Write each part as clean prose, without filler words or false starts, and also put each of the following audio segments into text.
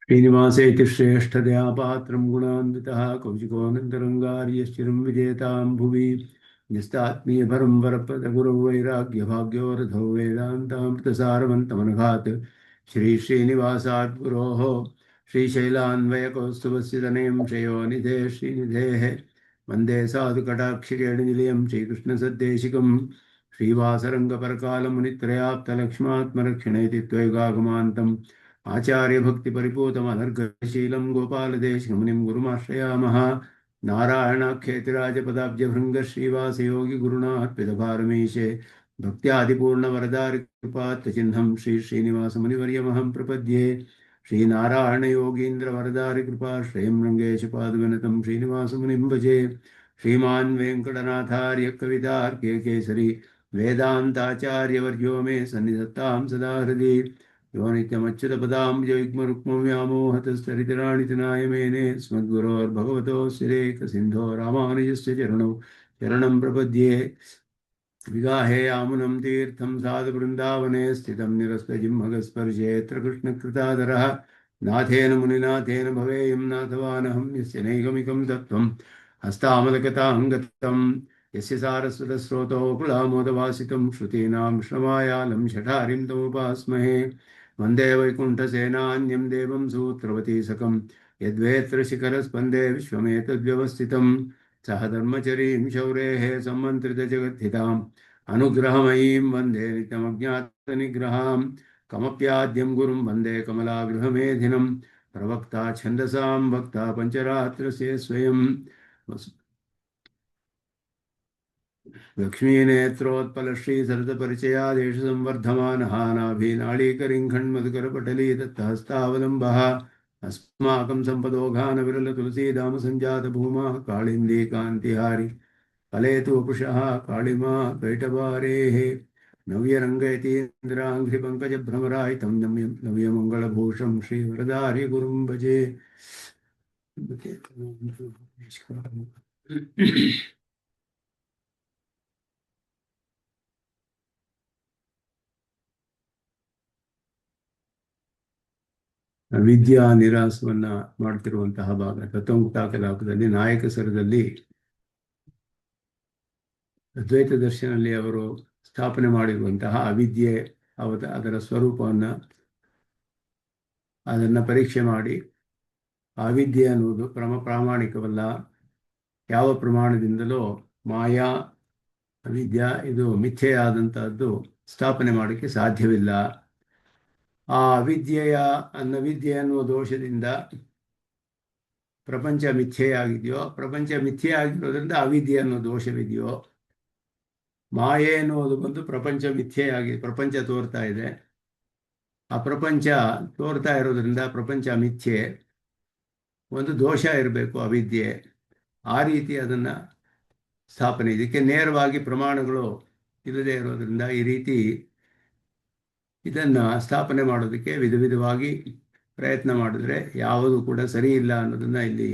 श्रीनिवासेति श्रेष्ठतया पात्रं गुणान्वितः कौशिकोऽनन्तरङ्गार्यश्चिरं विजेतां भुवि निस्तात्मीयपरं वरप्रदगुरौ वैराग्यभाग्यो रथो वेदान्तामृतसारवन्तमनघात् श्रीश्रीनिवासात् गुरोः श्रीशैलान्वयकौस्तुभस्य तनयं श्रेयोनिधे श्रीनिधेः वन्दे साधुकटाक्षिकेणनिलयं श्रीकृष्णसद्देशिकं श्रीवासरङ्गपरकालमुनित्रयाप्तलक्ष्मात्मरक्षणेति त्वैगागमान्तम् आचार्यभक्तिपरिपूतमनर्घशीलं गोपालदेशिकमुनिं गुरुमाश्रयामः नारायणाख्येतिराजपदाब्जभृङ्गश्रीवासयोगिगुरुणार्पितभारमीशे भक्त्यादिपूर्णवरदारिकृपात्तचिह्नं श्रीश्रीनिवासमुनिवर्यमहं प्रपद्ये श्रीनारायणयोगीन्द्रवरदारिकृपाश्रयं रङ्गेशपादविनतं श्रीनिवासमुनिं भजे श्रीमान् वेङ्कटनाथार्य कवितार्के केसरी वेदान्ताचार्यवर्यो मे सन्निधत्तां सदा हृदि यो नित्यमच्युतपदाम्बुजयुग्मरुक्मव्यामोहतस्तरितराणि तनाय मेने स्मद्गुरोर्भगवतोऽस्यैकसिन्धो रामानुजस्य चरणं प्रपद्ये विगाहे यामुनं तीर्थं साधुवृन्दावने स्थितं निरस्तजिह्मगस्पर्शेऽत्र कृष्णकृतादरः नाथेन मुनिनाथेन भवेयं नाथवानहं यस्य नैगमिकं तत्त्वं हस्तामलकताङ्गतं यस्य सारस्वतस्रोतोकुलामोदवासितं श्रुतीनां श्रमायालं शठारिं तमुपास्महे वन्दे वैकुण्ठसेनान्यं देवं सूत्रवती सकं यद्वेत्र शिखरस्पन्दे विश्वमेतद्व्यवस्थितं सह धर्मचरीं शौरेः सम्मन्त्रितजगद्धिताम् अनुग्रहमयीं वन्दे नित्यमज्ञातनिग्रहां कमप्याद्यं गुरुं वन्दे कमलागृहमेधिनं प्रवक्ता छन्दसां भक्ता पञ्चरात्रस्य स्वयं लक्ष्मीनेत्रोत्पलश्रीसरतपरिचयादेशसंवर्धमानः नाभिनाळीकरिङ्खण्मधुकरपटली दत्तहस्तावलम्बः अस्माकं सम्पदोघानविरलतुलसीदामसञ्जातभूमा काळिन्दी कान्तिहारि कलेतु वपुषः काळिमा कैटवारेः नव्यरङ्गयतीन्द्राङ्घ्रिपङ्कजभ्रमरायितं नव्यमङ्गलभूषं श्रीवरदार्यगुरुं भजे ವಿದ್ಯಾ ನಿರಾಸವನ್ನ ಮಾಡ್ತಿರುವಂತಹ ಭಾಗ ತತ್ವಮುಕ್ತ ಕಲಾಪದಲ್ಲಿ ನಾಯಕ ಸರದಲ್ಲಿ ಅದ್ವೈತ ದರ್ಶನಲ್ಲಿ ಅವರು ಸ್ಥಾಪನೆ ಮಾಡಿರುವಂತಹ ಅವಿದ್ಯೆ ಅದರ ಸ್ವರೂಪವನ್ನು ಅದನ್ನು ಪರೀಕ್ಷೆ ಮಾಡಿ ಅವಿದ್ಯೆ ಅನ್ನುವುದು ಪ್ರಾಮಾಣಿಕವಲ್ಲ, ಯಾವ ಪ್ರಮಾಣದಿಂದಲೋ ಮಾಯಾ ಅವಿದ್ಯಾ ಇದು ಮಿಥ್ಯೆಯಾದಂತಹದ್ದು ಸ್ಥಾಪನೆ ಮಾಡಲಿಕ್ಕೆ ಸಾಧ್ಯವಿಲ್ಲ. ಆ ಅವಿದ್ಯೆ ಅನ್ನುವ ದೋಷದಿಂದ ಪ್ರಪಂಚ ಮಿಥ್ಯೆಯಾಗಿದೆಯೋ, ಪ್ರಪಂಚ ಮಿಥ್ಯೆಯಾಗಿರೋದ್ರಿಂದ ಅವಿದ್ಯೆ ಅನ್ನೋ ದೋಷವಿದೆಯೋ, ಮಾಯೆ ಎನ್ನುವುದು ಬಂದು ಪ್ರಪಂಚ ಪ್ರಪಂಚ ತೋರ್ತಾ ಇದೆ, ಆ ಪ್ರಪಂಚ ತೋರ್ತಾ ಇರೋದ್ರಿಂದ ಪ್ರಪಂಚ ಮಿಥ್ಯೆ, ಒಂದು ದೋಷ ಇರಬೇಕು ಅವಿದ್ಯೆ. ಆ ರೀತಿ ಅದನ್ನು ಸ್ಥಾಪನೆ, ಇದಕ್ಕೆ ನೇರವಾಗಿ ಪ್ರಮಾಣಗಳು ಇಲ್ಲದೆ ಇರೋದ್ರಿಂದ ಈ ರೀತಿ ಇದನ್ನು ಸ್ಥಾಪನೆ ಮಾಡೋದಕ್ಕೆ ವಿಧವಾಗಿ ಪ್ರಯತ್ನ ಮಾಡಿದ್ರೆ ಯಾವುದು ಕೂಡ ಸರಿ ಇಲ್ಲ ಅನ್ನೋದನ್ನು ಇಲ್ಲಿ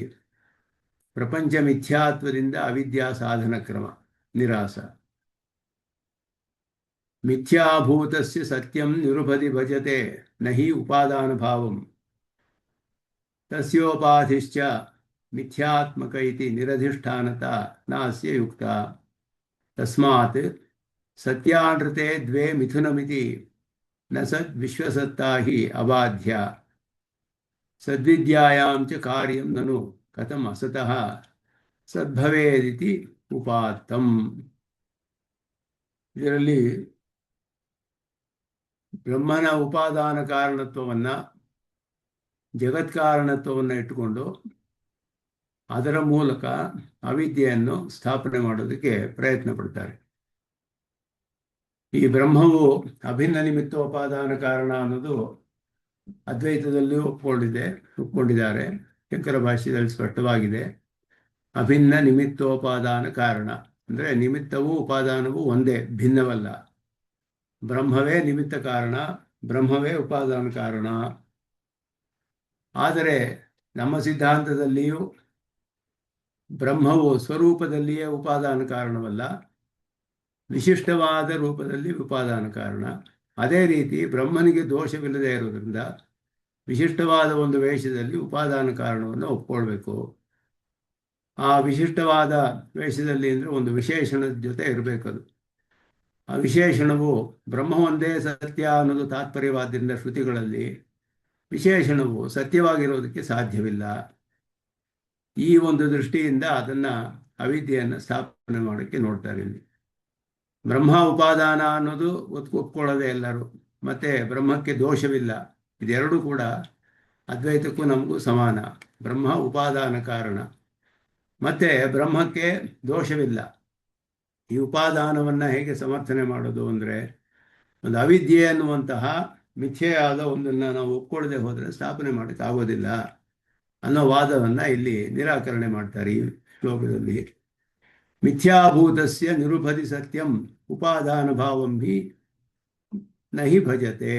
ಪ್ರಪಂಚ ಮಿಥ್ಯಾತ್ವದಿಂದ ಅವಿದ್ಯಾ ಸಾಧನ ಕ್ರಮ ನಿರಾಸ. ಮಿಥ್ಯಾಭೂತಸ್ಯ ಸತ್ಯಂ ನಿರುಪದಿ ಭಜತೆ ನಹಿ ಉಪಾದಾನ ಭಾವಂ ತಸ್ಯೋಪಾಧಿಶ್ಚ ಮಿಥ್ಯಾತ್ಮಕ ಇತಿ ನಿರಧಿಷ್ಠಾನತ ನಾಸ್ಯ ಯುಕ್ತ ತಸ್ಮಾತ್ ಸತ್ಯಾನೃತೆ ದ್ವೇ ಮಿಥುನಮಿತಿ ನ ಸದ್ ವಿಶ್ವಸತ್ತಾ ಹಿ ಅಬಾಧ್ಯ ಸದ್ವಿದ್ಯಾಯಾಂ ಚ ಕಾರ್ಯಂ ನನು ಕಥಂ ಅಸತಃ ಸದ್ಭವೇದಿತಿ ಉಪಾತ್ತಂ. ಇದರಲ್ಲಿ ಬ್ರಹ್ಮನ ಉಪಾದಾನ ಕಾರಣತ್ವವನ್ನು, ಜಗತ್ಕಾರಣತ್ವವನ್ನು ಇಟ್ಟುಕೊಂಡು ಅದರ ಮೂಲಕ ಅವಿದ್ಯೆಯನ್ನು ಸ್ಥಾಪನೆ ಮಾಡೋದಕ್ಕೆ ಪ್ರಯತ್ನ ಪಡ್ತಾರೆ. ಈ ಬ್ರಹ್ಮವು ಅಭಿನ್ನ ನಿಮಿತ್ತೋಪಾದಾನ ಕಾರಣ ಅನ್ನೋದು ಅದ್ವೈತದಲ್ಲಿ ಒಪ್ಕೊಂಡಿದ್ದಾರೆ. ಶಂಕರ ಭಾಷ್ಯದಲ್ಲಿ ಸ್ಪಷ್ಟವಾಗಿದೆ. ಅಭಿನ್ನ ನಿಮಿತ್ತೋಪಾದಾನ ಕಾರಣ ಅಂದರೆ ನಿಮಿತ್ತವೂ ಉಪಾದಾನವೂ ಒಂದೇ, ಭಿನ್ನವಲ್ಲ. ಬ್ರಹ್ಮವೇ ನಿಮಿತ್ತ ಕಾರಣ, ಬ್ರಹ್ಮವೇ ಉಪಾದಾನ ಕಾರಣ. ಆದರೆ ನಮ್ಮ ಸಿದ್ಧಾಂತದಲ್ಲಿಯೂ ಬ್ರಹ್ಮವು ಸ್ವರೂಪದಲ್ಲಿಯೇ ಉಪಾದಾನ ಕಾರಣವಲ್ಲ, ವಿಶಿಷ್ಟವಾದ ರೂಪದಲ್ಲಿ ಉಪಾದಾನ ಕಾರಣ. ಅದೇ ರೀತಿ ಬ್ರಹ್ಮನಿಗೆ ದೋಷವಿಲ್ಲದೆ ಇರೋದ್ರಿಂದ ವಿಶಿಷ್ಟವಾದ ಒಂದು ವೇಷದಲ್ಲಿ ಉಪಾದಾನ ಕಾರಣವನ್ನು ಒಪ್ಕೊಳ್ಬೇಕು. ಆ ವಿಶಿಷ್ಟವಾದ ವೇಷದಲ್ಲಿ ಅಂದರೆ ಒಂದು ವಿಶೇಷಣದ ಜೊತೆ ಇರಬೇಕದು. ಆ ವಿಶೇಷಣವು ಬ್ರಹ್ಮ ಒಂದೇ ಸತ್ಯ ಅನ್ನೋದು ತಾತ್ಪರ್ಯವಾದ್ದರಿಂದ ಶ್ರುತಿಗಳಲ್ಲಿ ವಿಶೇಷಣವು ಸತ್ಯವಾಗಿರೋದಕ್ಕೆ ಸಾಧ್ಯವಿಲ್ಲ. ಈ ಒಂದು ದೃಷ್ಟಿಯಿಂದ ಅದನ್ನು ಅವಿದ್ಯೆಯನ್ನು ಸ್ಥಾಪನೆ ಮಾಡೋಕ್ಕೆ ನೋಡ್ತಾರೆ ಇಲ್ಲಿ. ಬ್ರಹ್ಮ ಉಪಾದಾನ ಅನ್ನೋದು ಒಪ್ಕೊಳ್ಳೋದೇ ಎಲ್ಲರೂ. ಮತ್ತೆ ಬ್ರಹ್ಮಕ್ಕೆ ದೋಷವಿಲ್ಲ, ಇದೆರಡೂ ಕೂಡ ಅದ್ವೈತಕ್ಕೂ ನಮಗೂ ಸಮಾನ. ಬ್ರಹ್ಮ ಉಪಾದಾನ ಕಾರಣ, ಮತ್ತೆ ಬ್ರಹ್ಮಕ್ಕೆ ದೋಷವಿಲ್ಲ. ಈ ಉಪಾದಾನವನ್ನು ಹೇಗೆ ಸಮರ್ಥನೆ ಮಾಡೋದು ಅಂದರೆ, ಒಂದು ಅವಿದ್ಯೆ ಅನ್ನುವಂತಹ ಮಿಥ್ಯೆಯಾದ ಒಂದನ್ನು ನಾವು ಒಪ್ಕೊಳ್ಳದೆ ಹೋದರೆ ಸ್ಥಾಪನೆ ಮಾಡೋಕ್ಕೆ ಆಗೋದಿಲ್ಲ ಅನ್ನೋ ವಾದವನ್ನು ಇಲ್ಲಿ ನಿರಾಕರಣೆ ಮಾಡ್ತಾರೆ ಈ ಶ್ಲೋಕದಲ್ಲಿ. ಮಿಥ್ಯಾಭೂತಸ್ಯ ನಿರುಪಧಿ ಸತ್ಯಂ ಉಪಾದಾನ ಭಾವಂ ಹಿ ನಹಿ ಭಜತೆ.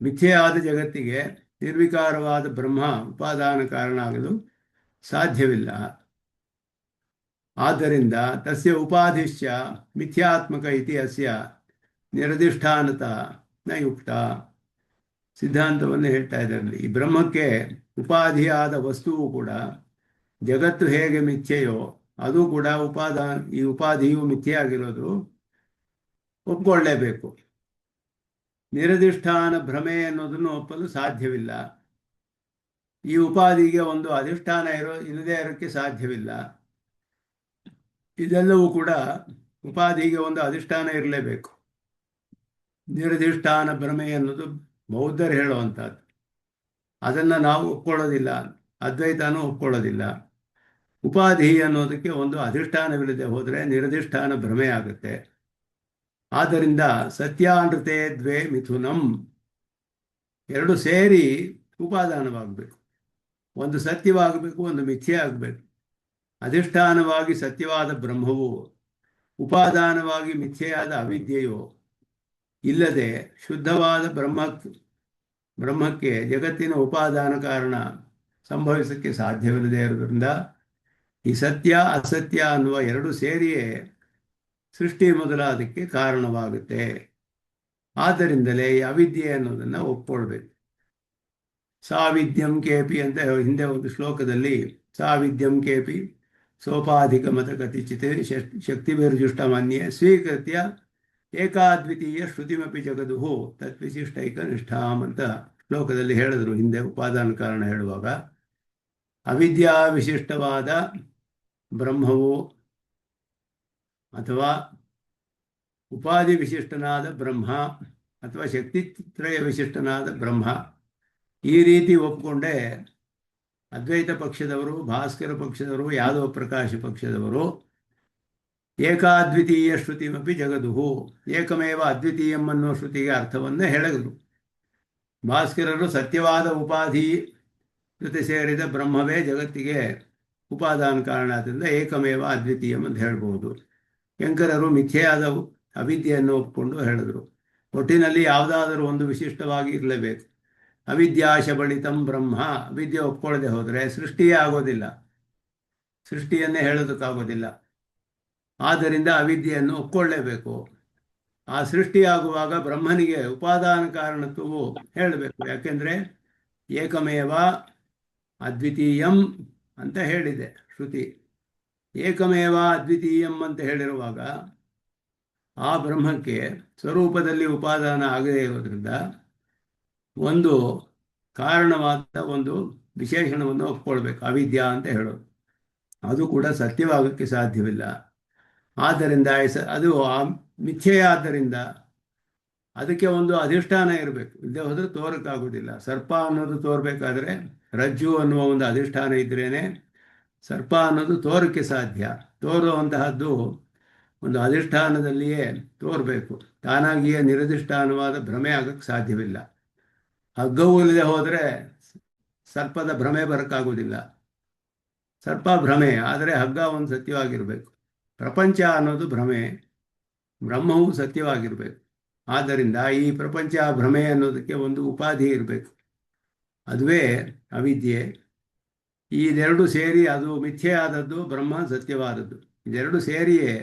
ಮಿಥ್ಯೆಯಾದ ಜಗತ್ತಿಗೆ ನಿರ್ವಿಕಾರವಾದ ಬ್ರಹ್ಮ ಉಪಾದಾನ ಕಾರಣ ಆಗಲು ಸಾಧ್ಯವಿಲ್ಲ. ಆದ್ದರಿಂದ ತಸ್ಯ ಉಪಾಧಿಶ್ಚ ಮಿಥ್ಯಾತ್ಮಕ ಇತಿ ಅಸ್ಯ ನಿರಧಿಷ್ಠಾನತ ನ ಯುಕ್ತ. ಸಿದ್ಧಾಂತವನ್ನು ಹೇಳ್ತಾ ಇದ್ದಾರೆ. ಈ ಬ್ರಹ್ಮಕ್ಕೆ ಉಪಾಧಿಯಾದ ವಸ್ತುವು ಕೂಡ ಜಗತ್ತು ಹೇಗೆ ಮಿಥ್ಯೆಯೋ ಅದು ಕೂಡ ಈ ಉಪಾಧಿಯು ಮಿಥ್ಯೆಯಾಗಿರೋದು ಒಪ್ಕೊಳ್ಳೇಬೇಕು. ನಿರಧಿಷ್ಠಾನ ಭ್ರಮೆ ಅನ್ನೋದನ್ನು ಒಪ್ಪಲು ಸಾಧ್ಯವಿಲ್ಲ. ಈ ಉಪಾಧಿಗೆ ಒಂದು ಅಧಿಷ್ಠಾನ ಇಲ್ಲದೇ ಇರೋಕ್ಕೆ ಸಾಧ್ಯವಿಲ್ಲ. ಇದೆಲ್ಲವೂ ಕೂಡ ಉಪಾಧಿಗೆ ಒಂದು ಅಧಿಷ್ಠಾನ ಇರಲೇಬೇಕು. ನಿರಧಿಷ್ಠಾನ ಭ್ರಮೆ ಅನ್ನೋದು ಬೌದ್ಧರು ಹೇಳುವಂಥದ್ದು. ಅದನ್ನು ನಾವು ಒಪ್ಕೊಳ್ಳೋದಿಲ್ಲ, ಅದ್ವೈತನೂ ಒಪ್ಕೊಳ್ಳೋದಿಲ್ಲ. ಉಪಾಧಿ ಅನ್ನೋದಕ್ಕೆ ಒಂದು ಅಧಿಷ್ಠಾನವಿಲ್ಲದೆ ಹೋದರೆ ನಿರಧಿಷ್ಠಾನ ಭ್ರಮೆ ಆಗುತ್ತೆ. ಆದ್ದರಿಂದ ಸತ್ಯಾನೃತೆ ದ್ವೇ ಮಿಥುನಂ, ಎರಡು ಸೇರಿ ಉಪಾದಾನವಾಗಬೇಕು. ಒಂದು ಸತ್ಯವಾಗಬೇಕು, ಒಂದು ಮಿಥ್ಯೆ ಆಗಬೇಕು. ಅಧಿಷ್ಠಾನವಾಗಿ ಸತ್ಯವಾದ ಬ್ರಹ್ಮವು ಉಪಾದಾನವಾಗಿ ಮಿಥ್ಯೆಯಾದ ಅವಿದ್ಯೆಯು ಇಲ್ಲದೆ ಶುದ್ಧವಾದ ಬ್ರಹ್ಮಕ್ಕೆ ಜಗತ್ತಿನ ಉಪಾದಾನ ಕಾರಣ ಸಂಭವಿಸಕ್ಕೆ ಸಾಧ್ಯವಿಲ್ಲದೆ ಇರೋದ್ರಿಂದ ಈ ಸತ್ಯ ಅಸತ್ಯ ಅನ್ನುವ ಎರಡು ಸೇರಿಯೇ ಸೃಷ್ಟಿ ಮೊದಲಾದಕ್ಕೆ ಕಾರಣವಾಗುತ್ತೆ. ಆದ್ದರಿಂದಲೇ ಈ ಅವಿದ್ಯೆ ಅನ್ನೋದನ್ನು ಒಪ್ಕೊಳ್ಬೇಕು. ಸಾವಿದ್ಯಂ ಕೇಪಿ ಅಂತ ಹಿಂದೆ ಒಂದು ಶ್ಲೋಕದಲ್ಲಿ ಸಾವಿದ್ಯಂ ಕೇಪಿ ಸೋಪಾಧಿಕ ಮತ ಕತಿಚಿತ್ ಶಕ್ತಿಭಿರ್ಜುಷ್ಟಮನ್ಯೆ ಸ್ವೀಕೃತ್ಯ ಏಕಾದ್ವಿತೀಯ ಶ್ರುತಿಮಪಿ ಜಗದುಹು ತದ್ವಿಶಿಷ್ಟೈಕ ನಿಷ್ಠಾಂ ಅಂತ ಶ್ಲೋಕದಲ್ಲಿ ಹೇಳಿದ್ರು ಹಿಂದೆ ಉಪಾದಾನ ಕಾರಣ ಹೇಳುವಾಗ. ಅವಿದ್ಯಾ ವಿಶಿಷ್ಟವಾದ ಬ್ರಹ್ಮವು ಅಥವಾ ಉಪಾಧಿ ವಿಶಿಷ್ಟನಾದ ಬ್ರಹ್ಮ ಅಥವಾ ಶಕ್ತಿತ್ರಯ ವಿಶಿಷ್ಟನಾದ ಬ್ರಹ್ಮ, ಈ ರೀತಿ ಒಪ್ಪಿಕೊಂಡೇ ಅದ್ವೈತ ಪಕ್ಷದವರು, ಭಾಸ್ಕರ ಪಕ್ಷದವರು, ಯಾದವ ಪ್ರಕಾಶ ಪಕ್ಷದವರು ಏಕಾದ್ವಿತೀಯ ಶ್ರುತಿಮಪಿ ಜಗದುಹು, ಏಕಮೇವ ಅದ್ವಿತೀಯಂ ಅನ್ನೋ ಶ್ರುತಿಗೆ ಅರ್ಥವನ್ನೇ ಹೇಳಿದರು. ಭಾಸ್ಕರರು ಸತ್ಯವಾದ ಉಪಾಧಿ ಜೊತೆ ಸೇರಿದ ಬ್ರಹ್ಮವೇ ಜಗತ್ತಿಗೆ ಉಪಾದಾನ ಕಾರಣ ಆದ್ದರಿಂದ ಏಕಮೇವ ಅದ್ವಿತೀಯಂ ಅಂತ ಹೇಳ್ಬೋದು. ಶಂಕರರು ಮಿಥ್ಯೆಯಾದ ಅವಿದ್ಯೆಯನ್ನು ಒಪ್ಪಿಕೊಂಡು ಹೇಳಿದರು. ಒಟ್ಟಿನಲ್ಲಿ ಯಾವುದಾದರೂ ಒಂದು ವಿಶಿಷ್ಟವಾಗಿ ಇರಲೇಬೇಕು. ಅವಿದ್ಯಾಶಬಳಿತಂ ಬ್ರಹ್ಮ, ಅವಿದ್ಯೆ ಒಪ್ಕೊಳ್ಳದೆ ಹೋದರೆ ಸೃಷ್ಟಿಯೇ ಆಗೋದಿಲ್ಲ, ಸೃಷ್ಟಿಯನ್ನೇ ಹೇಳೋದಕ್ಕಾಗೋದಿಲ್ಲ. ಆದ್ದರಿಂದ ಅವಿದ್ಯೆಯನ್ನು ಒಪ್ಕೊಳ್ಳೇಬೇಕು. ಆ ಸೃಷ್ಟಿಯಾಗುವಾಗ ಬ್ರಹ್ಮನಿಗೆ ಉಪಾದಾನ ಕಾರಣತ್ವವು ಹೇಳಬೇಕು. ಯಾಕೆಂದರೆ ಏಕಮೇವ ಅದ್ವಿತೀಯಂ ಅಂತ ಹೇಳಿದೆ ಶ್ರುತಿ. ಏಕಮೇವ ಅದ್ವಿತೀಯಂ ಅಂತ ಹೇಳಿರುವಾಗ ಆ ಬ್ರಹ್ಮಕ್ಕೆ ಸ್ವರೂಪದಲ್ಲಿ ಉಪಾದಾನ ಆಗದೇ ಇರೋದ್ರಿಂದ ಒಂದು ಕಾರಣವಾದ ಒಂದು ವಿಶೇಷಣವನ್ನು ಒಪ್ಕೊಳ್ಬೇಕು, ಅವಿದ್ಯಾ ಅಂತ ಹೇಳೋದು. ಅದು ಕೂಡ ಸತ್ಯವಾಗಕ್ಕೆ ಸಾಧ್ಯವಿಲ್ಲ. ಆದ್ದರಿಂದ ಅದು ಮಿಥ್ಯೆಯಾದ್ದರಿಂದ ಅದಕ್ಕೆ ಒಂದು ಅಧಿಷ್ಠಾನ ಇರಬೇಕು. ಇಲ್ಲದೆ ಹೋದರೆ ತೋರಕ್ಕಾಗೋದಿಲ್ಲ. ಸರ್ಪ ಅನ್ನೋದು ತೋರಬೇಕಾದ್ರೆ ರಜ್ಜು ಅನ್ನುವ ಒಂದು ಅಧಿಷ್ಠಾನ ಇದ್ರೇ ಸರ್ಪ ಅನ್ನೋದು ತೋರಕ್ಕೆ ಸಾಧ್ಯ. ತೋರುವಂತಹದ್ದು ಒಂದು ಅಧಿಷ್ಠಾನದಲ್ಲಿಯೇ ತೋರಬೇಕು. ತಾನಾಗಿಯೇ ನಿರಧಿಷ್ಠಾನವಾದ ಭ್ರಮೆ ಆಗಕ್ಕೆ ಸಾಧ್ಯವಿಲ್ಲ. ಹಗ್ಗವೂ ಇಲ್ಲದೆ ಹೋದರೆ ಸರ್ಪದ ಭ್ರಮೆ ಬರೋಕ್ಕಾಗೋದಿಲ್ಲ. ಸರ್ಪ ಭ್ರಮೆ, ಆದರೆ ಹಗ್ಗ ಒಂದು ಸತ್ಯವಾಗಿರಬೇಕು. ಪ್ರಪಂಚ ಅನ್ನೋದು ಭ್ರಮೆ, ಬ್ರಹ್ಮವು ಸತ್ಯವಾಗಿರಬೇಕು. ಆದ್ದರಿಂದ ಈ ಪ್ರಪಂಚ ಭ್ರಮೆ ಅನ್ನೋದಕ್ಕೆ ಒಂದು ಉಪಾಧಿ ಇರಬೇಕು, ಅದುವೇ ಅವಿದ್ಯೆ. ಇದೆರಡು ಸೇರಿ ಅದು ಮಿಥ್ಯೆ ಆದದ್ದು, ಬ್ರಹ್ಮ ಸತ್ಯವಾದದ್ದು, ಇದೆರಡು ಸೇರಿಯೇ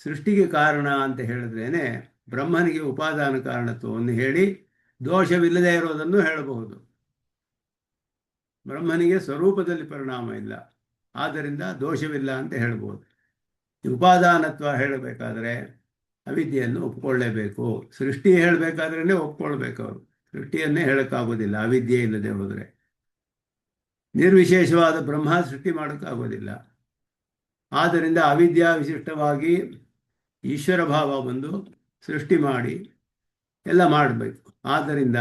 ಸೃಷ್ಟಿಗೆ ಕಾರಣ ಅಂತ ಹೇಳಿದ್ರೇ ಬ್ರಹ್ಮನಿಗೆ ಉಪಾದಾನ ಕಾರಣತ್ವವನ್ನು ಹೇಳಿ ದೋಷವಿಲ್ಲದೆ ಇರೋದನ್ನು ಹೇಳಬಹುದು. ಬ್ರಹ್ಮನಿಗೆ ಸ್ವರೂಪದಲ್ಲಿ ಪರಿಣಾಮ ಇಲ್ಲ, ಆದ್ದರಿಂದ ದೋಷವಿಲ್ಲ ಅಂತ ಹೇಳ್ಬೋದು. ಉಪಾದಾನತ್ವ ಹೇಳಬೇಕಾದ್ರೆ ಅವಿದ್ಯೆಯನ್ನು ಒಪ್ಕೊಳ್ಳೇಬೇಕು. ಸೃಷ್ಟಿ ಹೇಳಬೇಕಾದ್ರೇ ಒಪ್ಕೊಳ್ಬೇಕು ಅವರು. ಸೃಷ್ಟಿಯನ್ನೇ ಹೇಳೋಕ್ಕಾಗೋದಿಲ್ಲ ಅವಿದ್ಯೆ ಇಲ್ಲದೆ ಹೋದರೆ. ನಿರ್ವಿಶೇಷವಾದ ಬ್ರಹ್ಮ ಸೃಷ್ಟಿ ಮಾಡೋಕ್ಕಾಗೋದಿಲ್ಲ. ಆದ್ದರಿಂದ ಅವಿದ್ಯಾ ವಿಶಿಷ್ಟವಾಗಿ ಈಶ್ವರ ಭಾವ ಬಂದು ಸೃಷ್ಟಿ ಮಾಡಿ ಎಲ್ಲ ಮಾಡಬೇಕು. ಆದ್ದರಿಂದ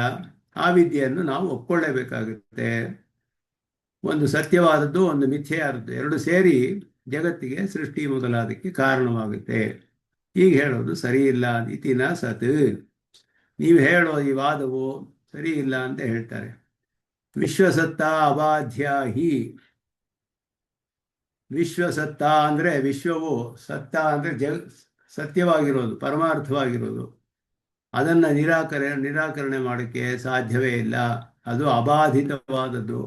ಆ ವಿದ್ಯೆಯನ್ನು ನಾವು ಒಪ್ಕೊಳ್ಳೇಬೇಕಾಗುತ್ತೆ. ಒಂದು ಸತ್ಯವಾದದ್ದು, ಒಂದು ಮಿಥ್ಯೆಯಾದದ್ದು, ಎರಡು ಸೇರಿ ಜಗತ್ತಿಗೆ ಸೃಷ್ಟಿ ಮೊದಲಾದಕ್ಕೆ ಕಾರಣವಾಗುತ್ತೆ. ಈಗ ಹೇಳೋದು ಸರಿ ಇಲ್ಲ. ಇತಿನ ಸತ್, ನೀವು ಹೇಳೋ ಈ ವಾದವು ಸರಿ ಇಲ್ಲ ಅಂತ ಹೇಳ್ತಾರೆ. ವಿಶ್ವಸತ್ತ ಅಬಾಧ್ಯ ಹಿ. ವಿಶ್ವಸತ್ತ ಅಂದರೆ ವಿಶ್ವವು, ಸತ್ತ ಅಂದರೆ ಸತ್ಯವಾಗಿರೋದು, ಪರಮಾರ್ಥವಾಗಿರೋದು. ಅದನ್ನು ನಿರಾಕರಣೆ ಮಾಡೋಕ್ಕೆ ಸಾಧ್ಯವೇ ಇಲ್ಲ. ಅದು ಅಬಾಧಿತವಾದದ್ದು.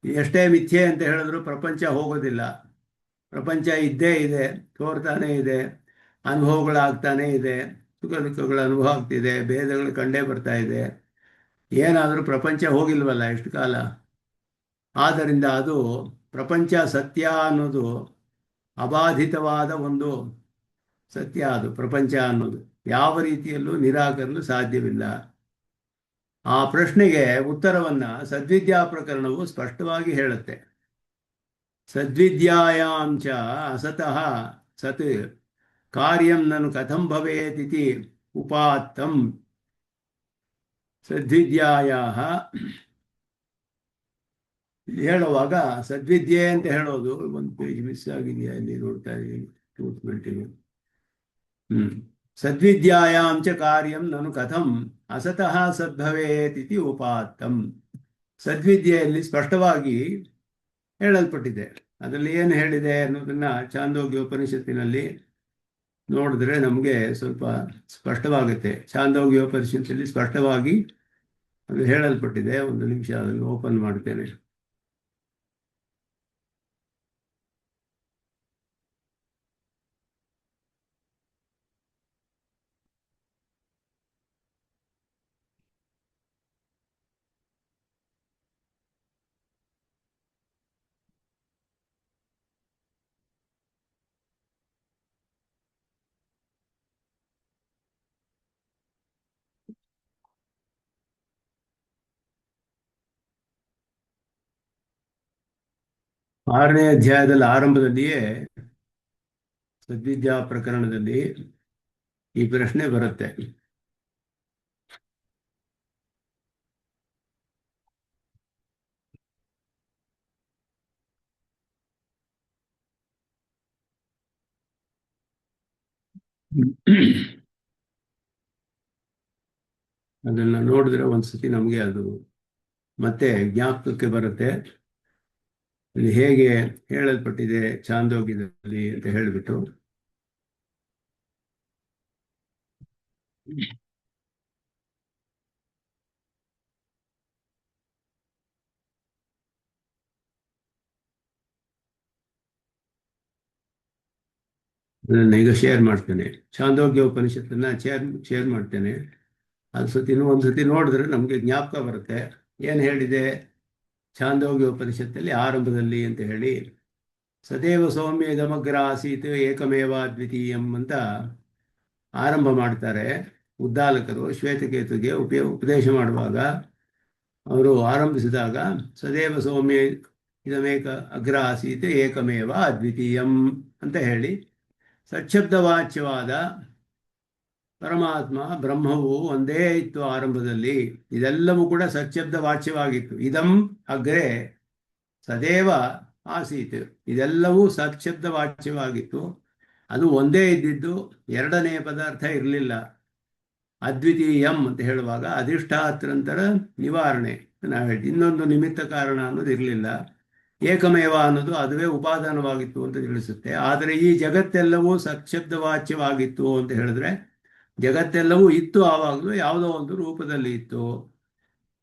ಎಷ್ಟೇ ಮಿಥ್ಯೆ ಅಂತ ಹೇಳಿದ್ರು ಪ್ರಪಂಚ ಹೋಗೋದಿಲ್ಲ. ಪ್ರಪಂಚ ಇದ್ದೇ ಇದೆ, ತೋರ್ತಾನೇ ಇದೆ, ಅನುಭವಗಳಾಗ್ತಾನೇ ಇದೆ, ಸುಖ ದುಃಖಗಳ ಅನುಭವ ಆಗ್ತಿದೆ, ಭೇದಗಳು ಕಂಡೇ ಬರ್ತಾ ಇದೆ. ಏನಾದರೂ ಪ್ರಪಂಚ ಹೋಗಿಲ್ವಲ್ಲ ಎಷ್ಟು ಕಾಲ. ಆದ್ದರಿಂದ ಅದು ಪ್ರಪಂಚ ಸತ್ಯ ಅನ್ನೋದು ಅಬಾಧಿತವಾದ ಒಂದು ಸತ್ಯ. ಅದು ಪ್ರಪಂಚ ಅನ್ನೋದು ಯಾವ ರೀತಿಯಲ್ಲೂ ನಿರಾಕರಿಸಲು ಸಾಧ್ಯವಿಲ್ಲ. ಆ ಪ್ರಶ್ನೆಗೆ ಉತ್ತರವನ್ನು ಸದ್ವಿದ್ಯಾ ಪ್ರಕರಣವು ಸ್ಪಷ್ಟವಾಗಿ ಹೇಳುತ್ತೆ. ಸದ್ವಿದ್ಯಾಯಾಂಚ ಅಸತಃ ಸತ್ ಕಾರ್ಯಂ ನನು ಕಥಂ ಭವೇತಿತಿ ಉಪಾತ್ತಂ. ಸದ್ವಿದ್ಯಾಯ ಹೇಳುವಾಗ ಸದ್ವಿದ್ಯೆ ಅಂತ ಹೇಳೋದು, ಒಂದು ಪೇಜ್ ಮಿಸ್ ಆಗಿದೆಯಾ ಇಲ್ಲಿ ನೋಡ್ತಾ ಇದ್ದೀನಿ, ಟ್ರೀಟ್ಮೆಂಟಿಗೆ. ಸದ್ವಿದ್ಯಾಯಾಂಚ ಕಾರ್ಯಂ ನನು ಕಥಂ ಅಸತಃ ಸದ್ಭವೇತಿತಿ ಉಪಾತ್ತಂ. ಸದ್ವಿದ್ಯೆಯಲ್ಲಿ ಸ್ಪಷ್ಟವಾಗಿ ಹೇಳಲ್ಪಟ್ಟಿದೆ. ಅದರಲ್ಲಿ ಏನು ಹೇಳಿದೆ ಅನ್ನೋದನ್ನ ಛಾಂದೋಗ್ಯ ಉಪನಿಷತ್ತಿನಲ್ಲಿ ನೋಡಿದ್ರೆ ನಮಗೆ ಸ್ವಲ್ಪ ಸ್ಪಷ್ಟವಾಗುತ್ತೆ. ಛಾಂದೋಗ್ಯ ಉಪನಿಷತ್ತಲ್ಲಿ ಸ್ಪಷ್ಟವಾಗಿ ಅದು ಹೇಳಲ್ಪಟ್ಟಿದೆ. ಒಂದು ನಿಮಿಷ ಅದನ್ನು ಓಪನ್ ಮಾಡ್ತೇನೆ. ಆರನೇ ಅಧ್ಯಾಯದಲ್ಲಿ ಆರಂಭದಲ್ಲಿಯೇ ಸದ್ವಿದ್ಯಾ ಪ್ರಕರಣದಲ್ಲಿ ಈ ಪ್ರಶ್ನೆ ಬರುತ್ತೆ. ಅದನ್ನು ನೋಡಿದ್ರೆ ಒಂದ್ಸತಿ ನಮಗೆ ಅದು ಮತ್ತೆ ಜ್ಞಾಪಕಕ್ಕೆ ಬರುತ್ತೆ. ಇಲ್ಲಿ ಹೇಗೆ ಹೇಳಲ್ಪಟ್ಟಿದೆ ಛಾಂದೋಗ್ಯದಲ್ಲಿ ಅಂತ ಹೇಳಿಬಿಟ್ಟು. ಅದನ್ನು ಈಗ ಶೇರ್ ಮಾಡ್ತೇನೆ. ಛಾಂದೋಗ್ಯ ಉಪನಿಷತ್ತನ್ನ ಶೇರ್ ಮಾಡ್ತೇನೆ. ಅದು ಸತಿ ಒಂದು ಸತಿ ನೋಡಿದ್ರೆ ನಮಗೆ ಜ್ಞಾಪಕ ಬರುತ್ತೆ ಏನು ಹೇಳಿದೆ ಛಾಂದೋಗ್ಯ ಉಪನಿಷತ್ತಲ್ಲಿ ಆರಂಭದಲ್ಲಿ ಅಂತ ಹೇಳಿ. ಸದೇವ ಸೌಮ್ಯ ಇದಮಗ್ರ ಆಸೀತ್ ಏಕಮೇವ ದ್ವಿತೀಯಂ ಅಂತ ಆರಂಭ ಮಾಡ್ತಾರೆ ಉದ್ದಾಲಕರು. ಶ್ವೇತಕೇತುಗೆ ಉಪದೇಶ ಮಾಡುವಾಗ ಅವರು ಆರಂಭಿಸಿದಾಗ ಸದೇವ ಸೌಮ್ಯ ಇದಮೇಕ ಅಗ್ರ ಆಸೀತ್ ಏಕಮೇವ ಅದ್ವಿತೀಯಂ ಅಂತ ಹೇಳಿ ಸಚ್ಛಬ್ದವಾಚ್ಯವಾದ ಪರಮಾತ್ಮ ಬ್ರಹ್ಮವು ಒಂದೇ ಇತ್ತು ಆರಂಭದಲ್ಲಿ. ಇದೆಲ್ಲವೂ ಕೂಡ ಸಚ್ಛಬ್ದ ವಾಚ್ಯವಾಗಿತ್ತು. ಇದಂ ಅಗ್ರೆ ಸದೇವ ಆಸೀತ್, ಇದೆಲ್ಲವೂ ಸಚ್ಛಬ್ದ ವಾಚ್ಯವಾಗಿತ್ತು. ಅದು ಒಂದೇ ಇದ್ದಿದ್ದು, ಎರಡನೇ ಪದಾರ್ಥ ಇರಲಿಲ್ಲ. ಅದ್ವಿತೀಯಂ ಅಂತ ಹೇಳುವಾಗ ಅಧಿಷ್ಠಾತ್ರಂತರ ನಿವಾರಣೆ ನಾವು ಹೇಳಿ, ಇನ್ನೊಂದು ನಿಮಿತ್ತ ಕಾರಣ ಅನ್ನೋದು ಇರಲಿಲ್ಲ. ಏಕಮೇವ ಅನ್ನೋದು ಅದುವೇ ಉಪಾದಾನವಾಗಿತ್ತು ಅಂತ ತಿಳಿಸುತ್ತೆ. ಆದರೆ ಈ ಜಗತ್ತೆಲ್ಲವೂ ಸಚ್ಛಬ್ದವಾಚ್ಯವಾಗಿತ್ತು ಅಂತ ಹೇಳಿದ್ರೆ ಜಗತ್ತೆಲ್ಲವೂ ಇತ್ತು, ಆವಾಗಲೂ ಯಾವುದೋ ಒಂದು ರೂಪದಲ್ಲಿ ಇತ್ತು.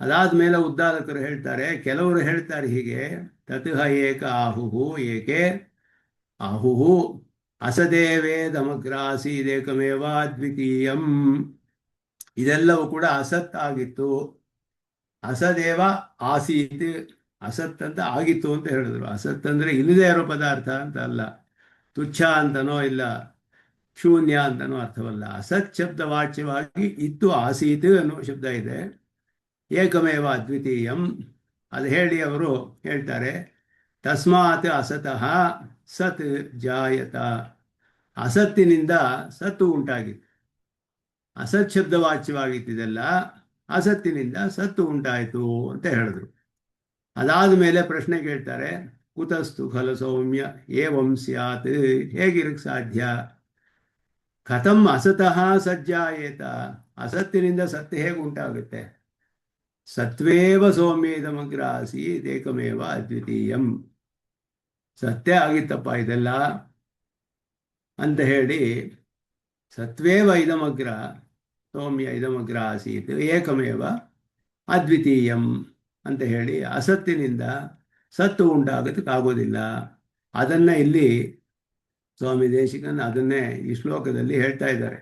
ಅದಾದ ಮೇಲೆ ಉದ್ದಾಲಕರು ಹೇಳ್ತಾರೆ, ಕೆಲವರು ಹೇಳ್ತಾರೆ ಹೀಗೆ, ತತಃ ಏಕ ಆಹುಹು ಏಕೆ ಆಹುಹು ಅಸದೇವೇದಮಗ್ರಾಸೀದೇಕಮೇವ ದ್ವಿತೀಯಂ. ಇದೆಲ್ಲವೂ ಕೂಡ ಅಸತ್ ಆಗಿತ್ತು. ಅಸದೇವ ಆಸೀತ್, ಅಸತ್ ಅಂತ ಆಗಿತ್ತು ಅಂತ ಹೇಳಿದ್ರು. ಅಸತ್ ಅಂದ್ರೆ ಇಲ್ಲದೇ ಇರೋ ಪದಾರ್ಥ ಅಂತ ಅಲ್ಲ, ತುಚ್ಛ ಅಂತನೋ ಇಲ್ಲ ಶೂನ್ಯ ಅಂತನೋ ಅರ್ಥವಲ್ಲ. ಅಸತ್ ಶಬ್ದ ವಾಚ್ಯವಾಗಿ ಇತ್ತು, ಆಸೀತ್ ಅನ್ನೋ ಶಬ್ದ ಇದೆ. ಏಕಮೇವ ಅದ್ವಿತೀಯಂ ಅದು ಹೇಳಿ ಅವರು ಹೇಳ್ತಾರೆ, ತಸ್ಮಾತ್ ಅಸತಃ ಸತ್ ಜಾಯತ. ಅಸತ್ತಿನಿಂದ ಸತ್ತು ಉಂಟಾಗಿತ್ತು. ಅಸತ್ ಶಬ್ದ ವಾಚ್ಯವಾಗಿತ್ತಿದೆಲ್ಲ, ಅಸತ್ತಿನಿಂದ ಸತ್ತು ಉಂಟಾಯಿತು ಅಂತ ಹೇಳಿದ್ರು. ಅದಾದ ಮೇಲೆ ಪ್ರಶ್ನೆ ಕೇಳ್ತಾರೆ, ಕುತಸ್ತು ಖಲು ಸೌಮ್ಯ ಏವಂ ಸ್ಯಾತ್, ಹೇಗಿರಕ್ಕೆ ಸಾಧ್ಯ? ಕಥಂ ಅಸತಃ ಸಜ್ಜಾಯೇತ, ಅಸತ್ತಿನಿಂದ ಸತ್ತು ಹೇಗೆ ಉಂಟಾಗುತ್ತೆ? ಸತ್ವೇವ ಸೌಮ್ಯೇದಮಗ್ರ ಆಸೀತ್ ಏಕಮೇವ ಅದ್ವಿತೀಯಂ, ಸತ್ಯ ಆಗಿತ್ತಪ್ಪ ಇದೆಲ್ಲ ಅಂತ ಹೇಳಿ, ಸತ್ವೇವ ಇದಮಗ್ರ ಸೌಮ್ಯ ಇದಮಗ್ರ ಆಸೀತ್ ಏಕಮೇವ ಅದ್ವಿತೀಯಂ ಅಂತ ಹೇಳಿ ಅಸತ್ತಿನಿಂದ ಸತ್ತು ಉಂಟಾಗೋದಕ್ಕಾಗೋದಿಲ್ಲ. ಅದನ್ನ ಇಲ್ಲಿ ಸ್ವಾಮಿ ದೇಶಿಕನ್ ಅದನ್ನೇ ಈ ಶ್ಲೋಕದಲ್ಲಿ ಹೇಳ್ತಾ ಇದ್ದಾರೆ.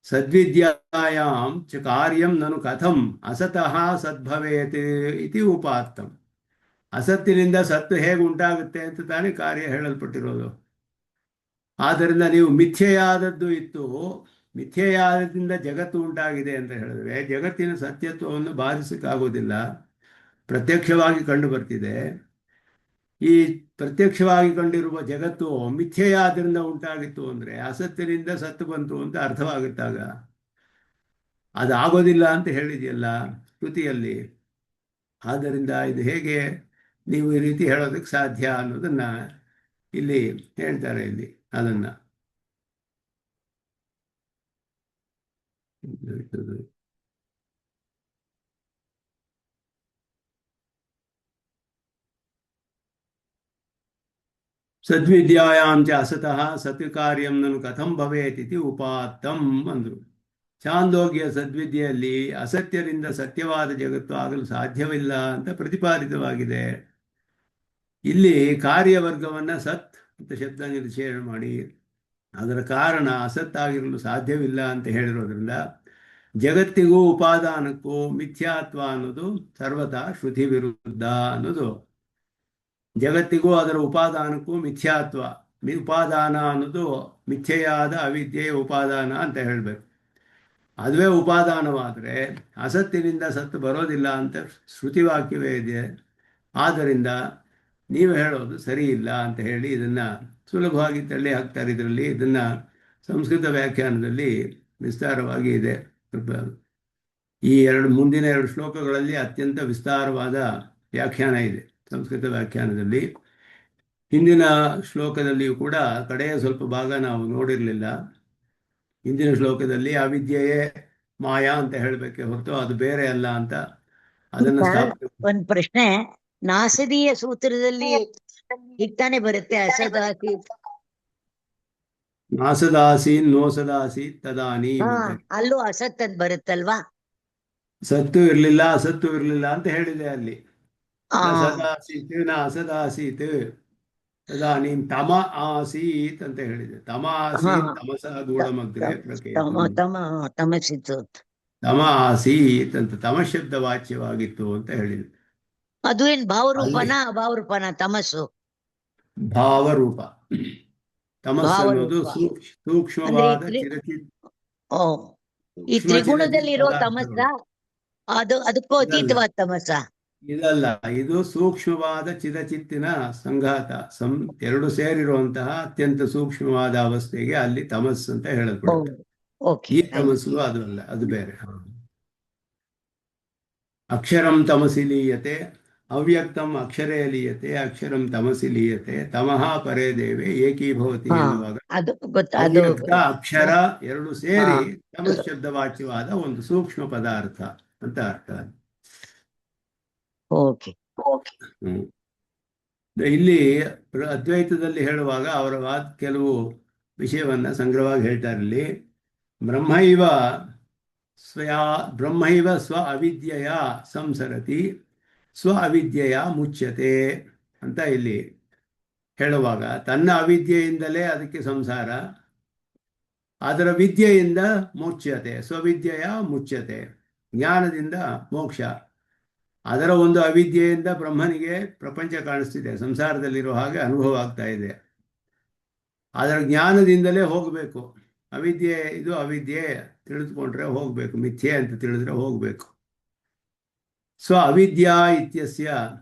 ಸದ್ವಿದ್ಯಾಯಾಂ ಚ ಕಾರ್ಯಂ ನನು ಕಥಂ ಅಸತಃ ಸದ್ಭವೇತ್ ಇತಿ ಉಪಾತ್ತಂ. ಅಸತ್ತಿನಿಂದ ಸತ್ತು ಹೇಗೆ ಉಂಟಾಗುತ್ತೆ ಅಂತ ತಾನೇ ಕಾರ್ಯ ಹೇಳಲ್ಪಟ್ಟಿರೋದು. ಆದ್ದರಿಂದ ನೀವು ಮಿಥ್ಯೆಯಾದದ್ದು ಇತ್ತು, ಮಿಥ್ಯೆಯಾದದಿಂದ ಜಗತ್ತು ಉಂಟಾಗಿದೆ ಅಂತ ಹೇಳಿದ್ರೆ ಜಗತ್ತಿನ ಸತ್ಯತ್ವವನ್ನು ಬಾಧಿಸಕ್ಕಾಗೋದಿಲ್ಲ. ಪ್ರತ್ಯಕ್ಷವಾಗಿ ಕಂಡು ಬರ್ತಿದೆ. ಈ ಪ್ರತ್ಯಕ್ಷವಾಗಿ ಕಂಡಿರುವ ಜಗತ್ತು ಮಿಥ್ಯೆಯಾದ್ರಿಂದ ಉಂಟಾಗಿತ್ತು ಅಂದರೆ ಅಸತ್ತಿನಿಂದ ಸತ್ತು ಬಂತು ಅಂತ ಅರ್ಥವಾಗುತ್ತಾಗ ಅದಾಗೋದಿಲ್ಲ ಅಂತ ಹೇಳಿದೆಯಲ್ಲ ಕೃತಿಯಲ್ಲಿ. ಆದ್ದರಿಂದ ಇದು ಹೇಗೆ ನೀವು ಈ ರೀತಿ ಹೇಳೋದಕ್ಕೆ ಸಾಧ್ಯ ಅನ್ನೋದನ್ನ ಇಲ್ಲಿ ಹೇಳ್ತಾರೆ. ಇಲ್ಲಿ ಅದನ್ನ ಸದ್ವಿದ್ಯಾಯಾಂ ಚ ಅಸತಃ ಸತ್ ಕಾರ್ಯಂ ನನು ಕಥಂ ಭವೇತ್ ಇತಿ ಉಪಾತ್ತಂ ಅಂದ್ರು. ಚಾಂದೋಗ್ಯ ಸದ್ವಿದ್ಯೆಯಲ್ಲಿ ಅಸತ್ಯದಿಂದ ಸತ್ಯವಾದ ಜಗತ್ತು ಆಗಲು ಸಾಧ್ಯವಿಲ್ಲ ಅಂತ ಪ್ರತಿಪಾದಿತವಾಗಿದೆ. ಇಲ್ಲಿ ಕಾರ್ಯವರ್ಗವನ್ನ ಸತ್ ಅಂತ ಶಬ್ದ ನಿರೀಕ್ಷೆ ಮಾಡಿ ಅದರ ಕಾರಣ ಅಸತ್ತಾಗಿರಲು ಸಾಧ್ಯವಿಲ್ಲ ಅಂತ ಹೇಳಿರೋದ್ರಿಂದ ಜಗತ್ತಿಗೂ ಉಪಾದಾನಕ್ಕೂ ಮಿಥ್ಯಾತ್ವ ಅನ್ನೋದು ಸರ್ವತಾ ಶ್ರುತಿ ವಿರುದ್ಧ ಅನ್ನೋದು. ಜಗತ್ತಿಗೂ ಅದರ ಉಪಾದಾನಕ್ಕೂ ಮಿಥ್ಯಾತ್ವ, ಉಪಾದಾನ ಅನ್ನೋದು ಮಿಥ್ಯೆಯಾದ ಅವಿದ್ಯೆಯ ಉಪಾದಾನ ಅಂತ ಹೇಳಬೇಕು. ಅದುವೇ ಉಪಾದಾನವಾದರೆ ಅಸತ್ತಿನಿಂದ ಸತ್ತು ಬರೋದಿಲ್ಲ ಅಂತ ಶ್ರುತಿವಾಕ್ಯವೇ ಇದೆ. ಆದ್ದರಿಂದ ನೀವು ಹೇಳೋದು ಸರಿ ಇಲ್ಲ ಅಂತ ಹೇಳಿ ಇದನ್ನು ಸುಲಭವಾಗಿ ತಳ್ಳಿ ಹಾಕ್ತಾರೆ. ಇದರಲ್ಲಿ ಇದನ್ನು ಸಂಸ್ಕೃತ ವ್ಯಾಖ್ಯಾನದಲ್ಲಿ ವಿಸ್ತಾರವಾಗಿ ಇದೆ. ಈ ಮುಂದಿನ ಎರಡು ಶ್ಲೋಕಗಳಲ್ಲಿ ಅತ್ಯಂತ ವಿಸ್ತಾರವಾದ ವ್ಯಾಖ್ಯಾನ ಇದೆ ಸಂಸ್ಕೃತ ವ್ಯಾಖ್ಯಾನದಲ್ಲಿ. ಹಿಂದಿನ ಶ್ಲೋಕದಲ್ಲಿಯೂ ಕೂಡ ಕಡೆಯ ಸ್ವಲ್ಪ ಭಾಗ ನಾವು ನೋಡಿರಲಿಲ್ಲ. ಹಿಂದಿನ ಶ್ಲೋಕದಲ್ಲಿ ಅವಿದ್ಯೆಯೇ ಮಾಯಾ ಅಂತ ಹೇಳಬೇಕೆ ಹೊರತು ಅದು ಬೇರೆ ಅಲ್ಲ ಅಂತ ಅದನ್ನು ಒಂದು ಪ್ರಶ್ನೆ. ನಾಸದೀಯ ಸೂತ್ರದಲ್ಲಿ ತಾನೇ ಬರುತ್ತೆ ಅಸದಾಸಿ ನಾಸದಾಸೀನ್ ನೋಸದಾಸಿ ತದಾನಿ. ಅಲ್ಲೂ ಅಸತ್ ಅಂತ ಬರುತ್ತಲ್ವಾ? ಸತ್ತು ಇರ್ಲಿಲ್ಲ ಅಸತ್ತು ಇರ್ಲಿಲ್ಲ ಅಂತ ಹೇಳಿದೆ ಅಲ್ಲಿ. ಸದಾಸೀತ್ ನ ಅಸದಾಸೀತ್ ತದಾನೀಂ ತಮ ಆಸೀತ್ ಅಂತ ಹೇಳಿದೆ. ತಮ ಆಸೀತ್ ತಮಸ ಗೂಢಮಗ್ರೆ ತಮ ಆಸೀತ್ ಅಂತ ತಮಶಬ್ದ ವಾಚ್ಯವಾಗಿತ್ತು ಅಂತ ಹೇಳಿದೆ. ಅದು ಏನ್ ಭಾವರೂಪನ ಅಭಾವರೂಪನ? ತಮಸ್ಸು ಭಾವರೂಪ. ತಮಸ್ಸು ಅನ್ನೋದು ಸೂಕ್ಷ್ಮವಾದ ಈ ತ್ರಿಗುಣದಲ್ಲಿರೋ ತಮಸ್ಸ, ಅದಕ್ಕೂ ಅತೀತವಾದ ತಮಸ್ಸ ಇದಲ್ಲ. ಇದು ಸೂಕ್ಷ್ಮವಾದ ಚಿದಚಿತ್ತಿನ ಸಂಘಾತ, ಎರಡು ಸೇರಿರುವಂತಹ ಅತ್ಯಂತ ಸೂಕ್ಷ್ಮವಾದ ಅವಸ್ಥೆಗೆ ಅಲ್ಲಿ ತಮಸ್ಸು ಅಂತ ಹೇಳಲ್ಪಡುತ್ತೆ. ಈ ತಮಸ್ಸು ಅದು ಅಲ್ಲ, ಅದು ಬೇರೆ. ಅಕ್ಷರಂ ತಮಸಿ ಲೀಯತೆ, ಅವ್ಯಕ್ತಂ ಅಕ್ಷರೇ ಲೀಯತೆ, ಅಕ್ಷರಂ ತಮಸಿ ಲೀಯತೆ, ತಮಃ ಪರೇ ದೇವೆ ಏಕೀಭವತಿ ಎನ್ನುವಾಗ ಅವ್ಯಕ್ತ ಅಕ್ಷರ ಎರಡು ಸೇರಿ ತಮಸ್ ಶಬ್ದವಾಚ್ಯವಾದ ಒಂದು ಸೂಕ್ಷ್ಮ ಪದಾರ್ಥ ಅಂತ ಅರ್ಥ. ಇಲ್ಲಿ ಅದ್ವೈತದಲ್ಲಿ ಹೇಳುವಾಗ ಅವರ ಕೆಲವು ವಿಷಯವನ್ನ ಸಂಗ್ರಹವಾಗಿ ಹೇಳ್ತಾರೆ. ಇಲ್ಲಿ ಬ್ರಹ್ಮೈವ ಸ್ವ ಅವಿದ್ಯೆಯ ಸಂಸರತಿ ಸ್ವ ಅವಿದ್ಯೆಯ ಮುಚ್ಯತೆ ಅಂತ ಇಲ್ಲಿ ಹೇಳುವಾಗ ತನ್ನ ಅವಿದ್ಯೆಯಿಂದಲೇ ಅದಕ್ಕೆ ಸಂಸಾರ, ಅದರ ವಿದ್ಯೆಯಿಂದ ಮುಚ್ಯತೆ, ಸ್ವವಿದ್ಯೆಯ ಮುಚ್ಯತೆ, ಜ್ಞಾನದಿಂದ ಮೋಕ್ಷ. ಅದರ ಒಂದು ಅವಿದ್ಯೆಯಿಂದ ಬ್ರಹ್ಮನಿಗೆ ಪ್ರಪಂಚ ಕಾಣಿಸ್ತಿದೆ, ಸಂಸಾರದಲ್ಲಿರೋ ಹಾಗೆ ಅನುಭವ ಆಗ್ತಾ ಇದೆ. ಅದರ ಜ್ಞಾನದಿಂದಲೇ ಹೋಗಬೇಕು. ಅವಿದ್ಯೆ ಇದು ಅವಿದ್ಯೆ ತಿಳಿದುಕೊಂಡ್ರೆ ಹೋಗಬೇಕು, ಮಿಥ್ಯೆ ಅಂತ ತಿಳಿದ್ರೆ ಹೋಗಬೇಕು. ಸ್ವ ಅವಿದ್ಯಾ ಇತ್ಯಸ್ಯ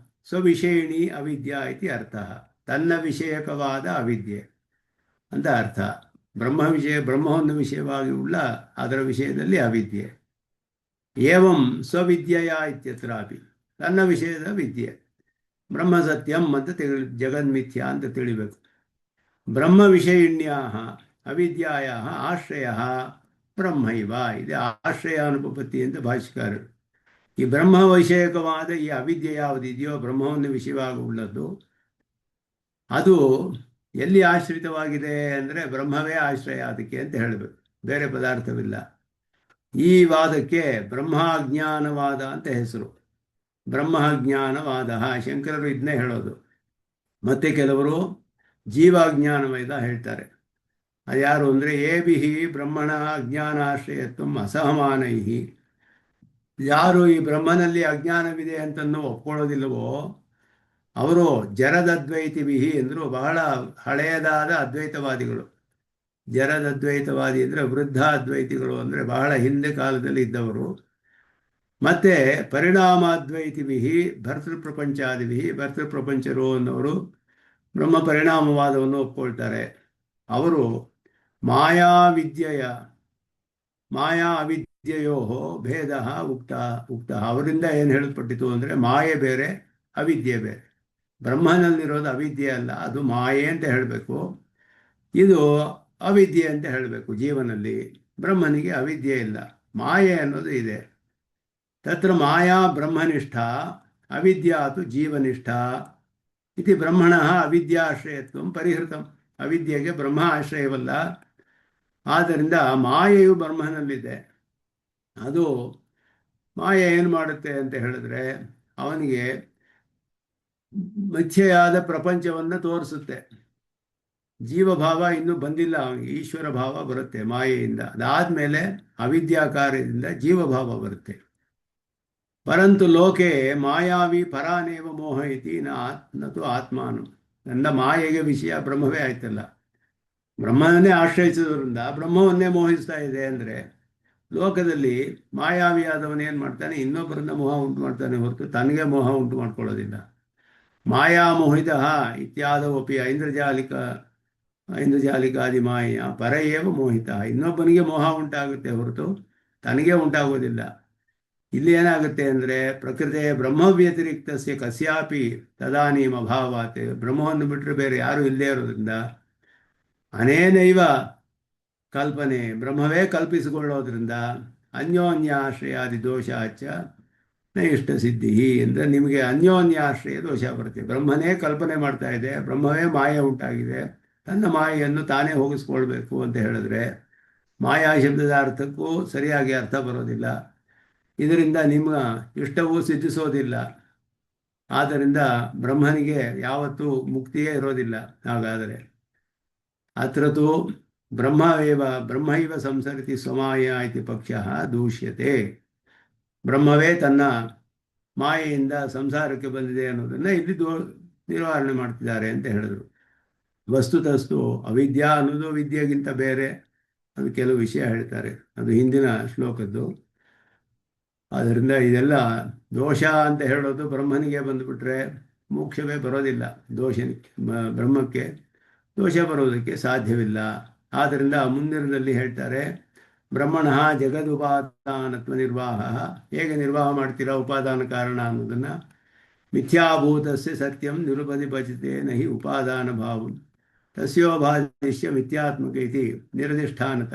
ಸ್ವವಿಷಯಿಣಿ ಅವಿದ್ಯಾ ಇತಿ ಅರ್ಥ. ತನ್ನ ವಿಷಯಕವಾದ ಅವಿದ್ಯೆ ಅಂತ ಅರ್ಥ. ಬ್ರಹ್ಮವನ್ನು ವಿಷಯವಾಗಿ ಉಳ್ಳ ಅದರ ವಿಷಯದಲ್ಲಿ ಅವಿದ್ಯೆ. ಏವಂ ಸ್ವವಿದ್ಯೆಯ ಇತ್ಯತ್ರಾಪಿ, ತನ್ನ ವಿಷಯದ ವಿದ್ಯೆ. ಬ್ರಹ್ಮ ಸತ್ಯಂ ಅಂತ ಜಗನ್ಮಿಥ್ಯಾ ಅಂತ ತಿಳಿಬೇಕು. ಬ್ರಹ್ಮ ವಿಷಯಿಣ್ಯಾ ಅವಿದ್ಯಾಯ ಆಶ್ರಯ ಬ್ರಹ್ಮೈವ. ಇದು ಆಶ್ರಯ ಅನುಪಪತ್ತಿ ಅಂತ ಭಾಷ್ಯಕಾರರು. ಈ ಬ್ರಹ್ಮ ವಿಷಯಕವಾದ ಈ ಅವಿದ್ಯೆ ಯಾವುದಿದೆಯೋ, ಬ್ರಹ್ಮವನ್ನು ವಿಷಯವಾಗಿ ಉಳ್ಳದ್ದು, ಅದು ಎಲ್ಲಿ ಆಶ್ರಿತವಾಗಿದೆ ಅಂದರೆ ಬ್ರಹ್ಮವೇ ಆಶ್ರಯ ಅದಕ್ಕೆ ಅಂತ ಹೇಳಬೇಕು, ಬೇರೆ ಪದಾರ್ಥವಿಲ್ಲ. ಈ ವಾದಕ್ಕೆ ಬ್ರಹ್ಮಾಜ್ಞಾನವಾದ ಅಂತ ಹೆಸರು. ಬ್ರಹ್ಮಾಜ್ಞಾನವಾದ ಶಂಕರರು ಇದನ್ನೇ ಹೇಳೋದು. ಮತ್ತೆ ಕೆಲವರು ಜೀವಾಜ್ಞಾನವಾದ ಹೇಳ್ತಾರೆ. ಅದು ಯಾರು ಅಂದರೆ ಏಬಿಹಿ ಬ್ರಹ್ಮಣ ಅಜ್ಞಾನಾಶ್ರಯತ್ವ ಅಸಹಮಾನೈಹಿ. ಯಾರು ಈ ಬ್ರಹ್ಮನಲ್ಲಿ ಅಜ್ಞಾನವಿದೆ ಅಂತನೂ ಒಪ್ಕೊಳ್ಳೋದಿಲ್ಲವೋ ಅವರು ಜರದದ್ವೈತಿವಿಹಿ ಎಂದರು. ಬಹಳ ಹಳೆಯದಾದ ಅದ್ವೈತವಾದಿಗಳು. ಜರದದ್ವೈತವಾದಿ ಅಂದರೆ ವೃದ್ಧ ಅದ್ವೈತಿಗಳು, ಅಂದರೆ ಬಹಳ ಹಿಂದೆ ಕಾಲದಲ್ಲಿ ಇದ್ದವರು. ಮತ್ತು ಪರಿಣಾಮಾದ್ವೈತಿವಿಹಿ ಭರ್ತೃಪ್ರಪಂಚಾದಿವಿಹಿ. ಭರ್ತೃಪ್ರಪಂಚರು ಅನ್ನೋರು ಬ್ರಹ್ಮ ಪರಿಣಾಮವಾದವನ್ನು ಒಪ್ಕೊಳ್ತಾರೆ. ಅವರು ಮಾಯಾ ಅವಿದ್ಯೆಯೋ ಭೇದ ಉಕ್ತ. ಅವರಿಂದ ಏನು ಹೇಳಲ್ಪಟ್ಟಿತು ಅಂದರೆ ಮಾಯೆ ಬೇರೆ, ಅವಿದ್ಯೆ ಬೇರೆ. ಬ್ರಹ್ಮನಲ್ಲಿರೋದು ಅವಿದ್ಯೆ ಅಲ್ಲ, ಅದು ಮಾಯೆ ಅಂತ ಹೇಳಬೇಕು. ಇದು ಅವಿದ್ಯೆ ಅಂತ ಹೇಳಬೇಕು. ಜೀವನಲ್ಲಿ ಬ್ರಹ್ಮನಿಗೆ ಅವಿದ್ಯೆ ಇಲ್ಲ, ಮಾಯೆ ಅನ್ನೋದು ಇದೆ. ತತ್ರ ಮಾಯಾ ಬ್ರಹ್ಮನಿಷ್ಠ ಅವಿದ್ಯಾತು ಜೀವನಿಷ್ಠ ಇತಿ ಬ್ರಹ್ಮಣ ಅವಿದ್ಯಾಶ್ರಯತ್ವ ಪರಿಹೃತಂ. ಅವಿದ್ಯೆಗೆ ಬ್ರಹ್ಮ ಆಶ್ರಯವಲ್ಲ. ಆದ್ದರಿಂದ ಮಾಯೆಯು ಬ್ರಹ್ಮನಲ್ಲಿದೆ. ಅದು ಮಾಯೆ ಏನು ಮಾಡುತ್ತೆ ಅಂತ ಹೇಳಿದ್ರೆ ಅವನಿಗೆ ಮಿಥ್ಯೆಯಾದ ಪ್ರಪಂಚವನ್ನು ತೋರಿಸುತ್ತೆ. ಜೀವಭಾವ ಇನ್ನೂ ಬಂದಿಲ್ಲ ಅವನಿಗೆ, ಈಶ್ವರ ಭಾವ ಬರುತ್ತೆ ಮಾಯೆಯಿಂದ. ಅದಾದಮೇಲೆ ಅವಿದ್ಯಾಕಾರ್ಯದಿಂದ ಜೀವಭಾವ ಬರುತ್ತೆ. ಪರಂತು ಲೋಕೆ ಮಾಯಾವಿ ಪರಾನೇವ ಮೋಹ ಇತಿ ನತು ಆತ್ಮಾನು. ನನ್ನ ಮಾಯೆಗೆ ವಿಷಯ ಬ್ರಹ್ಮವೇ ಆಯ್ತಲ್ಲ. ಬ್ರಹ್ಮವನ್ನೇ ಆಶ್ರಯಿಸೋದ್ರಿಂದ ಬ್ರಹ್ಮವನ್ನೇ ಮೋಹಿಸ್ತಾ ಇದೆ ಅಂದರೆ ಲೋಕದಲ್ಲಿ ಮಾಯಾವಿಯಾದವನು ಏನು ಮಾಡ್ತಾನೆ, ಇನ್ನೊಬ್ಬರನ್ನ ಮೋಹ ಉಂಟು ಮಾಡ್ತಾನೆ ಹೊರತು ತನಗೆ ಮೋಹ ಉಂಟು ಮಾಡ್ಕೊಳ್ಳೋದಿಲ್ಲ. ಮಾಯಾ ಮೋಹಿತ ಇತ್ಯಾದವಪಿ ಐಂದ್ರಜಾಲಿಕಾದಿ ಮಾಯೆಯ ಪರಯೇವ ಮೋಹಿತ. ಇನ್ನೊಬ್ಬನಿಗೆ ಮೋಹ ಉಂಟಾಗುತ್ತೆ ಹೊರತು ತನಗೆ ಉಂಟಾಗೋದಿಲ್ಲ. ಇಲ್ಲಿ ಏನಾಗುತ್ತೆ ಅಂದರೆ ಪ್ರಕೃತಿ ಬ್ರಹ್ಮ ವ್ಯತಿರಿಕ್ತಸ್ಯ ಕಸ್ಯಾಪಿ ತದಾನೀಮ ಅಭಾವಾತ್. ಬ್ರಹ್ಮವನ್ನು ಬಿಟ್ಟರೆ ಬೇರೆ ಯಾರೂ ಇಲ್ಲದೇ ಇರೋದ್ರಿಂದ ಅನೇನೈವ ಕಲ್ಪನೆ, ಬ್ರಹ್ಮವೇ ಕಲ್ಪಿಸಿಕೊಳ್ಳೋದ್ರಿಂದ ಅನ್ಯೋನ್ಯಾಶ್ರಯಾದಿ ದೋಷಾಚ ನ ಇಷ್ಟ ಸಿದ್ಧಿ. ಅಂದರೆ ನಿಮಗೆ ಅನ್ಯೋನ್ಯಾಶ್ರಯ ದೋಷ ಬರುತ್ತೆ. ಬ್ರಹ್ಮನೇ ಕಲ್ಪನೆ ಮಾಡ್ತಾ ಇದೆ, ಬ್ರಹ್ಮವೇ ಮಾಯೆ ಉಂಟಾಗಿದೆ, ತನ್ನ ಮಾಯೆಯನ್ನು ತಾನೇ ಹೋಗಿಸ್ಕೊಳ್ಬೇಕು ಅಂತ ಹೇಳಿದ್ರೆ ಮಾಯಾ ಶಬ್ದದ ಅರ್ಥಕ್ಕೂ ಸರಿಯಾಗಿ ಅರ್ಥ ಬರೋದಿಲ್ಲ. ಇದರಿಂದ ನಿಮ್ಮ ಇಷ್ಟವೂ ಸಿದ್ಧಿಸೋದಿಲ್ಲ. ಆದ್ದರಿಂದ ಬ್ರಹ್ಮನಿಗೆ ಯಾವತ್ತೂ ಮುಕ್ತಿಯೇ ಇರೋದಿಲ್ಲ. ಹಾಗಾದರೆ ಅತ್ರತು ಬ್ರಹ್ಮೈವ ಸಂಸರಿತಿ ಸ್ವಮಾಯ ಇತಿ ಪಕ್ಷ ದೂಷ್ಯತೆ. ಬ್ರಹ್ಮವೇ ತನ್ನ ಮಾಯೆಯಿಂದ ಸಂಸಾರಕ್ಕೆ ಬಂದಿದೆ ಅನ್ನೋದನ್ನು ಇಲ್ಲಿ ನಿವಾರಣೆ ಮಾಡ್ತಿದ್ದಾರೆ ಅಂತ ಹೇಳಿದರು. ವಸ್ತುತಸ್ತು ಅವಿದ್ಯಾ ಅನ್ನೋದು ವಿದ್ಯೆಗಿಂತ ಬೇರೆ. ಅದು ಕೆಲವು ವಿಷಯ ಹೇಳ್ತಾರೆ, ಅದು ಹಿಂದಿನ ಶ್ಲೋಕದ್ದು. ಆದ್ದರಿಂದ ಇದೆಲ್ಲ ದೋಷ ಅಂತ ಹೇಳೋದು ಬ್ರಹ್ಮನಿಗೆ ಬಂದುಬಿಟ್ರೆ ಮೋಕ್ಷವೇ ಬರೋದಿಲ್ಲ. ಬ್ರಹ್ಮಕ್ಕೆ ದೋಷ ಬರೋದಕ್ಕೆ ಸಾಧ್ಯವಿಲ್ಲ. ಆದ್ದರಿಂದ ಮುಂದಿನದಲ್ಲಿ ಹೇಳ್ತಾರೆ, ಬ್ರಹ್ಮಣ ಜಗದುಪಾದಾನತ್ವ ನಿರ್ವಾಹ. ಹೇಗೆ ನಿರ್ವಾಹ ಮಾಡ್ತೀರಾ ಉಪಾದಾನ ಕಾರಣ ಅನ್ನೋದನ್ನು. ಮಿಥ್ಯಾಭೂತಸ್ಯ ಸತ್ಯಂ ನಿರುಪದಿಪಚಿತೆ ನಹಿ ಉಪಾದಾನ ಭಾವಂ ತಸ್ಯೋಪಾದಿಶ್ಯ ಮಿಥ್ಯಾತ್ಮಕ ಇತಿ ನಿರ್ದಿಷ್ಠಾನತ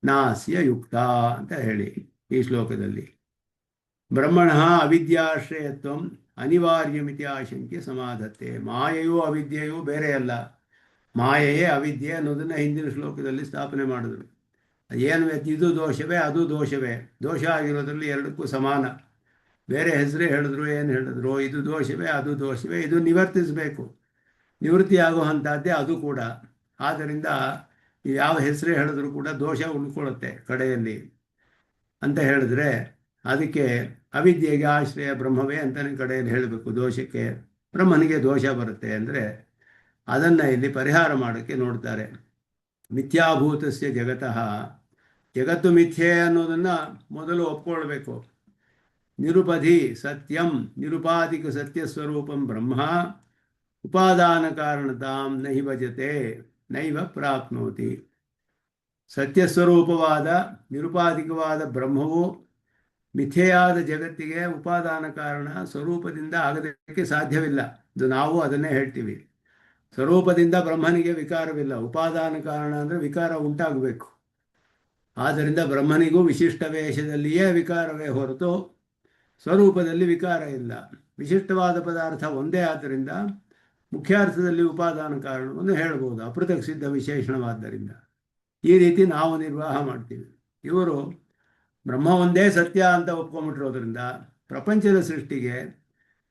ನಾಸ್ಯ ಯುಕ್ತ ಅಂತ ಹೇಳಿ ಈ ಶ್ಲೋಕದಲ್ಲಿ. ಬ್ರಹ್ಮಣ ಅವಿದ್ಯಾಶ್ರಯತ್ವ ಅನಿವಾರ್ಯಮಿತಿ ಆಶಂಕ್ಯ ಸಮಾಧತ್ತೆ. ಮಾಯೆಯೂ ಅವಿದ್ಯೆಯೂ ಬೇರೆಯಲ್ಲ, ಮಾಯೆಯೇ ಅವಿದ್ಯೆ ಅನ್ನೋದನ್ನು ಹಿಂದಿನ ಶ್ಲೋಕದಲ್ಲಿ ಸ್ಥಾಪನೆ ಮಾಡಿದ್ರು. ಏನು ಇದು ದೋಷವೇ ಅದು ದೋಷವೇ, ದೋಷ ಆಗಿರೋದ್ರಲ್ಲಿ ಎರಡಕ್ಕೂ ಸಮಾನ. ಬೇರೆ ಹೆಸರೇ ಹೇಳಿದ್ರು, ಏನು ಹೇಳಿದ್ರು, ಇದು ದೋಷವೇ ಅದು ದೋಷವೇ, ಇದು ನಿವರ್ತಿಸಬೇಕು. ನಿವೃತ್ತಿಯಾಗುವಂಥದ್ದೇ ಅದು ಕೂಡ. ಆದ್ದರಿಂದ ಯಾವ ಹೆಸರೇ ಹೇಳಿದ್ರು ಕೂಡ ದೋಷ ಉಳ್ಕೊಳ್ಳುತ್ತೆ ಕಡೆಯಲ್ಲಿ ಅಂತ ಹೇಳಿದ್ರೆ, ಅದಕ್ಕೆ ಅವಿದ್ಯೆಗೆ ಆಶ್ರಯ ಬ್ರಹ್ಮವೇ ಅಂತಲೇ ಕಡೆಯಲ್ಲಿ ಹೇಳಬೇಕು. ದೋಷಕ್ಕೆ ಬ್ರಹ್ಮನಿಗೆ ದೋಷ ಬರುತ್ತೆ ಅಂದರೆ ಅದನ್ನು ಇಲ್ಲಿ ಪರಿಹಾರ ಮಾಡೋಕ್ಕೆ ನೋಡ್ತಾರೆ. ಮಿಥ್ಯಾಭೂತಸ್ಯ ಜಗತಃ, ಜಗತ್ತು ಮಿಥ್ಯೆ ಅನ್ನೋದನ್ನು ಮೊದಲು ಒಪ್ಕೊಳ್ಬೇಕು. ನಿರುಪಧಿ ಸತ್ಯಂ ನಿರುಪಾಧಿಕ ಸತ್ಯ ಸ್ವರೂಪಂ ಬ್ರಹ್ಮ ಉಪಾದಾನ ಕಾರಣತಾಂ ನಹಿ ಭಜತೆ ನೈವ ಪ್ರಾಪ್ನೋತಿ. ಸತ್ಯಸ್ವರೂಪವಾದ ನಿರುಪಾಧಿಕವಾದ ಬ್ರಹ್ಮವು ಮಿಥ್ಯೆಯಾದ ಜಗತ್ತಿಗೆ ಉಪಾದಾನ ಕಾರಣ ಸ್ವರೂಪದಿಂದ ಆಗದಕ್ಕೆ ಸಾಧ್ಯವಿಲ್ಲ. ಇದು ನಾವು ಅದನ್ನೇ ಹೇಳ್ತೀವಿ. ಸ್ವರೂಪದಿಂದ ಬ್ರಹ್ಮನಿಗೆ ವಿಕಾರವಿಲ್ಲ. ಉಪಾದಾನ ಕಾರಣ ಅಂದರೆ ವಿಕಾರ ಉಂಟಾಗಬೇಕು. ಆದ್ದರಿಂದ ಬ್ರಹ್ಮನಿಗೂ ವಿಶಿಷ್ಟ ವೇಷದಲ್ಲಿಯೇ ವಿಕಾರವೇ ಹೊರತು ಸ್ವರೂಪದಲ್ಲಿ ವಿಕಾರ ಇಲ್ಲ. ವಿಶಿಷ್ಟವಾದ ಪದಾರ್ಥ ಒಂದೇ ಆದ್ದರಿಂದ ಮುಖ್ಯಾರ್ಥದಲ್ಲಿ ಉಪಾದಾನ ಕಾರಣವನ್ನು ಹೇಳ್ಬೋದು, ಅಪೃಥಕ್ ಸಿದ್ಧ ವಿಶೇಷಣವಾದ್ದರಿಂದ. ಈ ರೀತಿ ನಾವು ನಿರ್ವಾಹ ಮಾಡ್ತೀವಿ. ಇವರು ಬ್ರಹ್ಮ ಒಂದೇ ಸತ್ಯ ಅಂತ ಒಪ್ಕೊಂಡ್ಬಿಟ್ಟಿರೋದ್ರಿಂದ ಪ್ರಪಂಚದ ಸೃಷ್ಟಿಗೆ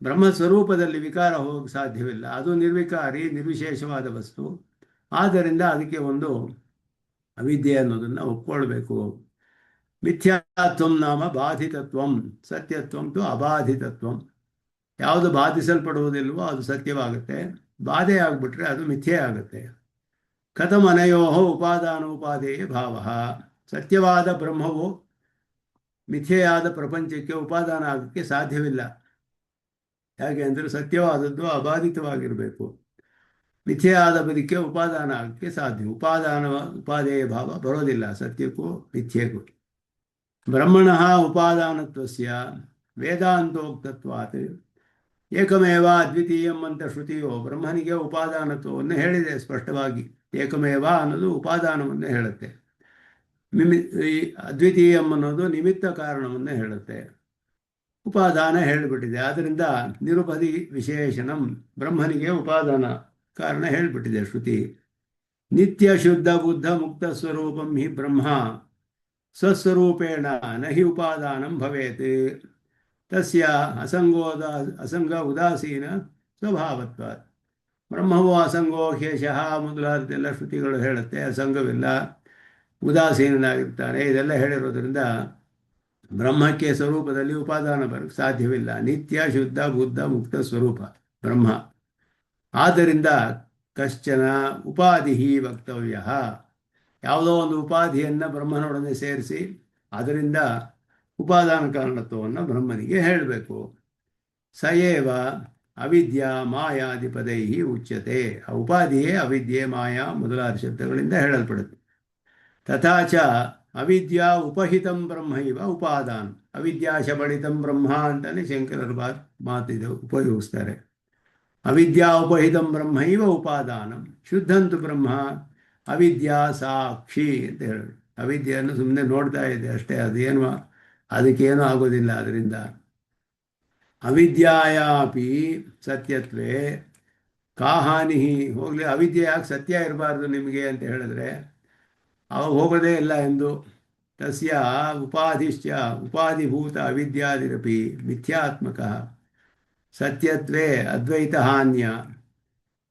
ಬ್ರಹ್ಮ ಸ್ವರೂಪದಲ್ಲಿ ವಿಕಾರ ಹೋಗಕ್ಕೆ ಸಾಧ್ಯವಿಲ್ಲ. ಅದು ನಿರ್ವಿಕಾರಿ ನಿರ್ವಿಶೇಷವಾದ ವಸ್ತು. ಆದ್ದರಿಂದ ಅದಕ್ಕೆ ಒಂದು ಅವಿದ್ಯೆ ಅನ್ನೋದನ್ನು ಒಪ್ಕೊಳ್ಬೇಕು. ಮಿಥ್ಯಾತ್ವಂ ನಾಮ ಬಾಧಿತತ್ವಂ, ಸತ್ಯತ್ವಂ ತು ಅಬಾಧಿತತ್ವಂ. ಯಾವುದು ಬಾಧಿಸಲ್ಪಡುವುದಿಲ್ವೋ ಅದು ಸತ್ಯವಾಗುತ್ತೆ, ಬಾಧೆ ಆಗಿಬಿಟ್ರೆ ಅದು ಮಿಥ್ಯೆ ಆಗುತ್ತೆ. ಕಥಮನಯೋ ಉಪಾದಾನೋಪಾದೇಯ ಭಾವ. ಸತ್ಯವಾದ ಬ್ರಹ್ಮವು ಮಿಥ್ಯೆಯಾದ ಪ್ರಪಂಚಕ್ಕೆ ಉಪಾದಾನ ಆಗೋಕ್ಕೆ ಸಾಧ್ಯವಿಲ್ಲ. ಹೇಗೆ ಅಂದರೆ ಸತ್ಯವಾದದ್ದು ಅಬಾಧಿತವಾಗಿರಬೇಕು. ಮಿಥ್ಯೆಯಾದ ಬದುಕೆ ಉಪಾದಾನ ಆಗೋಕ್ಕೆ ಸಾಧ್ಯ. ಉಪಾದೇಯ ಭಾವ ಬರೋದಿಲ್ಲ ಸತ್ಯಕ್ಕೂ ಮಿಥ್ಯೆಗೂ. ಬ್ರಹ್ಮಣಃ ಉಪಾದಾನತ್ವಸ್ಯ ವೇದಾಂತೋಕ್ತತ್ವಾತ್ ಏಕಮೇವ ಅದ್ವಿತೀಯಂ ಅಂತ ಶ್ರುತಿಯೋ ಬ್ರಹ್ಮನಿಗೆ ಉಪಾದಾನತ್ವವನ್ನು ಹೇಳಿದೆ ಸ್ಪಷ್ಟವಾಗಿ. ಏಕಮೇವ ಅನ್ನೋದು ಉಪಾದಾನವನ್ನು ಹೇಳುತ್ತೆ. ಅದ್ವಿತೀಯಂ ಅನ್ನೋದು ನಿಮಿತ್ತ ಕಾರಣವನ್ನು ಹೇಳುತ್ತೆ. ಉಪಾದಾನ ಹೇಳಿಬಿಟ್ಟಿದೆ. ಆದ್ದರಿಂದ ನಿರುಪಧಿ ವಿಶೇಷಣಂ, ಬ್ರಹ್ಮನಿಗೆ ಉಪಾದಾನ ಕಾರಣ ಹೇಳಿಬಿಟ್ಟಿದೆ ಶ್ರುತಿ. ನಿತ್ಯ ಶುದ್ಧ ಬುದ್ಧ ಮುಕ್ತ ಸ್ವರೂಪಂ ಹಿ ಬ್ರಹ್ಮ ಸ್ವಸ್ವರೂಪೇಣ ನಹಿ ಉಪಾದಾನಂ ಭವೇತ್ ತಸ್ಯ ಅಸಂಗ ಉದಾಸೀನ ಸ್ವಭಾವತ್ವ. ಬ್ರಹ್ಮವು ಅಸಂಗೋ ಹ್ಯಶಃ ಮೊದಲಾದೆಲ್ಲ ಶ್ರುತಿಗಳು ಹೇಳುತ್ತೆ. ಅಸಂಗವಿಲ್ಲ, ಉದಾಸೀನಾಗಿರ್ತಾನೆ. ಇದೆಲ್ಲ ಹೇಳಿರೋದ್ರಿಂದ ಬ್ರಹ್ಮಕ್ಕೆ ಸ್ವರೂಪದಲ್ಲಿ ಉಪಾದಾನ ಬರಕ್ಕೆ ಸಾಧ್ಯವಿಲ್ಲ. ನಿತ್ಯ ಶುದ್ಧ ಬುದ್ಧ ಮುಕ್ತ ಸ್ವರೂಪ ಬ್ರಹ್ಮ. ಆದ್ದರಿಂದ ಕಶ್ಚನ ಉಪಾಧಿ ವಕ್ತವ್ಯ, ಯಾವುದೋ ಒಂದು ಉಪಾಧಿಯನ್ನು ಬ್ರಹ್ಮನೊಡನೆ ಸೇರಿಸಿ ಅದರಿಂದ ಉಪಾದಾನ ಕಾರಣತ್ವವನ್ನು ಬ್ರಹ್ಮನಿಗೆ ಹೇಳಬೇಕು. ಸಯೇವ ಅವಿದ್ಯಾ ಮಾಯಾದಿಪದೈ ಉಚ್ಯತೆ. ಆ ಉಪಾಧಿಯೇ ಅವಿದ್ಯೆ ಮಾಯಾ ಮೊದಲಾದ ಶಬ್ದಗಳಿಂದ ಹೇಳಲ್ಪಡುತ್ತೆ. ತಥಾಚ ಅವಿದ್ಯಾ ಉಪಹಿತಂ ಬ್ರಹ್ಮ ಇವ ಉಪಾದಾನ. ಅವಿದ್ಯಾ ಶಬಳಿತಂ ಬ್ರಹ್ಮ ಅಂತಲೇ ಶಂಕರರು ಮಾತಿದೆ ಉಪಯೋಗಿಸ್ತಾರೆ. ಅವಿದ್ಯಾ ಉಪಹಿತಂ ಬ್ರಹ್ಮ ಇವ ಉಪಾದಾನಂ ಶುದ್ಧಂತು ಬ್ರಹ್ಮ ಅವಿದ್ಯಾ ಸಾಕ್ಷಿ ಅಂತ ಹೇಳಿ. ಅವಿದ್ಯೆಯನ್ನು ಸುಮ್ಮನೆ ನೋಡ್ತಾ ಇದೆ ಅಷ್ಟೇ, ಅದಕ್ಕೇನು ಆಗೋದಿಲ್ಲ. ಅದರಿಂದ ಅವಿದ್ಯಾಯಾಪಿ ಸತ್ಯತ್ವೇ ಕಾ ಹಾನಿ. ಹೋಗಲಿ, ಅವಿದ್ಯೆ ಯಾಕೆ ಸತ್ಯ ಇರಬಾರ್ದು ನಿಮಗೆ ಅಂತ ಹೇಳಿದ್ರೆ ಅವಾಗ ಹೋಗೋದೇ ಇಲ್ಲ ಎಂದು. ತಸ್ಯ ಉಪಾಧಿಶ್ಚ ಉಪಾಧಿಭೂತ ಅವಿದ್ಯಾದಿರಪಿ ಮಿಥ್ಯಾತ್ಮಕ ಸತ್ಯತ್ವೇ ಅದ್ವೈತ ಹಾನ್ಯ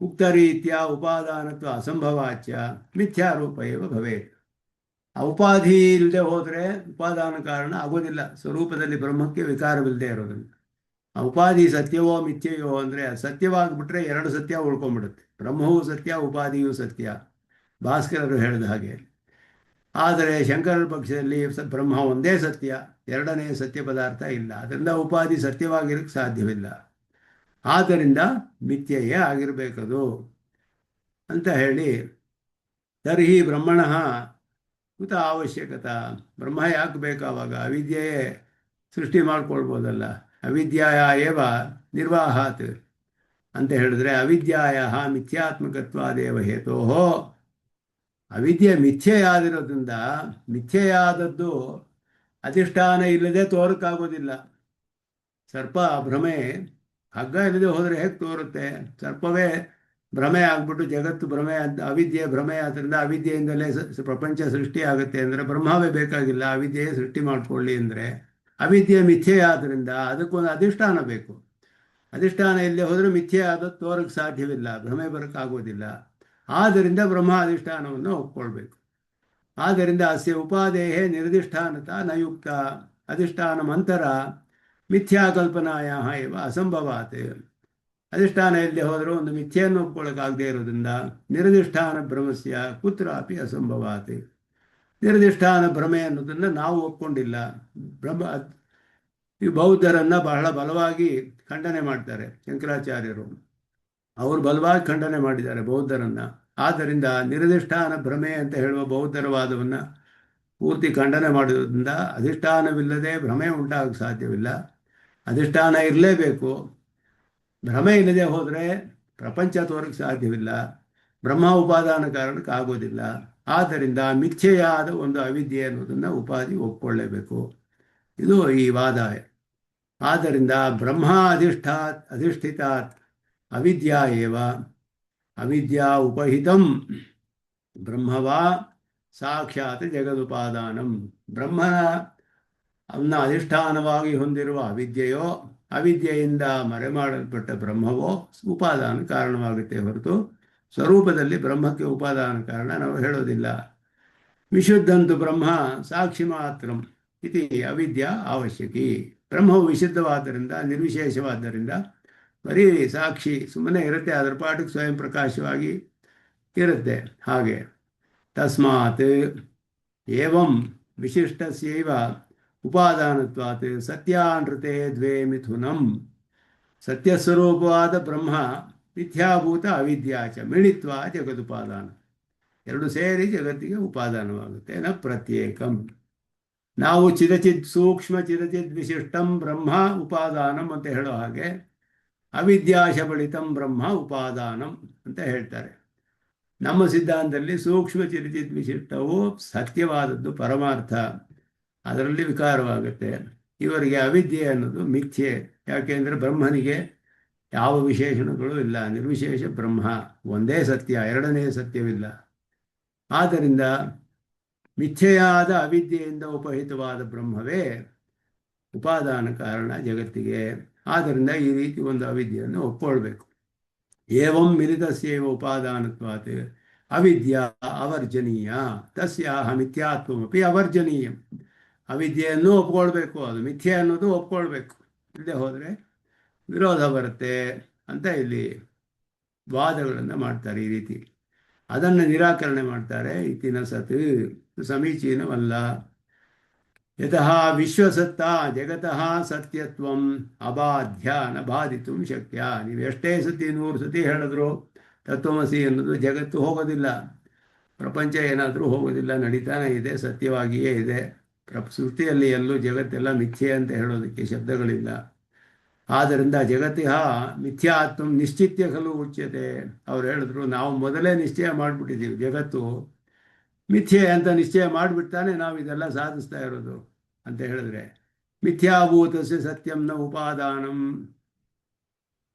ಉಕ್ತರೀತ್ಯ ಉಪಾದಾನತ್ವ ಅಸಂಭವಾಚ್ಯ ಮಿಥ್ಯಾರೂಪ ಏವ ಭವೇತ್. ಆ ಉಪಾಧಿ ಇಲ್ಲದೆ ಹೋದರೆ ಉಪಾದಾನ ಕಾರಣ ಆಗೋದಿಲ್ಲ. ಸ್ವರೂಪದಲ್ಲಿ ಬ್ರಹ್ಮಕ್ಕೆ ವಿಕಾರವಿಲ್ಲದೆ ಇರೋದ್ರಿಂದ ಆ ಉಪಾಧಿ ಸತ್ಯವೋ ಮಿಥ್ಯೆಯೋ ಅಂದರೆ ಸತ್ಯವಾಗಿಬಿಟ್ರೆ ಎರಡು ಸತ್ಯ ಉಳ್ಕೊಂಡ್ಬಿಡುತ್ತೆ. ಬ್ರಹ್ಮವೂ ಸತ್ಯ, ಉಪಾಧಿಯೂ ಸತ್ಯ, ಭಾಸ್ಕರರು ಹೇಳಿದ ಹಾಗೆ. ಆದರೆ ಶಂಕರರ ಪಕ್ಷದಲ್ಲಿ ಬ್ರಹ್ಮ ಒಂದೇ ಸತ್ಯ, ಎರಡನೇ ಸತ್ಯ ಪದಾರ್ಥ ಇಲ್ಲ. ಅದರಿಂದ ಉಪಾಧಿ ಸತ್ಯವಾಗಿರಕ್ಕೆ ಸಾಧ್ಯವಿಲ್ಲ. ಆದ್ದರಿಂದ ಮಿಥ್ಯೆಯೇ ಆಗಿರಬೇಕದು ಅಂತ ಹೇಳಿ, ತರ್ಹಿ ಬ್ರಹ್ಮಣ ಕುತ ಅವಶ್ಯಕತ. ಬ್ರಹ್ಮ ಯಾಕೆ ಬೇಕಾವಾಗ? ಅವಿದ್ಯೆಯೇ ಸೃಷ್ಟಿ ಮಾಡ್ಕೊಳ್ಬೋದಲ್ಲ. ಅವಿದ್ಯಾಯ ಏವ ನಿರ್ವಾಹಾತ್ ಅಂತ ಹೇಳಿದ್ರೆ ಅವಿದ್ಯಾಯ ಮಿಥ್ಯಾತ್ಮಕತ್ವಾದೇವ ಹೇತೋಹೋ. ಅವಿದ್ಯೆ ಮಿಥ್ಯೆಯಾದಿರೋದ್ರಿಂದ ಮಿಥ್ಯೆಯಾದದ್ದು ಅಧಿಷ್ಠಾನ ಇಲ್ಲದೆ ತೋರಕ್ಕಾಗೋದಿಲ್ಲ. ಸರ್ಪ ಭ್ರಮೆ ಹಗ್ಗ ಇಲ್ಲದೆ ಹೋದರೆ ಹೇಗೆ ತೋರುತ್ತೆ? ಸರ್ಪವೇ ಭ್ರಮೆ ಆಗ್ಬಿಟ್ಟು ಜಗತ್ತು ಭ್ರಮೆ ಅಂತ, ಅವಿದ್ಯೆ ಭ್ರಮೆ ಆದ್ದರಿಂದ ಅವಿದ್ಯೆಯಿಂದಲೇ ಪ್ರಪಂಚ ಸೃಷ್ಟಿ ಆಗುತ್ತೆ ಅಂದರೆ ಬ್ರಹ್ಮವೇ ಬೇಕಾಗಿಲ್ಲ. ಅವಿದ್ಯೆಯೇ ಸೃಷ್ಟಿ ಮಾಡಿಕೊಳ್ಳಿ ಅಂದರೆ ಅವಿದ್ಯೆ ಮಿಥ್ಯೆ ಆದ್ದರಿಂದ ಅದಕ್ಕೊಂದು ಅಧಿಷ್ಠಾನ ಬೇಕು. ಅಧಿಷ್ಠಾನ ಇಲ್ಲದೆ ಹೋದರೆ ಮಿಥ್ಯೆ ಆದದ್ದು ತೋರಕ್ಕೆ ಸಾಧ್ಯವಿಲ್ಲ, ಭ್ರಮೆ ಬರೋಕ್ಕಾಗೋದಿಲ್ಲ. ಆದ್ದರಿಂದ ಬ್ರಹ್ಮ ಅಧಿಷ್ಠಾನವನ್ನು ಒಪ್ಕೊಳ್ಬೇಕು. ಆದ್ದರಿಂದ ಅಸ್ಯ ಉಪಾದೇಹೇ ನಿರ್ದಿಷ್ಠಾನತ ನಯುಕ್ತ ಅಧಿಷ್ಠಾನಮಂತರ ಮಿಥ್ಯಾಕಲ್ಪನಾಯ ಇವ ಅಸಂಭವಾತ್. ಅಧಿಷ್ಠಾನ ಇಲ್ಲದೆ ಹೋದರೂ ಒಂದು ಮಿಥ್ಯೆಯನ್ನು ಒಪ್ಕೊಳ್ಳೋಕ್ಕಾಗದೇ ಇರೋದ್ರಿಂದ ನಿರಧಿಷ್ಠಾನ ಭ್ರಮಸ್ಯ ಕುತ್ರಾಪಿ ಅಸಂಭವಾತ್. ನಿರಧಿಷ್ಠಾನ ಭ್ರಮೆ ಅನ್ನೋದನ್ನು ನಾವು ಒಪ್ಕೊಂಡಿಲ್ಲ. ಬ್ರಹ್ಮ ಈ ಬೌದ್ಧರನ್ನು ಬಹಳ ಬಲವಾಗಿ ಖಂಡನೆ ಮಾಡ್ತಾರೆ ಶಂಕರಾಚಾರ್ಯರು. ಅವರು ಬಲವಾಗಿ ಖಂಡನೆ ಮಾಡಿದ್ದಾರೆ ಬೌದ್ಧರನ್ನು. ಆದ್ದರಿಂದ ನಿರಧಿಷ್ಠಾನ ಭ್ರಮೆ ಅಂತ ಹೇಳುವ ಬೌದ್ಧರ ವಾದವನ್ನು ಪೂರ್ತಿ ಖಂಡನೆ ಮಾಡೋದ್ರಿಂದ ಅಧಿಷ್ಠಾನವಿಲ್ಲದೆ ಭ್ರಮೆ ಉಂಟಾಗಕ್ಕೆ ಸಾಧ್ಯವಿಲ್ಲ. ಅಧಿಷ್ಠಾನ ಇರಲೇಬೇಕು. ಭ್ರಮೆ ಇಲ್ಲದೆ ಹೋದರೆ ಪ್ರಪಂಚ ತೋರಕ್ಕೆ ಸಾಧ್ಯವಿಲ್ಲ, ಬ್ರಹ್ಮ ಉಪಾದಾನ ಕಾರಣಕ್ಕೆ ಆಗೋದಿಲ್ಲ. ಆದ್ದರಿಂದ ಮಿಥ್ಯೆಯಾದ ಒಂದು ಅವಿದ್ಯೆ ಅನ್ನೋದನ್ನು ಉಪಾಧಿ ಒಪ್ಕೊಳ್ಳೇಬೇಕು. ಇದು ಈ ವಾದ. ಆದ್ದರಿಂದ ಬ್ರಹ್ಮ ಅಧಿಷ್ಠಿತಾತ್ ಅವಿದ್ಯಾ ಏವ ಅವಿದ್ಯಾ ಉಪಹಿತಂ ಬ್ರಹ್ಮವಾ ಸಾಕ್ಷಾತ್ ಜಗದುಪಾದಾನಂ. ಬ್ರಹ್ಮನ ಅವನ ಅಧಿಷ್ಠಾನವಾಗಿ ಹೊಂದಿರುವ ಅವಿದ್ಯೆಯೋ ಅವಿದ್ಯೆಯಿಂದ ಮರೆಮಾಡಲ್ಪಟ್ಟ ಬ್ರಹ್ಮವೋ ಉಪಾದಾನ ಕಾರಣವಾಗುತ್ತೆ ಹೊರತು ಸ್ವರೂಪದಲ್ಲಿ ಬ್ರಹ್ಮಕ್ಕೆ ಉಪಾದಾನ ಕಾರಣ ನಾವು ಹೇಳೋದಿಲ್ಲ. ವಿಶುದ್ಧಂತು ಬ್ರಹ್ಮ ಸಾಕ್ಷಿ ಮಾತ್ರಂ ಇತಿ ಅವಿದ್ಯಾ ಅವಶ್ಯಕಿ. ಬ್ರಹ್ಮವು ವಿಶುದ್ಧವಾದ್ದರಿಂದ ನಿರ್ವಿಶೇಷವಾದ್ದರಿಂದ ಬರೀ ಸಾಕ್ಷಿ ಸುಮ್ಮನೆ ಇರುತ್ತೆ, ಅದರ ಪಾಠಕ್ಕೆ ಸ್ವಯಂ ಪ್ರಕಾಶವಾಗಿ ಇರುತ್ತೆ. ಹಾಗೆ ತಸ್ಮಾತ್ ಏವಂ ವಿಶಿಷ್ಟಸ್ಯೈವ ಉಪಾದಾನತ್ವಾತ್ ಸತ್ಯಾನೃತೆ ದ್ವೇ ಮಿಥುನಂ. ಸತ್ಯಸ್ವರೂಪವಾದ ಬ್ರಹ್ಮ ಮಿಥ್ಯಾಭೂತ ಅವಿದ್ಯಾಚ ಮಿಳಿತ್ವ ಜಗದುಪಾದಾನ, ಎರಡು ಸೇರಿ ಜಗತ್ತಿಗೆ ಉಪಾದಾನವಾಗುತ್ತೆ. ನ ಪ್ರತ್ಯೇಕಂ. ನಾವು ಚಿರಚಿತ್ ಸೂಕ್ಷ್ಮ ಚಿರಚಿತ್ ವಿಶಿಷ್ಟಂ ಬ್ರಹ್ಮ ಉಪಾದಾನಂ ಅಂತ ಹೇಳೋ ಹಾಗೆ ಅವಿದ್ಯಾಶಬಳಿತಂ ಬ್ರಹ್ಮ ಉಪಾದಾನಂ ಅಂತ ಹೇಳ್ತಾರೆ. ನಮ್ಮ ಸಿದ್ಧಾಂತದಲ್ಲಿ ಸೂಕ್ಷ್ಮ ಚಿರಚಿತ್ ವಿಶಿಷ್ಟವು ಸತ್ಯವಾದದ್ದು ಪರಮಾರ್ಥ, ಅದರಲ್ಲಿ ವಿಕಾರವಾಗುತ್ತೆ. ಇವರಿಗೆ ಅವಿದ್ಯೆ ಅನ್ನೋದು ಮಿಥ್ಯೆ. ಯಾಕೆಂದರೆ ಬ್ರಹ್ಮನಿಗೆ ಯಾವ ವಿಶೇಷಣಗಳು ಇಲ್ಲ, ನಿರ್ವಿಶೇಷ ಬ್ರಹ್ಮ ಒಂದೇ ಸತ್ಯ, ಎರಡನೇ ಸತ್ಯವಿಲ್ಲ. ಆದ್ದರಿಂದ ಮಿಥ್ಯೆಯಾದ ಅವಿದ್ಯೆಯಿಂದ ಉಪಹಿತವಾದ ಬ್ರಹ್ಮವೇ ಉಪಾದಾನ ಕಾರಣ ಜಗತ್ತಿಗೆ. ಆದ್ದರಿಂದ ಈ ರೀತಿ ಒಂದು ಅವಿದ್ಯೆಯನ್ನು ಒಪ್ಕೊಳ್ಬೇಕು. ಏವಂ ಮಿಲಿತಸ್ಯೈವ ಉಪಾದಾನತ್ವಾತ್ ಅವಿದ್ಯಾ ಅವರ್ಜನೀಯ ತಸ್ಯಾಹ ಮಿಥ್ಯಾತ್ವಮಪಿ ಅವರ್ಜನೀಯಂ. ಅವಿದ್ಯೆಯನ್ನು ಒಪ್ಕೊಳ್ಬೇಕು, ಅದು ಮಿಥ್ಯೆ ಅನ್ನೋದು ಒಪ್ಕೊಳ್ಬೇಕು. ಇಲ್ಲದೆ ಹೋದರೆ ವಿರೋಧ ಬರುತ್ತೆ ಅಂತ ಇಲ್ಲಿ ವಾದಗಳನ್ನು ಮಾಡ್ತಾರೆ. ಈ ರೀತಿ ಅದನ್ನು ನಿರಾಕರಣೆ ಮಾಡ್ತಾರೆ. ಇತಿನ ಸತ್ ಸಮೀಚೀನವಲ್ಲ. ಯತಃ ವಿಶ್ವಸತ್ತ ಜಗತಃ ಸತ್ಯತ್ವಂ ಅಬಾಧ್ಯ ನ ಬಾಧಿತು ಶಕ್ಯ. ನೀವು ಎಷ್ಟೇ ಸತಿ 100 ಸತಿ ಹೇಳಿದ್ರು ತತ್ವಮಸಿ ಅನ್ನೋದು ಜಗತ್ತು ಹೋಗೋದಿಲ್ಲ, ಪ್ರಪಂಚ ಏನಾದರೂ ಹೋಗೋದಿಲ್ಲ, ನಡೀತಾನೆ ಇದೆ, ಸತ್ಯವಾಗಿಯೇ ಇದೆ. ಸೃಷ್ಟಿಯಲ್ಲಿ ಎಲ್ಲೂ ಜಗತ್ತೆಲ್ಲ ಮಿಥ್ಯೆ ಅಂತ ಹೇಳೋದಕ್ಕೆ ಶಬ್ದಗಳಿಲ್ಲ. ಆದ್ದರಿಂದ ಜಗತ್ತಿಹ ಮಿಥ್ಯಾತ್ವ ನಿಶ್ಚಿತ್ಯ ಖಲು ಉಚ್ಯತೆ. ಅವ್ರು ಹೇಳಿದ್ರು ನಾವು ಮೊದಲೇ ನಿಶ್ಚಯ ಮಾಡಿಬಿಟ್ಟಿದ್ದೀವಿ, ಜಗತ್ತು ಮಿಥ್ಯೆ ಅಂತ ನಿಶ್ಚಯ ಮಾಡಿಬಿಡ್ತಾನೆ ನಾವು ಇದೆಲ್ಲ ಸಾಧಿಸ್ತಾ ಇರೋದು ಅಂತ ಹೇಳಿದ್ರೆ ಮಿಥ್ಯಾಭೂತಸ್ಯ ಸತ್ಯಂನ ಉಪಾದಾನಂ.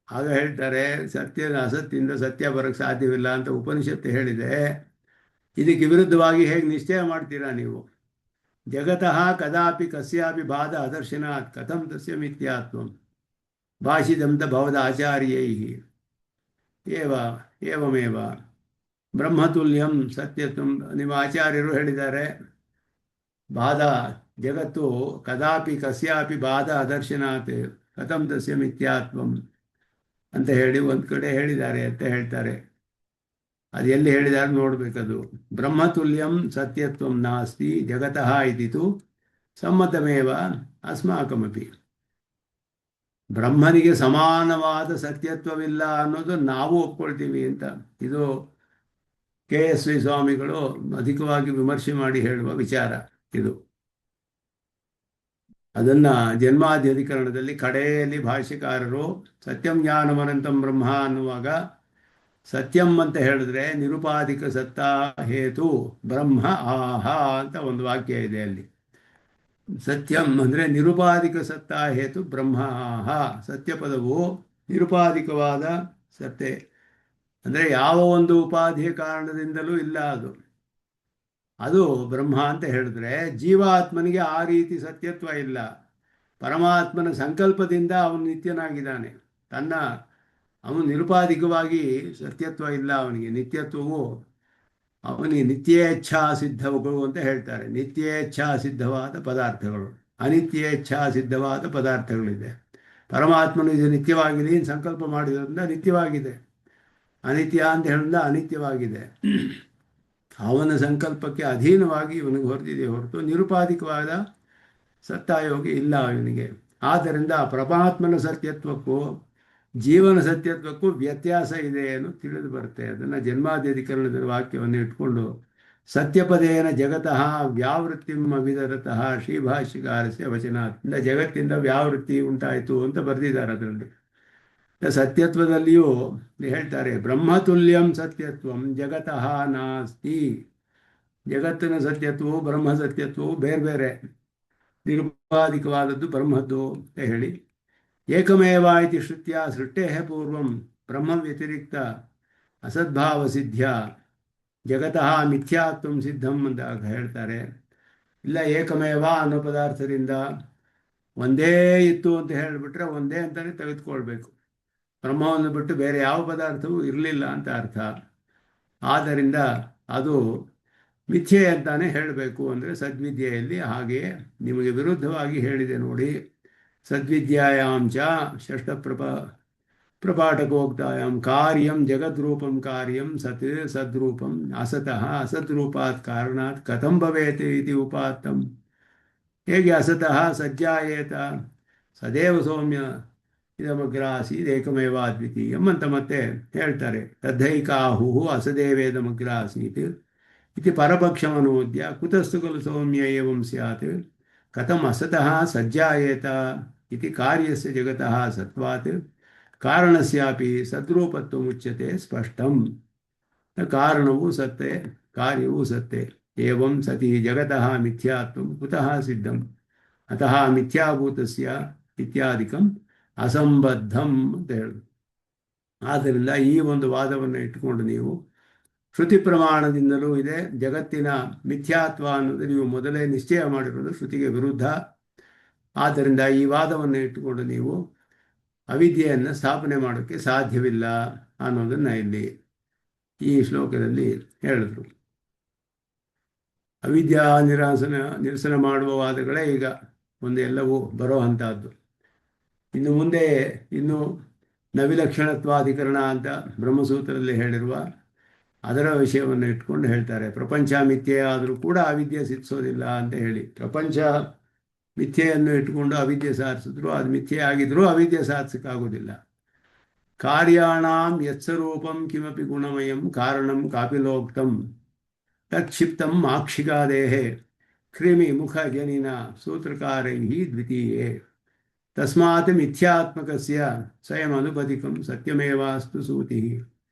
ಆಗ ಹೇಳ್ತಾರೆ ಸತ್ಯದ ಅಸತ್ಯದಿಂದ ಸತ್ಯ ಬರೋಕ್ಕೆ ಸಾಧ್ಯವಿಲ್ಲ ಅಂತ ಉಪನಿಷತ್ತು ಹೇಳಿದೆ. ಇದಕ್ಕೆ ವಿರುದ್ಧವಾಗಿ ಹೇಗೆ ನಿಶ್ಚಯ ಮಾಡ್ತೀರಾ ನೀವು? ಜಗತಃ ಕದಾಪಿ ಕಸ್ಯಾಪಿ ಬಾಧ ಅದರ್ಶನಾತ್ ಕಥಂ ತಸ್ಯ ಮಿಥ್ಯಾತ್ವಂ ಭಾಷಿತಂತ ಭವದ ಆಚಾರ್ಯೈಃ ಏವಮೇವ ಬ್ರಹ್ಮತುಲ್ಯಂ ಸತ್ಯತ್ವಂ. ನಿಮ್ಮ ಆಚಾರ್ಯರು ಹೇಳಿದ್ದಾರೆ ಬಾಧ ಜಗತ್ತು ಕದಾಪಿ ಕಸ್ಯಾಪಿ ಬಾಧ ಅದರ್ಶನಾತ್ ಕಥಂ ತಸ್ಯ ಮಿಥ್ಯಾತ್ವಂ ಅಂತ ಹೇಳಿ ಒಂದು ಕಡೆ ಹೇಳಿದ್ದಾರೆ ಅಂತ ಹೇಳ್ತಾರೆ. ಅದು ಎಲ್ಲಿ ಹೇಳಿದ್ದಾರೆ ನೋಡಬೇಕದು. ಬ್ರಹ್ಮತುಲ್ಯಂ ಸತ್ಯತ್ವಂ ನಾಸ್ತಿ ಜಗತಃ ಇದಿತು ಸಮ್ಮತಮೇವ ಅಸ್ಮಾಕಮಪಿ. ಬ್ರಹ್ಮನಿಗೆ ಸಮಾನವಾದ ಸತ್ಯತ್ವವಿಲ್ಲ ಅನ್ನೋದು ನಾವು ಒಪ್ಕೊಳ್ತೀವಿ ಅಂತ ಇದು KSV ಸ್ವಾಮಿಗಳು ಅಧಿಕವಾಗಿ ವಿಮರ್ಶೆ ಮಾಡಿ ಹೇಳುವ ವಿಚಾರ ಇದು. ಅದನ್ನು ಜನ್ಮಾದ್ಯಧಿಕರಣದಲ್ಲಿ ಕಡೆಯಲ್ಲಿ ಭಾಷ್ಯಕಾರರು ಸತ್ಯಂ ಜ್ಞಾನಮನಂತಂ ಬ್ರಹ್ಮ ಅನ್ನುವಾಗ ಸತ್ಯಂ ಅಂತ ಹೇಳಿದ್ರೆ ನಿರುಪಾಧಿಕ ಸತ್ತಾ ಹೇತು ಬ್ರಹ್ಮ ಆಹಾ ಅಂತ ಒಂದು ವಾಕ್ಯ ಇದೆ. ಅಲ್ಲಿ ಸತ್ಯಂ ಅಂದರೆ ನಿರುಪಾಧಿಕ ಸತ್ತಾ ಹೇತು ಬ್ರಹ್ಮ ಆಹಾ. ಸತ್ಯ ಪದವು ನಿರುಪಾಧಿಕವಾದ ಸತ್ಯ ಅಂದರೆ ಯಾವ ಒಂದು ಉಪಾಧಿಯ ಕಾರಣದಿಂದಲೂ ಇಲ್ಲ, ಅದು ಬ್ರಹ್ಮ ಅಂತ ಹೇಳಿದ್ರೆ ಜೀವಾತ್ಮನಿಗೆ ಆ ರೀತಿ ಸತ್ಯತ್ವ ಇಲ್ಲ. ಪರಮಾತ್ಮನ ಸಂಕಲ್ಪದಿಂದ ಅವನು ನಿತ್ಯನಾಗಿದ್ದಾನೆ. ತನ್ನ ಅವನು ನಿರುಪಾಧಿಕವಾಗಿ ಸತ್ಯತ್ವ ಇಲ್ಲ, ಅವನಿಗೆ ನಿತ್ಯತ್ವವು ಅವನಿಗೆ ನಿತ್ಯೇಚ್ಛಾ ಸಿದ್ಧಗಳು ಅಂತ ಹೇಳ್ತಾರೆ. ನಿತ್ಯೇಚ್ಛಾ ಸಿದ್ಧವಾದ ಪದಾರ್ಥಗಳು, ಅನಿತ್ಯೇಚ್ಛಾ ಸಿದ್ಧವಾದ ಪದಾರ್ಥಗಳಿದೆ. ಪರಮಾತ್ಮನು ಇದು ನಿತ್ಯವಾಗಿದೆ ಸಂಕಲ್ಪ ಮಾಡಿದ್ರಿಂದ ನಿತ್ಯವಾಗಿದೆ, ಅನಿತ್ಯ ಅಂತ ಹೇಳಿದ ಅನಿತ್ಯವಾಗಿದೆ. ಅವನ ಸಂಕಲ್ಪಕ್ಕೆ ಅಧೀನವಾಗಿ ಇವನಿಗೆ ಹೊರದಿದೆ ಹೊರತು ನಿರುಪಾಧಿಕವಾದ ಸತ್ತಾಯೋಗಿ ಇಲ್ಲ ಇವನಿಗೆ. ಆದ್ದರಿಂದ ಪರಮಾತ್ಮನ ಸತ್ಯತ್ವಕ್ಕೂ ಜೀವನ ಸತ್ಯತ್ವಕ್ಕೂ ವ್ಯತ್ಯಾಸ ಇದೆ ಎಂದು ತಿಳಿದು ಬರುತ್ತೆ. ಅದನ್ನು ಜನ್ಮಾದ್ಯಧಿಕರಣದ ವಾಕ್ಯವನ್ನು ಇಟ್ಕೊಂಡು ಸತ್ಯಪದೇನ ಜಗತಃ ವ್ಯಾವೃತ್ತಿಂ ಅವಿದರತಃ ಶ್ರೀಭಾಷ್ಯಕಾರಸ್ಯ ವಚನ ಜಗತ್ತಿಂದ ವ್ಯಾವೃತ್ತಿ ಉಂಟಾಯಿತು ಅಂತ ಬರೆದಿದ್ದಾರೆ. ಅದರಲ್ಲಿ ಸತ್ಯತ್ವದಲ್ಲಿಯೂ ಹೇಳ್ತಾರೆ, ಬ್ರಹ್ಮತುಲ್ಯಂ ಸತ್ಯತ್ವಂ ಜಗತಃ ನಾಸ್ತಿ. ಜಗತ್ತಿನ ಸತ್ಯತ್ವವು ಬ್ರಹ್ಮ ಸತ್ಯತ್ವವು ಬೇರೆ ಬೇರೆ. ನಿರುಪಾಧಿಕವಾದದ್ದು ಬ್ರಹ್ಮದ್ದು ಅಂತ ಹೇಳಿ, ಏಕಮೇವ ಇತಿ ಶ್ರುತ್ಯ ಸೃಷ್ಟೇ ಪೂರ್ವಂ ಬ್ರಹ್ಮ ವ್ಯತಿರಿಕ್ತ ಅಸದ್ಭಾವ ಸಿದ್ಧ್ಯ ಜಗತಃ ಮಿಥ್ಯಾತ್ವಂ ಸಿದ್ಧಂ ಅಂತ ಹೇಳ್ತಾರೆ. ಇಲ್ಲ, ಏಕಮೇವ ಅನ್ನೋ ಪದಾರ್ಥದಿಂದ ಒಂದೇ ಇತ್ತು ಅಂತ ಹೇಳಿಬಿಟ್ರೆ ಒಂದೇ ಅಂತಲೇ ತೆಗೆದುಕೊಳ್ಬೇಕು. ಬ್ರಹ್ಮವನ್ನು ಬಿಟ್ಟು ಬೇರೆ ಯಾವ ಪದಾರ್ಥವೂ ಇರಲಿಲ್ಲ ಅಂತ ಅರ್ಥ. ಆದ್ದರಿಂದ ಅದು ಮಿಥ್ಯೆ ಅಂತಾನೆ ಹೇಳಬೇಕು. ಅಂದರೆ ಸದ್ವಿದ್ಯೆಯಲ್ಲಿ ಹಾಗೆಯೇ ನಿಮಗೆ ವಿರುದ್ಧವಾಗಿ ಹೇಳಿದೆ ನೋಡಿ. ಸದ್ವಿದ್ಯಾಯಾಂ ಚ ಷಷ್ಠ ಪ್ರಪಾಠಕೋಕ್ತಾಯಾಂ ಕಾರ್ಯಂ ಜಗದ್ರೂಪಂ ಕಾರ್ಯಂ ಸತ್ ಸದ್ರೂಪಂ ಅಸತಃ ಅಸದ್ರೂಪಾತ್ ಕಾರಣಾತ್ ಕಥಂ ಭವೇತ್ ಇತಿ ಉಪಾತ್ತಂ. ಹೇಗೆ ಅಸತಃ ಸಜ್ಜಾಯೇತ ಸದೇವ ಸೌಮ್ಯ ಇದಮಗ್ರಾಸೀದೇಕಮೇವ ಅದ್ವಿತೀಯಂ ಅಂತ ಮತ್ತೆ ಹೇಳ್ತಾರೆ. ತದ್ಧೈಕಾಹು ಅಸದೇವೇದಮಗ್ರಾಸೀತ್ ಇತಿ ಪರಪಕ್ಷಮನೋದ್ಯ ಕುತಸ್ತು ಖಲು ಸೌಮ್ಯ ಏವಂ ಸ್ಯಾತ್ ಕಥಂ ಅಸತಃ ಸಜ್ಜಾಯೇತ ಇತಿ ಕಾರ್ಯಸ್ಯ ಜಗತಃ ಸತ್ವಾತ್ ಕಾರಣಸ್ಯಾಪಿ ಸದ್ರೂಪತ್ವಮುಚ್ಯತೆ ಸ್ಪಷ್ಟಂ. ಕಾರಣವೂ ಸತ್ತೇ ಕಾರ್ಯವೂ ಸತ್ತೇ. ಏವಂ ಸತಿ ಜಗತಃ ಮಿಥ್ಯಾತ್ವಂ ಕುತಃ ಸಿದ್ಧಂ ಅತಃ ಮಿಥ್ಯಾಭೂತಸ್ಯ ಇತ್ಯಾದಿಕಂ ಅಸಂಬದ್ಧಂ ಅಂತ ಹೇಳಿದ್ರು. ಆದ್ದರಿಂದ ಈ ಒಂದು ವಾದವನ್ನು ಇಟ್ಟುಕೊಂಡು ನೀವು ಶ್ರುತಿ ಪ್ರಮಾಣದಿಂದಲೂ ಇದೆ ಜಗತ್ತಿನ ಮಿಥ್ಯಾತ್ವ ಅನ್ನೋದು ನೀವು ಮೊದಲೇ ನಿಶ್ಚಯ ಮಾಡಿರೋದು ಶ್ರುತಿಗೆ ವಿರುದ್ಧ. ಆದ್ದರಿಂದ ಈ ವಾದವನ್ನು ಇಟ್ಟುಕೊಂಡು ನೀವು ಅವಿದ್ಯೆಯನ್ನು ಸ್ಥಾಪನೆ ಮಾಡೋಕ್ಕೆ ಸಾಧ್ಯವಿಲ್ಲ ಅನ್ನೋದನ್ನು ಇಲ್ಲಿ ಈ ಶ್ಲೋಕದಲ್ಲಿ ಹೇಳಿದ್ರು. ಅವಿದ್ಯಾ ನಿರಸನ ಮಾಡುವ ವಾದಗಳೇ ಈಗ ಒಂದೆಲ್ಲವೂ ಬರೋ ಅಂಥದ್ದು. ಇನ್ನು ಮುಂದೆ ನವಿಲಕ್ಷಣತ್ವಾಧಿಕರಣ ಅಂತ ಬ್ರಹ್ಮಸೂತ್ರದಲ್ಲಿ ಹೇಳಿರುವ ಅದರ ವಿಷಯವನ್ನು ಇಟ್ಕೊಂಡು ಹೇಳ್ತಾರೆ. ಪ್ರಪಂಚ ಮಿಥ್ಯೆ ಆದರೂ ಕೂಡ ಅವಿದ್ಯೆ ಸಿದ್ಧಿಸೋದಿಲ್ಲ ಅಂತ ಹೇಳಿ, ಪ್ರಪಂಚ ಮಿಥ್ಯೆಯನ್ನು ಇಟ್ಕೊಂಡು ಅವಿದ್ಯೆ ಸಾಧಿಸಿದ್ರು ಅದು ಮಿಥ್ಯೆ ಆಗಿದ್ರೂ ಅವಿದ್ಯೆ ಸಾಧಿಸೋಕ್ಕಾಗೋದಿಲ್ಲ. ಕಾರ್ಯಾಣಾಂ ಯತ್ಸ್ವರೂಪಂ ಕಿಮಪಿ ಗುಣಮಯಂ ಕಾರಣಂ ಕಾಪಿಲೋಕ್ತಂ ತತ್ಕ್ಷಿಪ್ತಂ ಆಕ್ಷಿಕಾದೇಹೇ ಕ್ರಿಮಿ ಮುಖ ಜನಿನ ಸೂತ್ರಕಾರೈ ದ್ವಿತೀಯೇ ತಸ್ಮಾತ್ ಮಿಥ್ಯಾತ್ಮಕಸ್ಯ ಸ್ವಯಂ ಅನುಪದಿಕಂ ಸತ್ಯಮೇವಾಸ್ತು ಸೂತಿಃ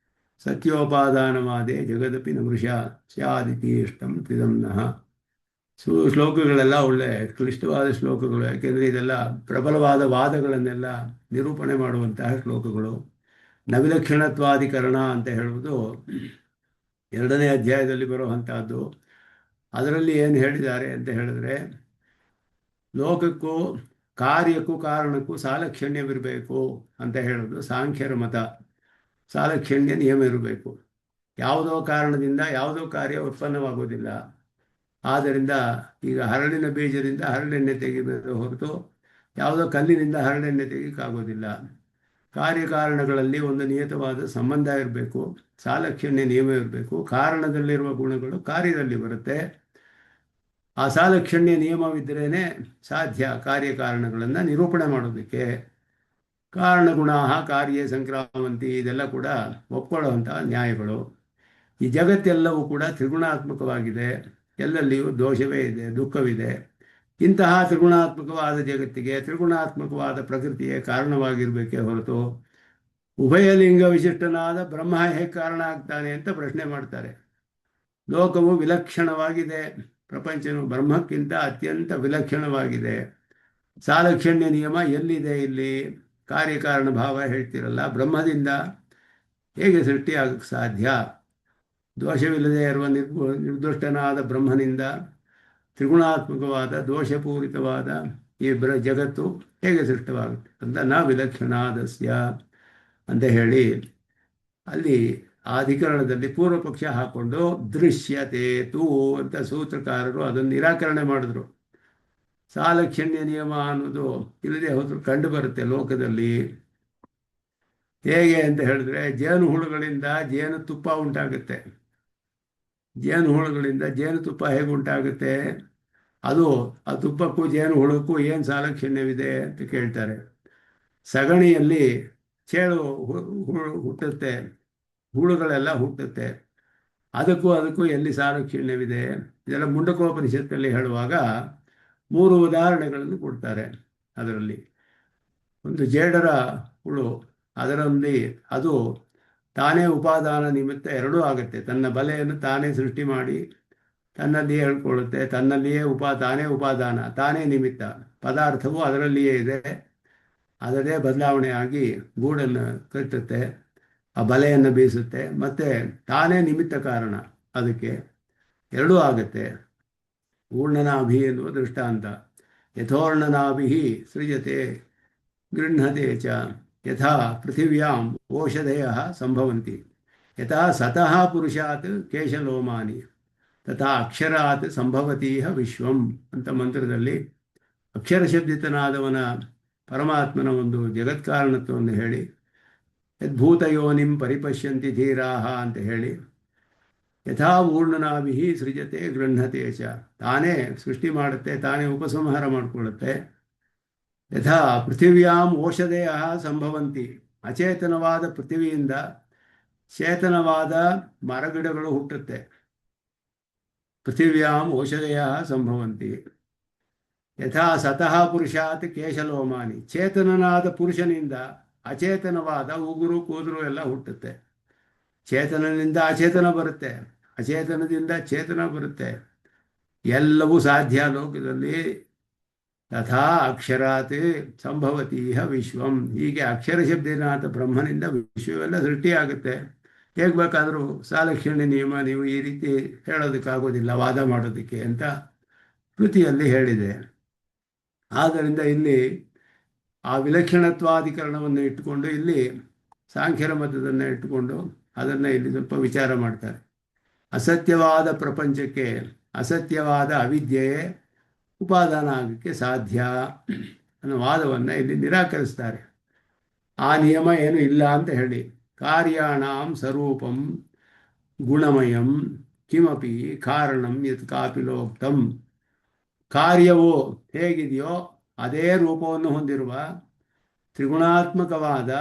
ಸತ್ಯೋಪಾದಾನವಾದೆ ಜಗದಪಿ ನಮೃಷ ಸ್ಯಾದಿತಿ ಇಷ್ಟಂ ತ್ರಿದಂ ನಃ. ಶ್ಲೋಕಗಳೆಲ್ಲ ಒಳ್ಳೆ ಕ್ಲಿಷ್ಟವಾದ ಶ್ಲೋಕಗಳು, ಯಾಕೆಂದರೆ ಇದೆಲ್ಲ ಪ್ರಬಲವಾದ ವಾದಗಳನ್ನೆಲ್ಲ ನಿರೂಪಣೆ ಮಾಡುವಂತಹ ಶ್ಲೋಕಗಳು. ನವಿಲಕ್ಷಣತ್ವಾಧಿಕರಣ ಅಂತ ಹೇಳುವುದು 2ನೇ ಅಧ್ಯಾಯದಲ್ಲಿ ಬರುವಂತಹದ್ದು. ಅದರಲ್ಲಿ ಏನು ಹೇಳಿದ್ದಾರೆ ಅಂತ ಹೇಳಿದ್ರೆ, ಲೋಕಕ್ಕೂ ಕಾರ್ಯಕ್ಕೂ ಕಾರಣಕ್ಕೂ ಸಾಲಕ್ಷಣ್ಯವಿರಬೇಕು ಅಂತ ಹೇಳೋದು ಸಾಂಖ್ಯರ ಮತ. ಸಾಲಕ್ಷಣ್ಯ ನಿಯಮ ಇರಬೇಕು. ಯಾವುದೋ ಕಾರಣದಿಂದ ಯಾವುದೋ ಕಾರ್ಯ ಉತ್ಪನ್ನವಾಗೋದಿಲ್ಲ. ಆದ್ದರಿಂದ ಈಗ ಹರಳಿನ ಬೀಜದಿಂದ ಹರಳೆಣ್ಣೆ ತೆಗಿಬೇಕು ಹೊರತು ಯಾವುದೋ ಕಲ್ಲಿನಿಂದ ಹರಳೆಣ್ಣೆ ತೆಗಿಯಕ್ಕಾಗೋದಿಲ್ಲ. ಕಾರ್ಯಕಾರಣಗಳಲ್ಲಿ ಒಂದು ನಿಯತವಾದ ಸಂಬಂಧ ಇರಬೇಕು, ಸಾಲಕ್ಷಣ್ಯ ನಿಯಮ ಇರಬೇಕು. ಕಾರಣದಲ್ಲಿರುವ ಗುಣಗಳು ಕಾರ್ಯದಲ್ಲಿ ಬರುತ್ತೆ. ಆ ಸಾಲಕ್ಷಣ್ಯ ನಿಯಮವಿದ್ದರೇ ಸಾಧ್ಯ ಕಾರ್ಯಕಾರಣಗಳನ್ನು ನಿರೂಪಣೆ ಮಾಡೋದಕ್ಕೆ. ಕಾರಣಗುಣ ಕಾರ್ಯೇ ಸಂಕ್ರಾಮಂತಿ ಇದೆಲ್ಲ ಕೂಡ ಒಪ್ಕೊಳ್ಳುವಂತಹ ನ್ಯಾಯಗಳು. ಈ ಜಗತ್ತೆಲ್ಲವೂ ಕೂಡ ತ್ರಿಗುಣಾತ್ಮಕವಾಗಿದೆ, ಎಲ್ಲಲ್ಲಿಯೂ ದೋಷವೇ ಇದೆ, ದುಃಖವಿದೆ. ಇಂತಹ ತ್ರಿಗುಣಾತ್ಮಕವಾದ ಜಗತ್ತಿಗೆ ತ್ರಿಗುಣಾತ್ಮಕವಾದ ಪ್ರಕೃತಿಯೇ ಕಾರಣವಾಗಿರಬೇಕೇ ಹೊರತು ಉಭಯಲಿಂಗ ವಿಶಿಷ್ಟನಾದ ಬ್ರಹ್ಮ ಹೇಗೆ ಕಾರಣ ಆಗ್ತಾನೆ ಅಂತ ಪ್ರಶ್ನೆ ಮಾಡ್ತಾರೆ. ಲೋಕವು ವಿಲಕ್ಷಣವಾಗಿದೆ, ಪ್ರಪಂಚವು ಬ್ರಹ್ಮಕ್ಕಿಂತ ಅತ್ಯಂತ ವಿಲಕ್ಷಣವಾಗಿದೆ. ಸಾಲಕ್ಷಣ್ಯ ನಿಯಮ ಎಲ್ಲಿದೆ? ಇಲ್ಲಿ ಕಾರ್ಯಕಾರಣ ಭಾವ ಹೇಳ್ತಿರಲ್ಲ, ಬ್ರಹ್ಮದಿಂದ ಹೇಗೆ ಸೃಷ್ಟಿಯಾಗಕ್ಕೆ ಸಾಧ್ಯ? ದೋಷವಿಲ್ಲದೆ ಇರುವ ನಿರ್ದುಷ್ಟನಾದ ಬ್ರಹ್ಮನಿಂದ ತ್ರಿಗುಣಾತ್ಮಕವಾದ ದೋಷಪೂರಿತವಾದ ಈ ಜಗತ್ತು ಹೇಗೆ ಸೃಷ್ಟವಾಗುತ್ತೆ ಅಂತ ನ ವಿಲಕ್ಷಣಾದಸ್ಯ ಅಂತ ಹೇಳಿ ಅಲ್ಲಿ ಆ ಅಧಿಕರಣದಲ್ಲಿ ಪೂರ್ವ ಪಕ್ಷ ಹಾಕೊಂಡು ದೃಶ್ಯತೆ ತೂ ಅಂತ ಸೂತ್ರಕಾರರು ಅದನ್ನು ನಿರಾಕರಣೆ ಮಾಡಿದ್ರು. ಸಾಲಕ್ಷಣ್ಯ ನಿಯಮ ಅನ್ನೋದು ಇಲ್ಲದೆ ಹೋದ್ರು ಕಂಡು ಬರುತ್ತೆ ಲೋಕದಲ್ಲಿ. ಹೇಗೆ ಅಂತ ಹೇಳಿದ್ರೆ, ಜೇನು ಹುಳುಗಳಿಂದ ಜೇನುತುಪ್ಪ ಉಂಟಾಗುತ್ತೆ. ಜೇನು ಹುಳುಗಳಿಂದ ಜೇನುತುಪ್ಪ ಹೇಗೆ ಉಂಟಾಗುತ್ತೆ? ಅದು ಆ ತುಪ್ಪಕ್ಕೂ ಜೇನು ಹುಳಕ್ಕೂ ಏನು ಸಾಲಕ್ಷಣ್ಯವಿದೆ ಅಂತ ಕೇಳ್ತಾರೆ. ಸಗಣಿಯಲ್ಲಿ ಚೇಳು ಹುಟ್ಟುತ್ತೆ, ಹುಳುಗಳೆಲ್ಲ ಹುಟ್ಟುತ್ತೆ. ಅದಕ್ಕೂ ಎಲ್ಲಿ ಸಾಲಕ್ಷಣ್ಯವಿದೆ? ಇದೆಲ್ಲ ಮುಂಡಕೋಪನಿಷತ್ತಲ್ಲಿ ಹೇಳುವಾಗ 3 ಉದಾಹರಣೆಗಳನ್ನು ಕೊಡ್ತಾರೆ. ಅದರಲ್ಲಿ ಒಂದು ಜೇಡರ ಹುಳು, ಅದರಲ್ಲಿ ಅದು ತಾನೇ ಉಪಾದಾನ ನಿಮಿತ್ತ ಎರಡೂ ಆಗುತ್ತೆ. ತನ್ನ ಬಲೆಯನ್ನು ತಾನೇ ಸೃಷ್ಟಿ ಮಾಡಿ ತನ್ನಲ್ಲಿಯೇ ಹೇಳ್ಕೊಳ್ಳುತ್ತೆ, ತನ್ನಲ್ಲಿಯೇ ತಾನೇ ಉಪಾದಾನ, ತಾನೇ ನಿಮಿತ್ತ. ಪದಾರ್ಥವು ಅದರಲ್ಲಿಯೇ ಇದೆ, ಅದರದೇ ಬದಲಾವಣೆ ಆಗಿ ಗೂಡನ್ನು ಕಟ್ಟುತ್ತೆ, ಆ ಬಲೆಯನ್ನು ಬೀಸುತ್ತೆ, ಮತ್ತೆ ತಾನೇ ನಿಮಿತ್ತ ಕಾರಣ. ಅದಕ್ಕೆ ಎರಡೂ ಆಗುತ್ತೆ. ಊರ್ಣನಾಭಿ ಎನ್ನುವ ದೃಷ್ಟಾಂತ. ಯಥೋರ್ಣನಾಭಿ ಸೃಜತೆ ಗೃಹ್ಣತೆ ಚ ಯಥಾ ಪೃಥಿವ್ಯಾಂ ಓಷಧಯ ಸಂಭವಂತಿ ಯಥಾ ಸತಃ ಪುರುಷಾತ್ ಕೇಶಲೋಮಾನಿ ತಥಾ ಅಕ್ಷರಾತ್ ಸಂಭವತೀಹ ವಿಶ್ವಂ ಅಂತ ಮಂತ್ರದಲ್ಲಿ ಅಕ್ಷರಶಬ್ದಿತನಾದವನ ಪರಮಾತ್ಮನ ಒಂದು ಜಗತ್ಕಾರಣತ್ವವನ್ನು ಹೇಳಿ, ಯದ್ಭೂತಯೋನಿಂ ಪರಿಪಶ್ಯಂತಿ ಧೀರಾಹ ಅಂತ ಹೇಳಿ, ಯಥಾ ಊರ್ಣನಾಭಿ ಸೃಜತೆ ಗೃಹ್ಣತೆ ಚ, ತಾನೇ ಸೃಷ್ಟಿ ಮಾಡುತ್ತೆ, ತಾನೇ ಉಪಸಂಹಾರ ಮಾಡಿಕೊಳ್ಳುತ್ತೆ. ಯಥಾ ಪೃಥಿವ್ಯಾಂ ಓಷಧಯ ಸಂಭವಂತಿ, ಅಚೇತನವಾದ ಪೃಥ್ವಿಯಿಂದ ಚೇತನವಾದ ಮರಗಿಡಗಳು ಹುಟ್ಟುತ್ತೆ. ಪೃಥಿವ್ಯಾಂ ಓಷಧಯ ಸಂಭವಂತಿ. ಯಥಾ ಸತಃ ಪುರುಷಾತ್ ಕೇಶಲೋಮಾನಿ, ಚೇತನನಾದ ಪುರುಷನಿಂದ ಅಚೇತನವಾದ ಉಗುರು ಕೂದಲು ಎಲ್ಲ ಹುಟ್ಟುತ್ತೆ. ಚೇತನದಿಂದ ಅಚೇತನ ಬರುತ್ತೆ, ಅಚೇತನದಿಂದ ಚೇತನ ಬರುತ್ತೆ. ಎಲ್ಲವೂ ಸಾಧ್ಯ ಲೋಕದಲ್ಲಿ. ತಥಾ ಅಕ್ಷರಾತ್ ಸಂಭವತೀಹ ವಿಶ್ವಂ, ಹೀಗೆ ಅಕ್ಷರ ಶಬ್ದನಾಥ ಬ್ರಹ್ಮನಿಂದ ವಿಶ್ವವೆಲ್ಲ ಸೃಷ್ಟಿಯಾಗುತ್ತೆ. ಹೇಗೆ ಬೇಕಾದರೂ ಸಾಲಕ್ಷಣ್ಯ ನಿಯಮ ನೀವು ಈ ರೀತಿ ಹೇಳೋದಕ್ಕಾಗೋದಿಲ್ಲ, ವಾದ ಮಾಡೋದಕ್ಕೆ ಅಂತ ಕೃತಿಯಲ್ಲಿ ಹೇಳಿದೆ. ಆದ್ದರಿಂದ ಇಲ್ಲಿ ಆ ವಿಲಕ್ಷಣತ್ವಾಧಿಕರಣವನ್ನು ಇಟ್ಟುಕೊಂಡು ಇಲ್ಲಿ ಸಾಂಖ್ಯರ ಮತದನ್ನು ಇಟ್ಟುಕೊಂಡು ಅದನ್ನು ಇಲ್ಲಿ ಸ್ವಲ್ಪ ವಿಚಾರ ಮಾಡ್ತಾರೆ. ಅಸತ್ಯವಾದ ಪ್ರಪಂಚಕ್ಕೆ ಅಸತ್ಯವಾದ ಅವಿದ್ಯೆಯೇ ಉಪಾದಾನ ಆಗಕ್ಕೆ ಸಾಧ್ಯ ಅನ್ನೋ ವಾದವನ್ನು ಇಲ್ಲಿ ನಿರಾಕರಿಸ್ತಾರೆ. ಆ ನಿಯಮ ಏನು ಇಲ್ಲ ಅಂತ ಹೇಳಿ, ಕಾರ್ಯಾಣಾಂ ಸ್ವರೂಪಂ ಗುಣಮಯಂ ಕಿಮಪಿ ಕಾರಣಂ ಯತ್ ಕಾಪಿಲೋಕ್ತಂ, ಕಾರ್ಯವು ಹೇಗಿದೆಯೋ ಅದೇ ರೂಪವನ್ನು ಹೊಂದಿರುವ ತ್ರಿಗುಣಾತ್ಮಕವಾದ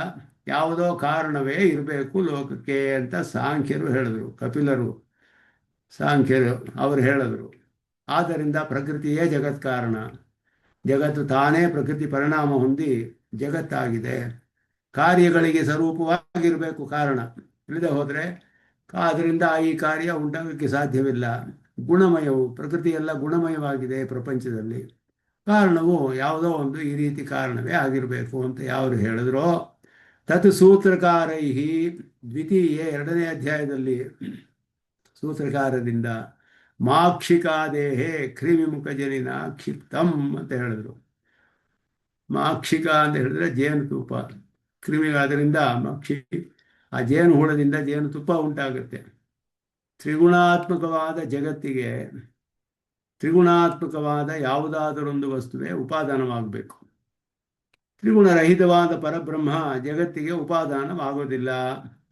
ಯಾವುದೋ ಕಾರಣವೇ ಇರಬೇಕು ಲೋಕಕ್ಕೆ ಅಂತ ಸಾಂಖ್ಯರು ಹೇಳಿದ್ರು, ಕಪಿಲರು ಸಾಂಖ್ಯರು ಅವರು ಹೇಳಿದ್ರು. ಆದ್ದರಿಂದ ಪ್ರಕೃತಿಯೇ ಜಗತ್ಕಾರಣ, ಜಗತ್ತು ತಾನೇ ಪ್ರಕೃತಿ ಪರಿಣಾಮ ಹೊಂದಿ ಜಗತ್ತಾಗಿದೆ. ಕಾರ್ಯಗಳಿಗೆ ಸ್ವರೂಪವಾಗಿರಬೇಕು ಕಾರಣ, ಇಲ್ಲದೆ ಹೋದರೆ ಅದರಿಂದ ಈ ಕಾರ್ಯ ಉಂಟಾಗಕ್ಕೆ ಸಾಧ್ಯವಿಲ್ಲ. ಗುಣಮಯವು, ಪ್ರಕೃತಿ ಎಲ್ಲ ಗುಣಮಯವಾಗಿದೆ ಪ್ರಪಂಚದಲ್ಲಿ, ಕಾರಣವು ಯಾವುದೋ ಒಂದು ಈ ರೀತಿ ಕಾರಣವೇ ಆಗಿರಬೇಕು ಅಂತ ಯಾರು ಹೇಳಿದ್ರೋ ತತ್ ಸೂತ್ರಕಾರೈ ದ್ವಿತೀಯ 2ನೇ ಅಧ್ಯಾಯದಲ್ಲಿ ಸೂತ್ರಕಾರದಿಂದ ಮಾಕ್ಷಿಕಾದೇಹೇ ಕ್ರಿಮಿಮುಖ ಜನಿನ ಕ್ಷಿಪ್ತಂ ಅಂತ ಹೇಳಿದ್ರು. ಮಾಕ್ಷಿಕ ಅಂತ ಹೇಳಿದ್ರೆ ಜೇನುತುಪ್ಪ, ಕ್ರಿಮಿಗಾದ್ರಿಂದ ಮಕ್ಷಿ, ಆ ಜೇನು ಹುಳದಿಂದ ಜೇನುತುಪ್ಪ ಉಂಟಾಗುತ್ತೆ. ತ್ರಿಗುಣಾತ್ಮಕವಾದ ಜಗತ್ತಿಗೆ ತ್ರಿಗುಣಾತ್ಮಕವಾದ ಯಾವುದಾದರೊಂದು ವಸ್ತುವೇ ಉಪಾದಾನವಾಗಬೇಕು. ತ್ರಿಗುಣರಹಿತವಾದ ಪರಬ್ರಹ್ಮ ಜಗತ್ತಿಗೆ ಉಪಾದಾನವಾಗೋದಿಲ್ಲ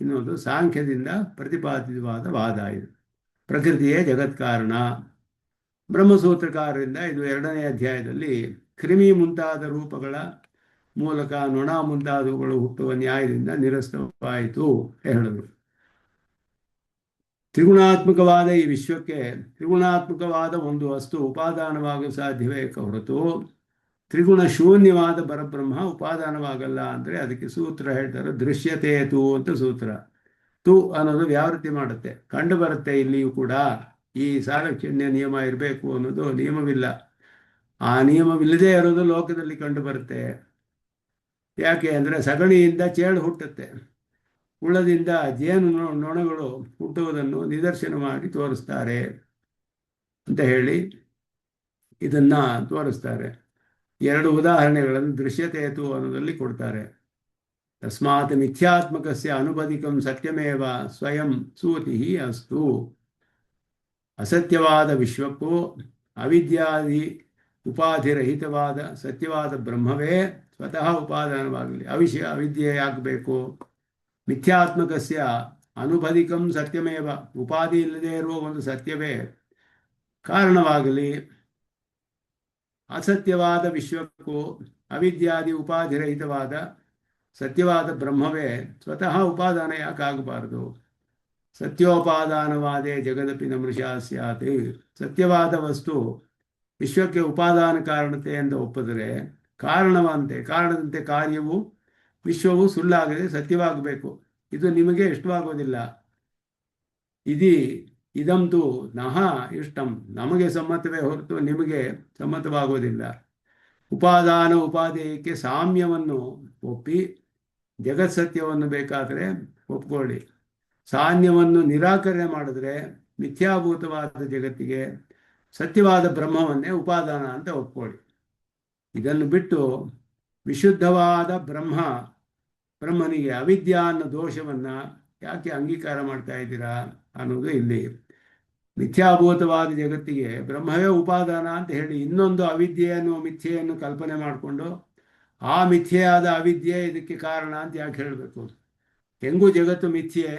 ಎನ್ನುವುದು ಸಾಂಖ್ಯದಿಂದ ಪ್ರತಿಪಾದಿತವಾದ ವಾದ. ಇದು ಪ್ರಕೃತಿಯೇ ಜಗತ್ಕಾರಣ. ಬ್ರಹ್ಮಸೂತ್ರಕಾರರಿಂದ ಇದು 2ನೇ ಅಧ್ಯಾಯದಲ್ಲಿ ಕ್ರಿಮಿ ಮುಂತಾದ ರೂಪಗಳ ಮೂಲಕ ನೊಣ ಮುಂತಾದವುಗಳು ಹುಟ್ಟುವ ನ್ಯಾಯದಿಂದ ನಿರಸ್ತವಾಯಿತು ಹೇಳಿದರು. ತ್ರಿಗುಣಾತ್ಮಕವಾದ ಈ ವಿಶ್ವಕ್ಕೆ ತ್ರಿಗುಣಾತ್ಮಕವಾದ ಒಂದು ವಸ್ತು ಉಪಾದಾನವಾಗಲು ಸಾಧ್ಯವೇ ಹೊರತು ತ್ರಿಗುಣ ಶೂನ್ಯವಾದ ಪರಬ್ರಹ್ಮ ಉಪಾದಾನವಾಗಲ್ಲ ಅಂದರೆ ಅದಕ್ಕೆ ಸೂತ್ರ ಹೇಳ್ತಾರೆ, ದೃಶ್ಯತೆ ತು ಅಂತ ಸೂತ್ರ. ತು ಅನ್ನೋದು ವ್ಯಾವೃತ್ತಿ ಮಾಡುತ್ತೆ, ಕಂಡು ಬರುತ್ತೆ. ಇಲ್ಲಿಯೂ ಕೂಡ ಈ ಸಾಲಕ್ಷಣ್ಯ ನಿಯಮ ಇರಬೇಕು ಅನ್ನೋದು ನಿಯಮವಿಲ್ಲ. ಆ ನಿಯಮವಿಲ್ಲದೆ ಇರೋದು ಲೋಕದಲ್ಲಿ ಕಂಡು ಬರುತ್ತೆ. ಯಾಕೆ ಅಂದರೆ ಸಗಣಿಯಿಂದ ಚೇಳು ಹುಟ್ಟುತ್ತೆ, ಹುಳದಿಂದ ಜೇನು ನೊಣಗಳು ಹುಟ್ಟುವುದನ್ನು ನಿದರ್ಶನ ಮಾಡಿ ತೋರಿಸ್ತಾರೆ ಅಂತ ಹೇಳಿ ಇದನ್ನ ತೋರಿಸ್ತಾರೆ. 2 ಉದಾಹರಣೆಗಳನ್ನು ದೃಶ್ಯತೆಯತು ಅನ್ನೋದಲ್ಲಿ ಕೊಡ್ತಾರೆ. ತಸ್ಮಾತ್ ಮಿಥ್ಯಾತ್ಮಕಸ್ಯ ಅನುಪದಿಕಂ ಸತ್ಯಮೇವ ಸ್ವಯಂ ಸೂತಿಃ ಅಸ್ತು. ಅಸತ್ಯವಾದ ವಿಶ್ವಕ್ಕೂ ಅವಿದ್ಯಾದಿ ಉಪಾಧಿರಹಿತವಾದ ಸತ್ಯವಾದ ಬ್ರಹ್ಮವೇ ಸ್ವತಃ ಉಪಾದಾನವಾಗಲಿ. ಅವಿದ್ಯೆ ಯಾಕಬೇಕು? ಮಿಥ್ಯಾತ್ಮಕಸ್ಯ ಅನುಪದಿಕಂ ಸತ್ಯಮೇವ, ಉಪಾಧಿ ಇಲ್ಲದೆ ಇರುವ ಒಂದು ಸತ್ಯವೇ ಕಾರಣವಾಗಲಿ. ಅಸತ್ಯವಾದ ವಿಶ್ವಕ್ಕೂ ಅವಿದ್ಯಾದಿ ಉಪಾಧಿರಹಿತವಾದ ಸತ್ಯವಾದ ಬ್ರಹ್ಮವೇ ಸ್ವತಃ ಉಪಾದಾನ ಯಾಕಾಗಬಾರದು? ಸತ್ಯೋಪಾದಾನವಾದೇ ಜಗದಪಿ ನ ಮೃಷಾ ಸ್ಯಾತ್. ಸತ್ಯವಾದ ವಸ್ತು ವಿಶ್ವಕ್ಕೆ ಉಪಾದಾನ ಕಾರಣತೆ ಎಂದು ಒಪ್ಪಿದರೆ ಕಾರಣದಂತೆ ಕಾರ್ಯವು ವಿಶ್ವವು ಸುಳ್ಳಾಗದೆ ಸತ್ಯವಾಗಬೇಕು. ಇದು ನಿಮಗೆ ಇಷ್ಟವಾಗೋದಿಲ್ಲ. ಇದಂತೂ ನಹ ಇಷ್ಟಂ, ನಮಗೆ ಸಮ್ಮತವೇ ಹೊರತು ನಿಮಗೆ ಸಮ್ಮತವಾಗೋದಿಲ್ಲ. ಉಪಾದಾನ ಉಪಾದೇಯಕ್ಕೆ ಸಾಮ್ಯವನ್ನು ಒಪ್ಪಿ ಜಗತ್ಸತ್ಯವನ್ನು ಬೇಕಾದರೆ ಒಪ್ಕೊಳ್ಳಿ. ಸಾನ್ಯವನ್ನು ನಿರಾಕರಣೆ ಮಾಡಿದ್ರೆ ಮಿಥ್ಯಾಭೂತವಾದ ಜಗತ್ತಿಗೆ ಸತ್ಯವಾದ ಬ್ರಹ್ಮವನ್ನೇ ಉಪಾದಾನ ಅಂತ ಒಪ್ಕೊಳ್ಳಿ. ಇದನ್ನು ಬಿಟ್ಟು ವಿಶುದ್ಧವಾದ ಬ್ರಹ್ಮನಿಗೆ ಅವಿದ್ಯಾ ಅನ್ನೋ ದೋಷವನ್ನು ಯಾಕೆ ಅಂಗೀಕಾರ ಮಾಡ್ತಾ ಇದ್ದೀರಾ ಅನ್ನೋದು ಇಲ್ಲಿ. ಮಿಥ್ಯಾಭೂತವಾದ ಜಗತ್ತಿಗೆ ಬ್ರಹ್ಮವೇ ಉಪಾದಾನ ಅಂತ ಹೇಳಿ ಇನ್ನೊಂದು ಅವಿದ್ಯೆಯನ್ನು ಮಿಥ್ಯೆಯನ್ನು ಕಲ್ಪನೆ ಮಾಡಿಕೊಂಡು ಆ ಮಿಥ್ಯೆಯಾದ ಅವಿದ್ಯೆ ಇದಕ್ಕೆ ಕಾರಣ ಅಂತ ಯಾಕೆ ಹೇಳಬೇಕು? ಹೆಂಗೂ ಜಗತ್ತು ಮಿಥ್ಯೆ,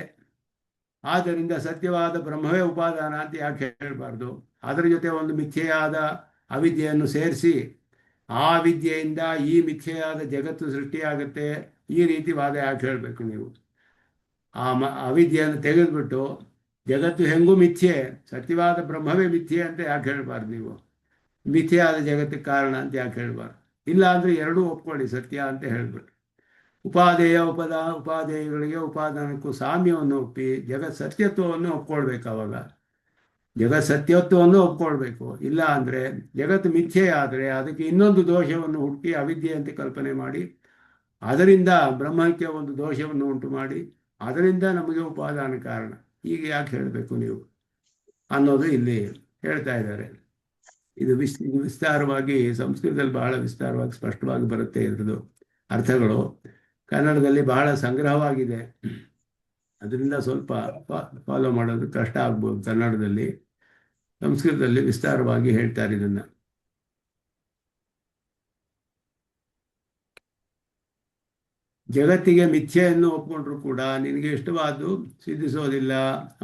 ಆದ್ದರಿಂದ ಸತ್ಯವಾದ ಬ್ರಹ್ಮವೇ ಉಪಾದಾನ ಅಂತ ಯಾಕೆ ಹೇಳಬಾರ್ದು? ಅದರ ಜೊತೆ ಒಂದು ಮಿಥ್ಯೆಯಾದ ಅವಿದ್ಯೆಯನ್ನು ಸೇರಿಸಿ ಆ ವಿದ್ಯೆಯಿಂದ ಈ ಮಿಥ್ಯೆಯಾದ ಜಗತ್ತು ಸೃಷ್ಟಿಯಾಗುತ್ತೆ, ಈ ರೀತಿ ವಾದ ಯಾಕೆ ಹೇಳಬೇಕು ನೀವು? ಅವಿದ್ಯೆಯನ್ನು ತೆಗೆದುಬಿಟ್ಟು ಜಗತ್ತು ಹೆಂಗೂ ಮಿಥ್ಯೆ, ಸತ್ಯವಾದ ಬ್ರಹ್ಮವೇ ಮಿಥ್ಯೆ ಅಂತ ಯಾಕೆ ಹೇಳಬಾರ್ದು? ನೀವು ಮಿಥ್ಯೆಯಾದ ಜಗತ್ತಿಗೆ ಕಾರಣ ಅಂತ ಯಾಕೆ ಹೇಳಬಾರ್ದು? ಇಲ್ಲ ಅಂದರೆ ಎರಡೂ ಒಪ್ಕೊಳ್ಳಿ, ಸತ್ಯ ಅಂತ ಹೇಳ್ಬಿಟ್ಟು. ಉಪಾದೇಯಗಳಿಗೆ ಉಪಾದಾನಕ್ಕೂ ಸಾಮ್ಯವನ್ನು ಒಪ್ಪಿ ಜಗತ್ ಸತ್ಯತ್ವವನ್ನು ಒಪ್ಕೊಳ್ಬೇಕು. ಅವಾಗ ಜಗತ್ ಸತ್ಯತ್ವವನ್ನು ಒಪ್ಕೊಳ್ಬೇಕು. ಇಲ್ಲ ಅಂದರೆ ಜಗತ್ತು ಮಿಥ್ಯೆ ಆದರೆ ಅದಕ್ಕೆ ಇನ್ನೊಂದು ದೋಷವನ್ನು ಹುಡುಕಿ ಅವಿದ್ಯೆ ಅಂತ ಕಲ್ಪನೆ ಮಾಡಿ ಅದರಿಂದ ಬ್ರಹ್ಮಕ್ಕೆ ಒಂದು ದೋಷವನ್ನು ಉಂಟು ಮಾಡಿ ಅದರಿಂದ ನಮಗೆ ಉಪಾದಾನ ಕಾರಣ. ಈಗ ಯಾಕೆ ಹೇಳಬೇಕು ನೀವು ಅನ್ನೋದು ಇಲ್ಲಿ ಹೇಳ್ತಾ ಇದ್ದಾರೆ. ಇದು ವಿಸ್ತಾರವಾಗಿ ಸಂಸ್ಕೃತದಲ್ಲಿ ಬಹಳ ವಿಸ್ತಾರವಾಗಿ ಸ್ಪಷ್ಟವಾಗಿ ಬರುತ್ತೆ. ಇದ್ರದ್ದು ಅರ್ಥಗಳು ಕನ್ನಡದಲ್ಲಿ ಬಹಳ ಸಂಗ್ರಹವಾಗಿದೆ. ಅದರಿಂದ ಸ್ವಲ್ಪ ಫಾಲೋ ಮಾಡೋದು ಕಷ್ಟ ಆಗ್ಬೋದು. ಕನ್ನಡದಲ್ಲಿ, ಸಂಸ್ಕೃತದಲ್ಲಿ ವಿಸ್ತಾರವಾಗಿ ಹೇಳ್ತಾರೆ ಇದನ್ನು. ಜಗತ್ತಿಗೆ ಮಿಥ್ಯೆಯನ್ನು ಒಪ್ಕೊಂಡ್ರು ಕೂಡ ನಿನಗೆ ಇಷ್ಟವಾದ್ದು ಸಿದ್ಧಿಸೋದಿಲ್ಲ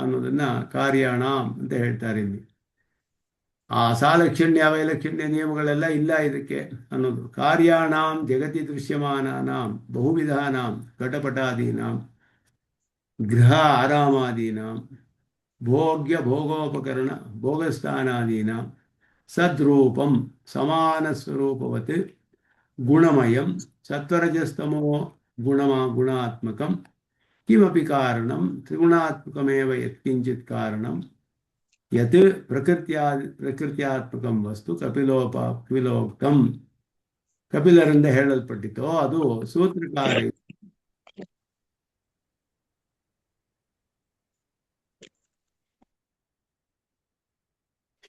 ಅನ್ನೋದನ್ನ ಕಾರ್ಯಾಣ ಅಂತ ಹೇಳ್ತಾರೆ ಇಲ್ಲಿ. ಆ ಸಾಲಕ್ಷಣ್ಯ ವೈಲಕ್ಷಣ್ಯ ನಿಯಮಗಳೆಲ್ಲ ಇಲ್ಲ ಇದಕ್ಕೆ ಅನ್ನೋದು. ಕಾರ್ಯಾಣಾಂ ಜಗತಿ ದೃಶ್ಯಮಾನಾನಾಂ ಬಹುವಿಧಾನಾಂ ಘಟಪಟಾದೀನಾಂ ಗೃಹ ಆರಾಮಾದೀನಾಂ ಭೋಗ್ಯ ಭೋಗೋಪಕರಣ ಭೋಗಸ್ಥಾನಾದೀನಾಂ ಸದ್ರೂಪಂ ಸಮಾನ ಸ್ವರೂಪವತ್ ಗುಣಮಯಂ ಸತ್ವರಜಸ್ತಮೋ ಗುಣಾತ್ಮಕಂ ಕಿಮಪಿ ಕಾರಣಂ ತ್ರಿಗುಣಾತ್ಮಕಮೇವ ಯತ್ಕಿಂಚಿತ್ ಕಾರಣಂ ಯತ್ ಪ್ರಕೃತ್ಯಾತ್ಮಕಂ ವಸ್ತು ಕಪಿಲೋಕ್ತಂ. ಕಪಿಲರಿಂದ ಹೇಳಲ್ಪಟ್ಟಿತೋ ಅದು ಸೂತ್ರಕಾರ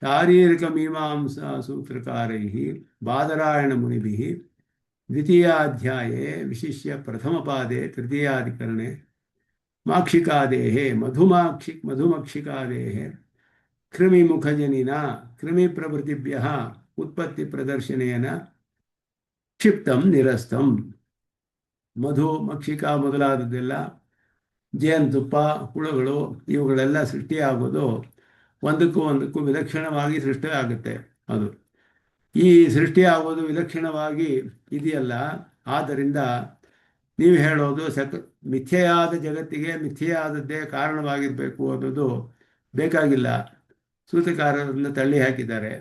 ಶಾರೀರಿಕ ಮೀಮಾಂಸಾ ಸೂತ್ರಕಾರೈಃ ಬಾದರಾಯಣ ಮುನಿಭಿಃ ದ್ವಿತೀಯಾಧ್ಯಾಯೇ ವಿಶಿಷ್ಯ ಪ್ರಥಮಪಾದೆ ತೃತೀಯಾಧಿಕರಣೆ ಮಾಕ್ಷಿಕಾದೇಃ ಮಧುಮಕ್ಷಿಕಾದೇಃ ಕೃಮಿಮುಖಜನಿನ ಕೃಮಿಪ್ರಭೃತಿಭ್ಯಃ ಉತ್ಪತ್ತಿ ಪ್ರದರ್ಶನೇನ ಕ್ಷಿಪ್ತಂ ನಿರಸ್ತಂ. ಮಧು ಮಕ್ಷಿಕಾ ಮೊದಲಾದದ್ದೆಲ್ಲ ಜೇನುತುಪ್ಪ ಹುಳುಗಳು ಇವುಗಳೆಲ್ಲ ಸೃಷ್ಟಿಯಾಗೋದು ಒಂದಕ್ಕೂ ವಿಲಕ್ಷಣವಾಗಿ ಸೃಷ್ಟಿ ಆಗುತ್ತೆ. ಅದು ಈ ಸೃಷ್ಟಿಯಾಗೋದು ವಿಲಕ್ಷಣವಾಗಿ ಇದೆಯಲ್ಲ, ಆದ್ದರಿಂದ ನೀವು ಹೇಳೋದು ಮಿಥ್ಯೆಯಾದ ಜಗತ್ತಿಗೆ ಮಿಥ್ಯೆಯಾದದ್ದೇ ಕಾರಣವಾಗಿರಬೇಕು ಅನ್ನೋದು ಬೇಕಾಗಿಲ್ಲ. ಸೂತ್ರಕಾರರನ್ನು ತಳ್ಳಿ ಹಾಕಿದ್ದಾರೆ.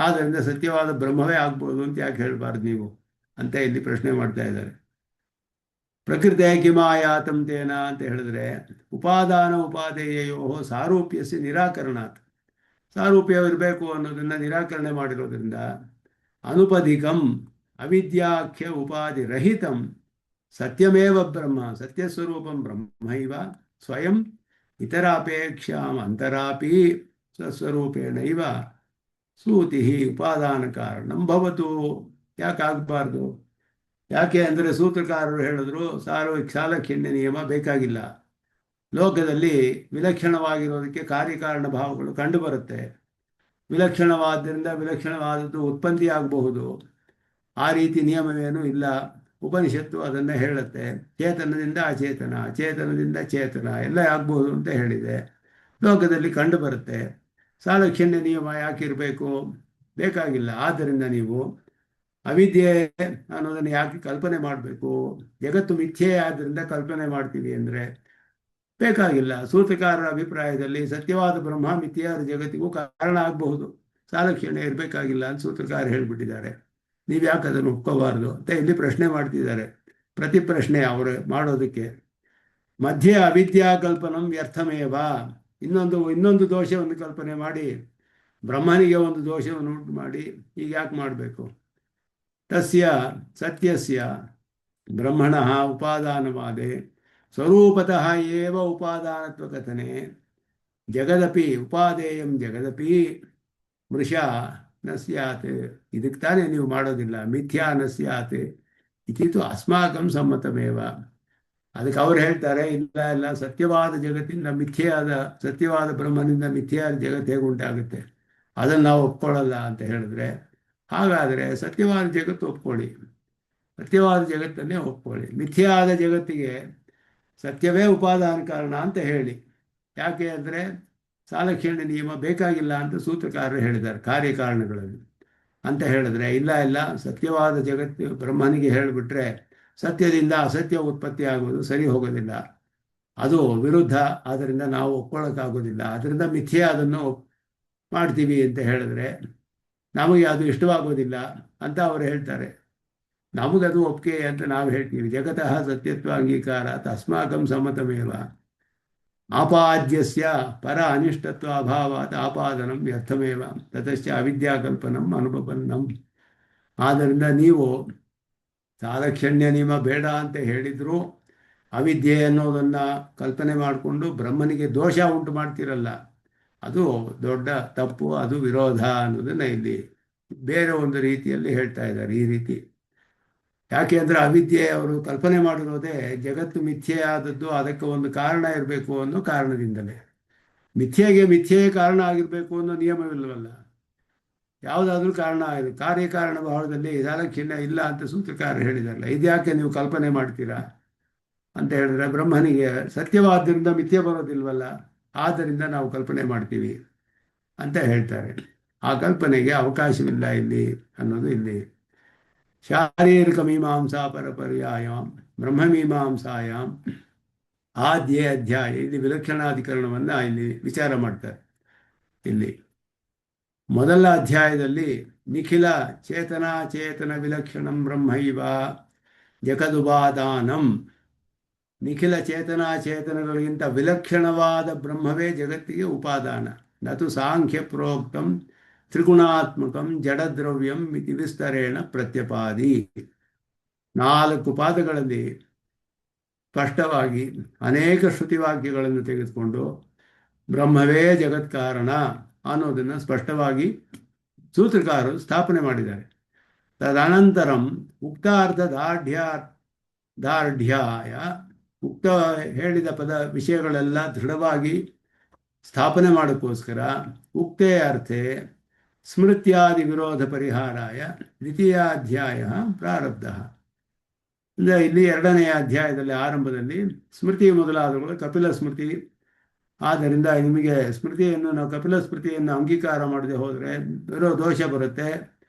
ಆದ್ದರಿಂದ ಸತ್ಯವಾದ ಬ್ರಹ್ಮವೇ ಆಗ್ಬೋದು ಅಂತ ಯಾಕೆ ಹೇಳಬಾರ್ದು ನೀವು ಅಂತ ಇಲ್ಲಿ ಪ್ರಶ್ನೆ ಮಾಡ್ತಾ ಇದ್ದಾರೆ. ಪ್ರಕೃತಿ ಕಿಮಾಯಾತಂ ತೇನ ಅಂತ ಹೇಳಿದ್ರೆ ಉಪಾದಾನ ಉಪಾದೇಯೋ ಸಾರೂಪ್ಯಸ್ಯ ನಿರಾಕರಣಾತ್, ಸಾರೂಪ್ಯವಿರಬೇಕು ಅನ್ನೋದನ್ನು ನಿರಾಕರಣೆ ಮಾಡಿರೋದ್ರಿಂದ ಅನುಪದಿಕಂ ಅವಿದ್ಯಾಖ್ಯ ಉಪಾಧಿ ರಹಿತಂ ಸತ್ಯಮೇವ ಬ್ರಹ್ಮ ಸತ್ಯಸ್ವರೂಪಂ ಬ್ರಹ್ಮೈವ ಸ್ವಯಂ ಇತರಾಪೇಕ್ಷಾಂ ಅಂತರಾಪಿ ಸ್ವಸ್ವರೂಪೇಣೈವ ಸೂತಿ ಉಪಾದಾನ ಕಾರಣಂ ಭವತು. ಯಾಕಾಗಬಾರ್ದು? ಯಾಕೆ ಅಂದರೆ ಸೂತ್ರಕಾರರು ಹೇಳಿದ್ರು ಸಾಲಕ್ಷಣ್ಯ ನಿಯಮ ಬೇಕಾಗಿಲ್ಲ. ಲೋಕದಲ್ಲಿ ವಿಲಕ್ಷಣವಾಗಿರೋದಕ್ಕೆ ಕಾರ್ಯಕಾರಣ ಭಾವಗಳು ಕಂಡುಬರುತ್ತೆ. ವಿಲಕ್ಷಣವಾದ್ದರಿಂದ ವಿಲಕ್ಷಣವಾದದ್ದು ಉತ್ಪತ್ತಿಯಾಗಬಹುದು. ಆ ರೀತಿ ನಿಯಮವೇನೂ ಇಲ್ಲ. ಉಪನಿಷತ್ತು ಅದನ್ನು ಹೇಳುತ್ತೆ. ಚೇತನದಿಂದ ಅಚೇತನ, ಅಚೇತನದಿಂದ ಚೇತನ ಎಲ್ಲ ಆಗ್ಬೋದು ಅಂತ ಹೇಳಿದೆ. ಲೋಕದಲ್ಲಿ ಕಂಡು ಬರುತ್ತೆ. ಸಾಲಕ್ಷಣ್ಯ ನಿಯಮ ಯಾಕಿರಬೇಕು? ಬೇಕಾಗಿಲ್ಲ. ಆದ್ದರಿಂದ ನೀವು ಅವಿದ್ಯೆ ಅನ್ನೋದನ್ನು ಯಾಕೆ ಕಲ್ಪನೆ ಮಾಡಬೇಕು? ಜಗತ್ತು ಮಿಥ್ಯೆ ಆದ್ದರಿಂದ ಕಲ್ಪನೆ ಮಾಡ್ತೀವಿ ಅಂದರೆ ಬೇಕಾಗಿಲ್ಲ. ಸೂತ್ರಕಾರರ ಅಭಿಪ್ರಾಯದಲ್ಲಿ ಸತ್ಯವಾದ ಬ್ರಹ್ಮ ಮಿಥ್ಯಾದ ಜಗತ್ತಿಗೂ ಕಾರಣ ಆಗಬಹುದು. ಸಾಲಕ್ಷಣ್ಯ ಇರಬೇಕಾಗಿಲ್ಲ ಅಂತ ಸೂತ್ರಕಾರ ಹೇಳಿಬಿಟ್ಟಿದ್ದಾರೆ. ನೀವು ಯಾಕೆ ಅದನ್ನು ಒಪ್ಕೋಬಾರ್ದು ಅಂತ ಇಲ್ಲಿ ಪ್ರಶ್ನೆ ಮಾಡ್ತಿದ್ದಾರೆ. ಪ್ರತಿ ಪ್ರಶ್ನೆ ಅವರು ಮಾಡೋದಕ್ಕೆ ಮಧ್ಯೆ ಅವಿದ್ಯಾ ಕಲ್ಪನಂ ವ್ಯರ್ಥಮೇವ. ಇನ್ನೊಂದು ದೋಷವನ್ನು ಕಲ್ಪನೆ ಮಾಡಿ ಬ್ರಹ್ಮನಿಗೆ ಒಂದು ದೋಷವನ್ನು ಉಂಟು ಮಾಡಿ ಈಗ ಯಾಕೆ ಮಾಡಬೇಕು? ತಸ್ಯ ಸತ್ಯಸ್ಯ ಬ್ರಹ್ಮಣಃ ಉಪಾದಾನವಾದೆ ಸ್ವರೂಪತಃ ಏವ ಉಪಾದಾನತ್ವ ಕಥನೆ ಜಗದಪಿ ಉಪಾದೇಯಂ ಜಗದಪಿ ಮೃಷಾ ನ ಸ್ಯಾತ್. ಇದಕ್ಕೆ ತಾನೇ ನೀವು ಮಾಡೋದಿಲ್ಲ. ಮಿಥ್ಯಾ ನ ಸ್ಯಾತ್ ಇತಿತು ಅಸ್ಮಾಕಂ ಸಮ್ಮತಮೇವ. ಅದಕ್ಕೆ ಅವ್ರು ಹೇಳ್ತಾರೆ, ಇಲ್ಲ ಇಲ್ಲ, ಸತ್ಯವಾದ ಜಗತ್ತಿಂದ ಮಿಥ್ಯೆಯಾದ, ಸತ್ಯವಾದ ಬ್ರಹ್ಮನಿಂದ ಮಿಥ್ಯೆಯಾದ ಜಗತ್ತು ಹೇಗೆ ಉಂಟಾಗುತ್ತೆ? ಅದನ್ನು ನಾವು ಒಪ್ಕೊಳ್ಳಲ್ಲ ಅಂತ ಹೇಳಿದ್ರೆ, ಹಾಗಾದರೆ ಸತ್ಯವಾದ ಜಗತ್ತು ಒಪ್ಕೊಳ್ಳಿ, ಸತ್ಯವಾದ ಜಗತ್ತನ್ನೇ ಒಪ್ಕೊಳ್ಳಿ. ಮಿಥ್ಯೆಯಾದ ಜಗತ್ತಿಗೆ ಸತ್ಯವೇ ಉಪಾದಾನ ಕಾರಣ ಅಂತ ಹೇಳಿ. ಯಾಕೆ ಅಂದರೆ ಸಾಲಕ್ಷಣ್ಯ ನಿಯಮ ಬೇಕಾಗಿಲ್ಲ ಅಂತ ಸೂತ್ರಕಾರರು ಹೇಳಿದ್ದಾರೆ ಕಾರ್ಯಕಾರಣಗಳಲ್ಲಿ. ಅಂತ ಹೇಳಿದ್ರೆ ಇಲ್ಲ ಇಲ್ಲ, ಸತ್ಯವಾದ ಜಗತ್ತು ಬ್ರಹ್ಮನಿಗೆ ಹೇಳಿಬಿಟ್ರೆ ಸತ್ಯದಿಂದ ಅಸತ್ಯ ಉತ್ಪತ್ತಿ ಆಗುವುದು ಸರಿ ಹೋಗೋದಿಲ್ಲ, ಅದು ವಿರುದ್ಧ. ಆದ್ದರಿಂದ ನಾವು ಒಪ್ಕೊಳ್ಳೋಕ್ಕಾಗೋದಿಲ್ಲ. ಅದರಿಂದ ಮಿಥ್ಯೆ ಅದನ್ನು ಮಾಡ್ತೀವಿ ಅಂತ ಹೇಳಿದ್ರೆ ನಮಗೆ ಅದು ಇಷ್ಟವಾಗೋದಿಲ್ಲ ಅಂತ ಅವರು ಹೇಳ್ತಾರೆ. ನಮಗದು ಒಪ್ಪಿಗೆ ಅಂತ ನಾವು ಹೇಳ್ತೀವಿ. ಜಗತಃ ಸತ್ಯತ್ವ ಅಂಗೀಕಾರ ತಸ್ಮಾಕಂ ಸಮ್ಮತಮೇವ. ಆಪಾದ್ಯಸ್ಯ ಪರ ಅನಿಷ್ಟತ್ವ ಅಭಾವಾತ್ ಆಪಾದನಂ ವ್ಯರ್ಥಮೇವ ತತಶ್ಚ ಅವಿದ್ಯಾಕಲ್ಪನಂ ಅನುಪಪನ್ನಂ. ಆದ್ದರಿಂದ ನೀವು ಸಾಲಕ್ಷಣ್ಯ ನಿಯಮ ಬೇಡ ಅಂತ ಹೇಳಿದ್ರು ಅವಿದ್ಯೆ ಅನ್ನೋದನ್ನು ಕಲ್ಪನೆ ಮಾಡಿಕೊಂಡು ಬ್ರಹ್ಮನಿಗೆ ದೋಷ ಉಂಟು ಮಾಡ್ತಿರಲ್ಲ, ಅದು ದೊಡ್ಡ ತಪ್ಪು, ಅದು ವಿರೋಧ ಅನ್ನೋದನ್ನು ಇಲ್ಲಿ ಬೇರೆ ಒಂದು ರೀತಿಯಲ್ಲಿ ಹೇಳ್ತಾ ಇದ್ದಾರೆ. ಈ ರೀತಿ ಯಾಕೆ ಅಂದರೆ ಅವಿದ್ಯೆ ಅವರು ಕಲ್ಪನೆ ಮಾಡಿರೋದೇ ಜಗತ್ತು ಮಿಥ್ಯೆ ಆದದ್ದು, ಅದಕ್ಕೆ ಒಂದು ಕಾರಣ ಇರಬೇಕು ಅನ್ನೋ ಕಾರಣದಿಂದಲೇ. ಮಿಥ್ಯೆಗೆ ಮಿಥ್ಯೆಯೇ ಕಾರಣ ಆಗಿರಬೇಕು ಅನ್ನೋ ನಿಯಮವಿಲ್ಲವಲ್ಲ. ಯಾವುದಾದ್ರೂ ಕಾರಣ ಆಗಿದೆ. ಕಾರ್ಯಕಾರಣ ಭಾವದಲ್ಲಿ ಸಾಲಕ್ಷಣ್ಯ ಇಲ್ಲ ಅಂತ ಸೂತ್ರಕಾರ ಹೇಳಿದಾರಲ್ಲ, ಇದ್ಯಾಕೆ ನೀವು ಕಲ್ಪನೆ ಮಾಡ್ತೀರಾ ಅಂತ ಹೇಳಿದ್ರೆ, ಬ್ರಹ್ಮನಿಗೆ ಸತ್ಯವಾದ್ದರಿಂದ ಮಿಥ್ಯೆ ಬರೋದಿಲ್ವಲ್ಲ, ಆದ್ದರಿಂದ ನಾವು ಕಲ್ಪನೆ ಮಾಡ್ತೀವಿ ಅಂತ ಹೇಳ್ತಾರೆ. ಆ ಕಲ್ಪನೆಗೆ ಅವಕಾಶವಿಲ್ಲ ಇಲ್ಲಿ ಅನ್ನೋದು ಇಲ್ಲಿ. ಶಾರೀರಿಕ ಮೀಮಾಂಸಾ ಪರಪರ್ಯಾಯಾಂ ಬ್ರಹ್ಮಮೀಮಾಂಸಾಯಾಮ್ ಆದ್ಯೇ ಅಧ್ಯಾಯ, ಇಲ್ಲಿ ವಿಲಕ್ಷಣಾಧಿಕರಣವನ್ನು ಇಲ್ಲಿ ವಿಚಾರ ಮಾಡ್ತಾರೆ. ಇಲ್ಲಿ ಮೊದಲ ಅಧ್ಯಾಯದಲ್ಲಿ ನಿಖಿಲ ಚೇತನಾಚೇತನ ವಿಲಕ್ಷಣಂ ಬ್ರಹ್ಮೈವ ಜಗದುಪಾದಾನಂ. ನಿಖಿಲ ಚೇತನಾಚೇತನಗಳಿಗಿಂತ ವಿಲಕ್ಷಣವಾದ ಬ್ರಹ್ಮವೇ ಜಗತ್ತಿಗೆ ಉಪಾದಾನ. ನತು ಸಾಂಖ್ಯ ಪ್ರೋಕ್ತಂ ತ್ರಿಗುಣಾತ್ಮಕಂ ಜಡದ್ರವ್ಯಂ ಇತಿ ವಿಸ್ತರೇಣ ಪ್ರತ್ಯಪಾದಿ. 4 ಪಾದಗಳಲ್ಲಿ ಸ್ಪಷ್ಟವಾಗಿ ಅನೇಕ ಶ್ರುತಿವಾಕ್ಯಗಳನ್ನು ತೆಗೆದುಕೊಂಡು ಬ್ರಹ್ಮವೇ ಜಗತ್ಕಾರಣ ಅನ್ನೋದನ್ನು ಸ್ಪಷ್ಟವಾಗಿ ಸೂತ್ರಕಾರರು ಸ್ಥಾಪನೆ ಮಾಡಿದ್ದಾರೆ. ತದನಂತರಂ ಉಕ್ತಾರ್ಧ ದಾರ್ಢ್ಯಾಯ, ಉಕ್ತ ಹೇಳಿದ ಪದ ವಿಷಯಗಳೆಲ್ಲ ದೃಢವಾಗಿ ಸ್ಥಾಪನೆ ಮಾಡೋಕ್ಕೋಸ್ಕರ ಉಕ್ತೇ ಅರ್ಥೆ ಸ್ಮೃತ್ಯಾದಿ ವಿರೋಧ ಪರಿಹಾರಾಯ ದ್ವಿತೀಯಾಧ್ಯಾಯ ಪ್ರಾರಬ್ಧ. ಅಂದರೆ ಇಲ್ಲಿ 2ನೇ ಅಧ್ಯಾಯದಲ್ಲಿ ಆರಂಭದಲ್ಲಿ ಸ್ಮೃತಿ ಮೊದಲಾದವುಗಳು ಕಪಿಲ ಸ್ಮೃತಿ. ಆದ್ದರಿಂದ ನಿಮಗೆ ಸ್ಮೃತಿಯನ್ನು, ನಾವು ಕಪಿಲ ಸ್ಮೃತಿಯನ್ನು ಅಂಗೀಕಾರ ಮಾಡದೆ ಹೋದರೆ ಬರೋ ದೋಷ ಬರುತ್ತೆ.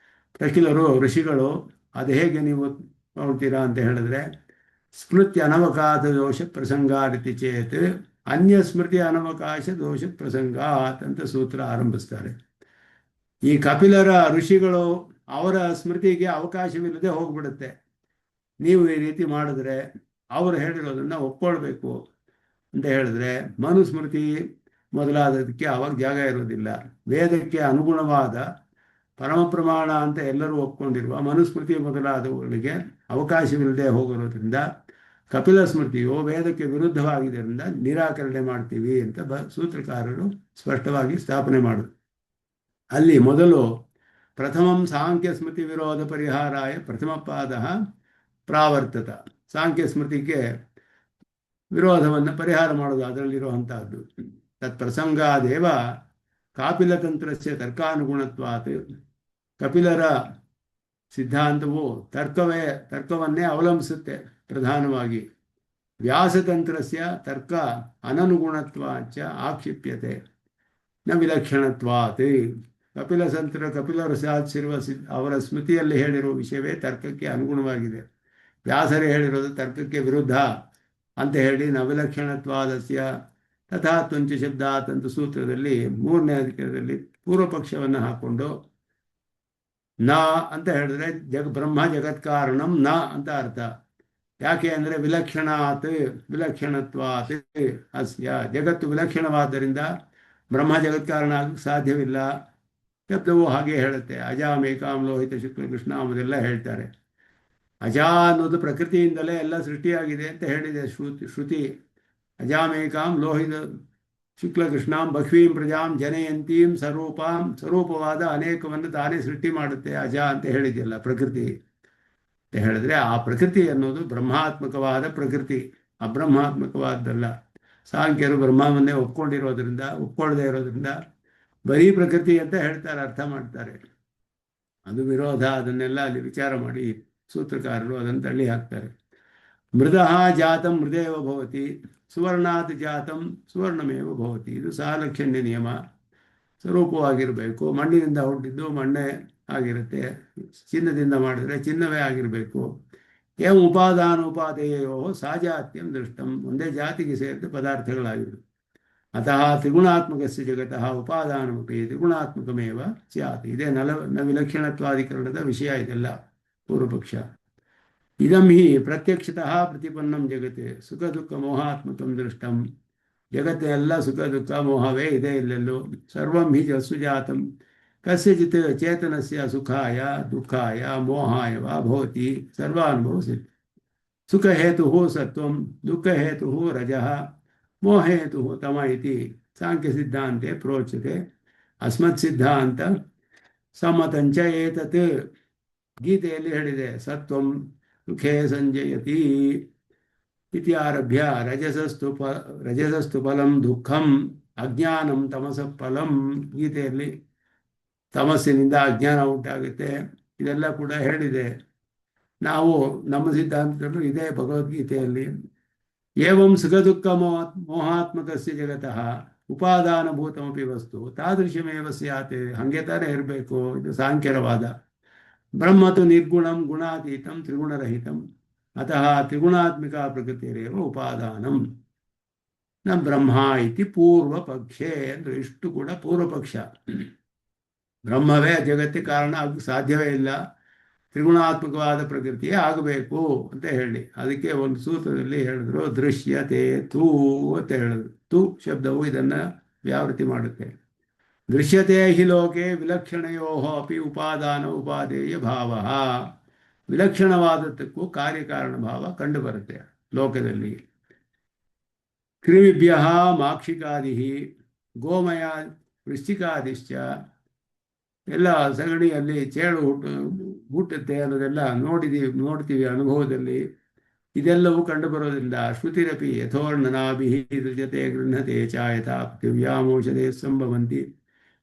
ಪ್ರಕಿಲರು ಋಷಿಗಳು ಅದು ಹೇಗೆ ನೀವು ನೋಡ್ತೀರಾ ಅಂತ ಹೇಳಿದ್ರೆ, ಸ್ಮೃತಿ ಅನವಕಾಶ ದೋಷ ಪ್ರಸಂಗಾರಿತಿ ಚೇತ್ ಅನ್ಯ ಸ್ಮೃತಿ ಅನವಕಾಶ ದೋಷ ಪ್ರಸಂಗಾತ್ ಅಂತ ಸೂತ್ರ ಆರಂಭಿಸ್ತಾರೆ. ಈ ಕಪಿಲರ ಋಷಿಗಳು ಅವರ ಸ್ಮೃತಿಗೆ ಅವಕಾಶವಿಲ್ಲದೆ ಹೋಗ್ಬಿಡುತ್ತೆ. ನೀವು ಈ ರೀತಿ ಮಾಡಿದ್ರೆ ಅವರು ಹೇಳಿರೋದನ್ನು ಒಪ್ಕೊಳ್ಬೇಕು ಅಂತ ಹೇಳಿದ್ರೆ ಮನುಸ್ಮೃತಿ ಮೊದಲಾದದಕ್ಕೆ ಅವಾಗ ಜಾಗ ಇರೋದಿಲ್ಲ. ವೇದಕ್ಕೆ ಅನುಗುಣವಾದ ಪರಮ ಪ್ರಮಾಣ ಅಂತ ಎಲ್ಲರೂ ಒಪ್ಕೊಂಡಿರುವ ಮನುಸ್ಮೃತಿ ಮೊದಲಾದವುಗಳಿಗೆ ಅವಕಾಶವಿಲ್ಲದೆ ಹೋಗಿರೋದ್ರಿಂದ ಕಪಿಲ ಸ್ಮೃತಿಯು ವೇದಕ್ಕೆ ವಿರುದ್ಧವಾಗಿದ್ದರಿಂದ ನಿರಾಕರಣೆ ಮಾಡ್ತೀವಿ ಅಂತ ಸೂತ್ರಕಾರರು ಸ್ಪಷ್ಟವಾಗಿ ಸ್ಥಾಪನೆ ಮಾಡೋದು. ಅಲ್ಲಿ ಮೊದಲು ಪ್ರಥಮಂ ಸಾಂಖ್ಯ ಸ್ಮೃತಿ ವಿರೋಧ ಪರಿಹಾರಾಯ ಪ್ರಥಮ ಪಾದ ಪ್ರಾವರ್ತತ. ಸಾಂಖ್ಯ ಸ್ಮೃತಿಗೆ ವಿರೋಧವನ್ನು ಪರಿಹಾರ ಮಾಡೋದು ಅದರಲ್ಲಿರುವಂತಹದ್ದು. ತತ್ಪ್ರಸಂಗಾದೇವ ಕಾಪಿಲತಂತ್ರಸ್ಯ ತರ್ಕಾನುಗುಣತ್ವಾತ್. ಕಪಿಲರ ಸಿದ್ಧಾಂತವು ತರ್ಕವನ್ನೇ ಅವಲಂಬಿಸುತ್ತೆ ಪ್ರಧಾನವಾಗಿ. ವ್ಯಾಸತಂತ್ರಸ್ಯ ತರ್ಕ ಅನನುಗುಣತ್ವಾಚ ಆಕ್ಷಿಪ್ಯತೆ ನ ವಿಲಕ್ಷಣತ್ವಾತ್. ಕಪಿಲರು ಸಾಧಿಸಿರುವ ಅವರ ಸ್ಮೃತಿಯಲ್ಲಿ ಹೇಳಿರುವ ವಿಷಯವೇ ತರ್ಕಕ್ಕೆ ಅನುಗುಣವಾಗಿದೆ. ವ್ಯಾಸರೇ ಹೇಳಿರೋದು ತರ್ಕಕ್ಕೆ ವಿರುದ್ಧ ಅಂತ ಹೇಳಿ ನವಿಲಕ್ಷಣತ್ವಾದಸ್ಯ ತಥಾತ್ವಂಚ ಶಬ್ದಾತ್ ಅಂತ ಸೂತ್ರದಲ್ಲಿ 3ನೇ ಅಧಿಕರಣದಲ್ಲಿ ಪೂರ್ವ ಪಕ್ಷವನ್ನು ಹಾಕೊಂಡು ನ ಅಂತ ಹೇಳಿದ್ರೆ ಬ್ರಹ್ಮ ಜಗತ್ಕಾರಣಂ ನ ಅಂತ ಅರ್ಥ. ಯಾಕೆ ಅಂದರೆ ವಿಲಕ್ಷಣತ್ವಾತ್ ಅಸ್ಯ. ಜಗತ್ತು ವಿಲಕ್ಷಣವಾದ್ದರಿಂದ ಬ್ರಹ್ಮ ಜಗತ್ಕಾರಣ ಆಗಕ್ಕೆ ಸಾಧ್ಯವಿಲ್ಲ. ಶಬ್ದವು ಹಾಗೆ ಹೇಳುತ್ತೆ. ಅಜಾಮೇಕಾಂ ಲೋಹಿತ ಶುಕ್ಲ ಕೃಷ್ಣ ಎಂಬುದೆಲ್ಲ ಹೇಳ್ತಾರೆ. ಅಜ ಅನ್ನೋದು ಪ್ರಕೃತಿಯಿಂದಲೇ ಎಲ್ಲ ಸೃಷ್ಟಿಯಾಗಿದೆ ಅಂತ ಹೇಳಿದೆ ಶ್ರುತಿ. ಅಜಾಮೇಕಾಂ ಲೋಹಿತ ಶುಕ್ಲ ಕೃಷ್ಣಾಂ ಬಹ್ವೀಂ ಪ್ರಜಾಂ ಜನಯಂತೀಂ ಸ್ವರೂಪವಾದ ಅನೇಕವನ್ನು ತಾನೇ ಸೃಷ್ಟಿ ಮಾಡುತ್ತೆ ಅಜ ಅಂತ ಹೇಳಿದೆಯಲ್ಲ ಪ್ರಕೃತಿ ಅಂತ ಹೇಳಿದ್ರೆ, ಆ ಪ್ರಕೃತಿ ಅನ್ನೋದು ಬ್ರಹ್ಮಾತ್ಮಕವಾದ ಪ್ರಕೃತಿ, ಅಬ್ರಹ್ಮಾತ್ಮಕವಾದ್ದಲ್ಲ. ಸಾಂಖ್ಯರು ಬ್ರಹ್ಮವನ್ನೇ ಒಪ್ಕೊಳ್ಳದೆ ಇರೋದ್ರಿಂದ ಬರೀ ಪ್ರಕೃತಿ ಅಂತ ಹೇಳ್ತಾರೆ, ಅರ್ಥ ಮಾಡ್ತಾರೆ. ಅದು ವಿರೋಧ. ಅದನ್ನೆಲ್ಲ ಅಲ್ಲಿ ವಿಚಾರ ಮಾಡಿ ಸೂತ್ರಕಾರರು ಅದನ್ನು ತಳ್ಳಿ ಹಾಕ್ತಾರೆ. ಮೃದಃ ಜಾತಂ ಮೃದೇವ ಭವತಿ, ಸುವರ್ಣಾತ್ ಜಾತಂ ಸುವರ್ಣಮೇವ ಭವತಿ. ಇದು ಸಾಲಕ್ಷಣ್ಯ ನಿಯಮ. ಸ್ವರೂಪವಾಗಿರಬೇಕು. ಮಣ್ಣಿನಿಂದ ಹುಟ್ಟಿದ್ದು ಮಣ್ಣೇ ಆಗಿರುತ್ತೆ, ಚಿನ್ನದಿಂದ ಮಾಡಿದ್ರೆ ಚಿನ್ನವೇ ಆಗಿರಬೇಕು. ಏವ ಉಪಾದಾನೋಪಾದೇಯೋ ಸಾಜಾತ್ಯಂ ದೃಷ್ಟಂ. ಒಂದೇ ಜಾತಿಗೆ ಸೇರಿದ ಪದಾರ್ಥಗಳಾಗಿವೆ. ಅತಃ ತ್ರಿಗುಣಾತ್ಮಕಸ್ಯ ಜಗತಃ ಉಪಾದಾನಮಪಿ ತ್ರಿಗುಣಾತ್ಮಕಮೇವ ಸ್ಯಾತ್. ಇದೇ ವಿಲಕ್ಷಣತ್ವಾಧಿಕರಣದ ವಿಷಯ ಇದೆಲ್ಲ ಪೂರ್ವಪಕ್ಷ. ಇದಂ ಹಿ ಪ್ರತ್ಯಕ್ಷತಃ ಪ್ರತಿಪನ್ನಂ ಜಗತ್ತೆ ಸುಖ ದುಃಖ ಮೋಹಾತ್ಮಕಂ ದೃಷ್ಟಂ. ಜಗತ್ತೆಲ್ಲ ಸುಖ ದುಃಖ ಮೋಹವೇ ಇದೆ ಇಲ್ಲೆಲ್ಲೂ. ಸರ್ವಂ ಹಿ ಸುಜಾತಂ ಕಸ್ಯಚಿತ್ ಚೇತನಸ್ಯ ಸುಖಾಯ ದುಃಖಾಯ ಮೋಹಾಯ ವಾ ಭವತಿ ಸರ್ವಾನುಭವ ಸಿದ್ಧ. ಸುಖ ಹೇತು ಸತ್ವಂ, ದುಃಖ ಹೇತು ರಜಃ, ಮೋಹೇತು ತಮ ಇತಿ ಸಾಂಖ್ಯ ಸಿದ್ಧಾಂತೆ ಪ್ರೋಚ್ಯತೆ. ಅಸ್ಮತ್ ಸಿದ್ಧಾಂತ ಸಮ್ಮತಂಚ ಏತತ್. ಗೀತೆಯಲ್ಲಿ ಹೇಳಿದೆ ಸತ್ವಂ ಸುಖೇ ಸಂಜಯತಿ ಇತಿ ಆರಭ್ಯ ರಜಸಸ್ತು ಫಲಂ ದುಃಖಂ ಅಜ್ಞಾನಂ ತಮಸ ಫಲಂ. ಗೀತೆಯಲ್ಲಿ ತಮಸ್ಸಿನಿಂದ ಅಜ್ಞಾನ ಉಂಟಾಗುತ್ತೆ, ಇದೆಲ್ಲ ಕೂಡ ಹೇಳಿದೆ. ನಾವು ನಮ್ಮ ಸಿದ್ಧಾಂತದಲ್ಲೂ ಇದೆ ಭಗವದ್ಗೀತೆಯಲ್ಲಿ. ಏವಂ ಸುಖ ದುಃಖ ಮೋಹಾತ್ಮಕಸ್ಯ ಜಗತಃ ಉಪಾದಾನಭೂತಮಪಿ ವಸ್ತು ತಾದೃಶಮೇವ ಸ್ಯಾತ್. ಹಂಗೆ ತಾನೇ ಇರಬೇಕು. ಇದು ಸಾಂಖ್ಯರವಾದ. ಬ್ರಹ್ಮತು ನಿರ್ಗುಣಂ ಗುಣಾತೀತಂ ತ್ರಿಗುಣರಹಿತಂ. ಅತಃ ತ್ರಿಗುಣಾತ್ಮಿಕ ಪ್ರಕೃತಿರೇವ ಉಪಾದಾನಂ ನ ಬ್ರಹ್ಮ ಇತಿ ಪೂರ್ವ ಪಕ್ಷೆ. ಅಂದ್ರೆ ಇಷ್ಟು ಕೂಡ ಪೂರ್ವ ಪಕ್ಷ. ಬ್ರಹ್ಮವೇ ಜಗತ್ತಿಗೆ ಕಾರಣ ಆಗಕ್ಕೆ ಸಾಧ್ಯವೇ ಇಲ್ಲ, ತ್ರಿಗುಣಾತ್ಮಕವಾದ ಪ್ರಕೃತಿಯೇ ಆಗಬೇಕು ಅಂತ ಹೇಳಿ. ಅದಕ್ಕೆ ಒಂದು ಸೂತ್ರದಲ್ಲಿ ಹೇಳಿದ್ರು ದೃಶ್ಯತೆ ತೂ ಅಂತ ಹೇಳಿದ್ರು. ತು ಶಬ್ದವು ಇದನ್ನು ವ್ಯಾವೃತ್ತಿ ಮಾಡುತ್ತೆ. ದೃಶ್ಯತೆ ಹಿ ಲೋಕೆ ವಿಲಕ್ಷಣಯೋ ಅಪಿ ಉಪಾದಾನ ಉಪಾದೇಯ ಭಾವ. ವಿಲಕ್ಷಣವಾದದ್ದಕ್ಕೂ ಕಾರ್ಯಕಾರಣ ಭಾವ ಕಂಡುಬರುತ್ತೆ ಲೋಕದಲ್ಲಿ. ಕ್ರಿಮಿಭ್ಯ ಮಾಕ್ಷಿಕಾದಿ ಗೋಮಯ ವೃಶ್ಚಿಕಾದಿಶ್ಚ. ಎಲ್ಲ ಸಗಣಿಯಲ್ಲಿ ಚೇಳು ಹುಟ್ಟುತ್ತೆ ಅನ್ನೋದೆಲ್ಲ ನೋಡ್ತೀವಿ ಅನುಭವದಲ್ಲಿ. ಇದೆಲ್ಲವೂ ಕಂಡುಬರೋದ್ರಿಂದ ಶ್ರುತಿರಪಿ ಯಥೋರ್ಣನಾಭಿ ಜೊತೆ ಗೃಹತೆ ಚ ಯಥಾ ಪೃಥಿವ್ಯಾಮೌಷಧೇ ಸಂಭವಂತಿ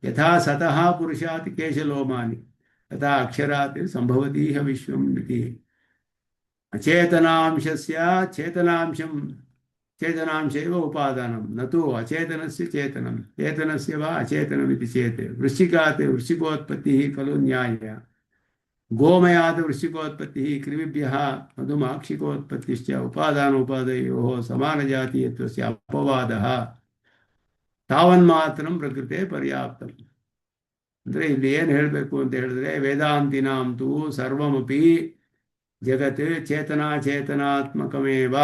ಯಥಾ ಸತಃ ಪುರುಷಾತ್ ಕೇಶಲೋಮಾನಿ ತಥಾ ಅಕ್ಷರಾತ್ ಸಂಭವತೀಹ ವಿಶ್ವಂ ಇತಿ. ಅಚೇತನಾಂಶಸ್ಯ ಚೇತನಾಂಶೈವ ಉಪಾದಾನಂ ನತು ಅಚೇತನಸ್ಯ ಚೇತನಂ ಚೇತನಸ್ಯ ವಾ ಅಚೇತನಮಿತಿ ಚೇತ್. ವೃಶ್ಚಿಕಾತ್ ವೃಶ್ಚಿಕೋತ್ಪತ್ತಿಃ ಖಲು ನ್ಯಾಯ. ಗೋಮಯಾತ್ ವೃಶ್ಚಿಕೋತ್ಪತ್ತಿಃ ಕ್ರಿಮಿಭ್ಯಃ ಮಧುಮಾಕ್ಷಿಕೋತ್ಪತ್ತಿಶ್ಚ ಉಪಾದಾನೋಪಾದಯೋಃ ಸಮಾನಜಾತೀಯತ್ವಸ್ಯ ಅಪವಾದಃ ತಾವನ್ಮಾತ್ರಂ ಪ್ರಕೃತೆ ಪರ್ಯಾಪ್ತಂ. ಅಂದರೆ ಇಲ್ಲಿ ಏನು ಹೇಳಬೇಕು ಅಂತ ಹೇಳಿದ್ರೆ, ವೇದಾಂತಿನಾಂತೂ ಸರ್ವಮಪಿ ಜಗತ್ ಚೇತನಾತ್ಮಕಮೇವ.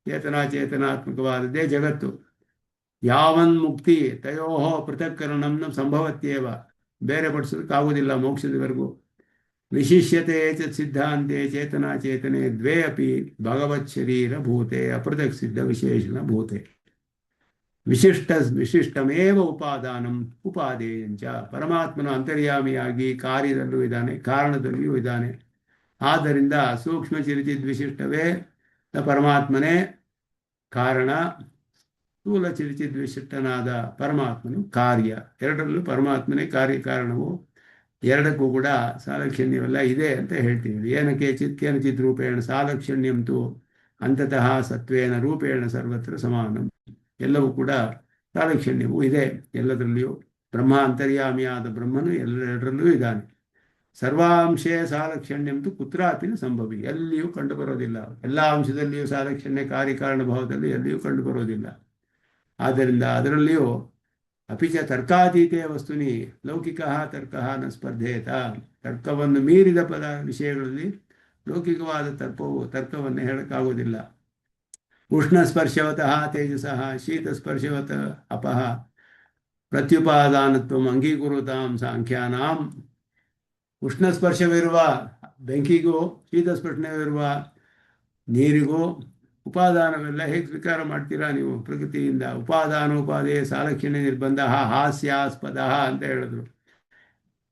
ಚೇತನಾತ್ಮಕವಾದದ್ದೇ ಜಗತ್ತು. ಯಾವನ್ ಮುಕ್ತಿ ತಯೋ ಪೃಥಕ್ಕರಣಂ ಸಂಭವತ್ಯೇವ. ಬೇರೆ ಪಡಿಸೋದಕ್ಕಾಗುವುದಿಲ್ಲ ಮೋಕ್ಷದವರೆಗೂ. ವಿಶಿಷ್ಯತೆ ಸಿದ್ಧಾಂತೆ ಚೇತನೆ ದ್ವೇ ಅಪಿ ಭಗವತ್ ಶರೀರ ಭೂತೆ ಅಪೃಥಕ್ ಸಿದ್ಧ ವಿಶೇಷಣ ಭೂತೆ. ವಿಶಿಷ್ಟಮೇವ ಉಪಾದಾನಂ ಉಪಾದೇಯಂಚ. ಪರಮಾತ್ಮನ ಅಂತರ್ಯಾಮಿಯಾಗಿ ಕಾರ್ಯದಲ್ಲೂ ಇದ್ದಾನೆ, ಕಾರಣದಲ್ಲಿಯೂ ಇದ್ದಾನೆ. ಆದ್ದರಿಂದ ಸೂಕ್ಷ್ಮ ಚಿರಚಿದ್ ವಿಶಿಷ್ಟವೇ ಪರಮಾತ್ಮನೇ ಕಾರಣ, ಸ್ಥೂಲ ಚಿರಚಿದ್ ವಿಶಿಷ್ಟನಾದ ಪರಮಾತ್ಮನು ಕಾರ್ಯ. ಎರಡರಲ್ಲೂ ಪರಮಾತ್ಮನೇ ಕಾರ್ಯಕಾರಣವು. ಎರಡಕ್ಕೂ ಕೂಡ ಸಾಲಕ್ಷಣ್ಯವೆಲ್ಲ ಇದೆ ಅಂತ ಹೇಳ್ತೀವಿ. ಏನಕ್ಕೆ ಕೇನಚಿತ್ ರೂಪೇಣ ಸಾಲಕ್ಷಣ್ಯಂತು ಅಂತತಃ ಸತ್ವೇನ ರೂಪೇಣ ಸರ್ವತ್ರ ಸಮಾನಂ. ಎಲ್ಲವೂ ಕೂಡ ಸಾಲಕ್ಷಣ್ಯವು ಇದೆ ಎಲ್ಲದರಲ್ಲಿಯೂ. ಬ್ರಹ್ಮ ಅಂತರ್ಯಾಮಿಯಾದ ಬ್ರಹ್ಮನು ಎಲ್ಲರಲ್ಲೂ ಇದ್ದಾನೆ. ಸರ್ವಾಂಶೇ ಸಾಲಕ್ಷಣ್ಯಂತು ಕುತ್ರಾಪಿನ ಸಂಭವಿ, ಎಲ್ಲಿಯೂ ಕಂಡುಬರೋದಿಲ್ಲ. ಎಲ್ಲ ಅಂಶದಲ್ಲಿಯೂ ಸಾಲಕ್ಷಣ್ಯ ಕಾರ್ಯಕಾರಣ ಭಾವದಲ್ಲಿ ಎಲ್ಲಿಯೂ ಕಂಡುಬರೋದಿಲ್ಲ. ಆದ್ದರಿಂದ ಅದರಲ್ಲಿಯೂ ಅಪಿಚ ತರ್ಕಾತೀತೆ ವಸ್ತುನಿ ಲೌಕಿಕ ತರ್ಕ ನ ಸ್ಪರ್ಧೇತ. ತರ್ಕವನ್ನು ಮೀರಿದ ವಿಷಯಗಳಲ್ಲಿ ಲೌಕಿಕವಾದ ತರ್ಕವನ್ನು ಹೇಳಕ್ಕಾಗೋದಿಲ್ಲ. ಉಷ್ಣ ಸ್ಪರ್ಶವತಃ ತೇಜಸಃ ಶೀತ ಸ್ಪರ್ಶವತ ಅಪಃ ಪ್ರತ್ಯುಪಾದಾನತ್ವ ಅಂಗೀಕುರುತಾಂ ಸಾಂಖ್ಯಾನಾಂ. ಉಷ್ಣ ಸ್ಪರ್ಶವಿರುವ ಬೆಂಕಿಗೂ ಶೀತ ಸ್ಪರ್ಶವಿರುವ ನೀರಿಗೂ ಉಪಾದಾನವೆಲ್ಲ ಹೇಗೆ ಸ್ವೀಕಾರ ಮಾಡ್ತೀರಾ ನೀವು ಪ್ರಕೃತಿಯಿಂದ? ಉಪಾದಾನೋಪಾದೇಯ ಸಾಲಕ್ಷಣ್ಯ ನಿರ್ಬಂಧ ಹಾಸ್ಯಾಸ್ಪದ ಅಂತ ಹೇಳಿದ್ರು.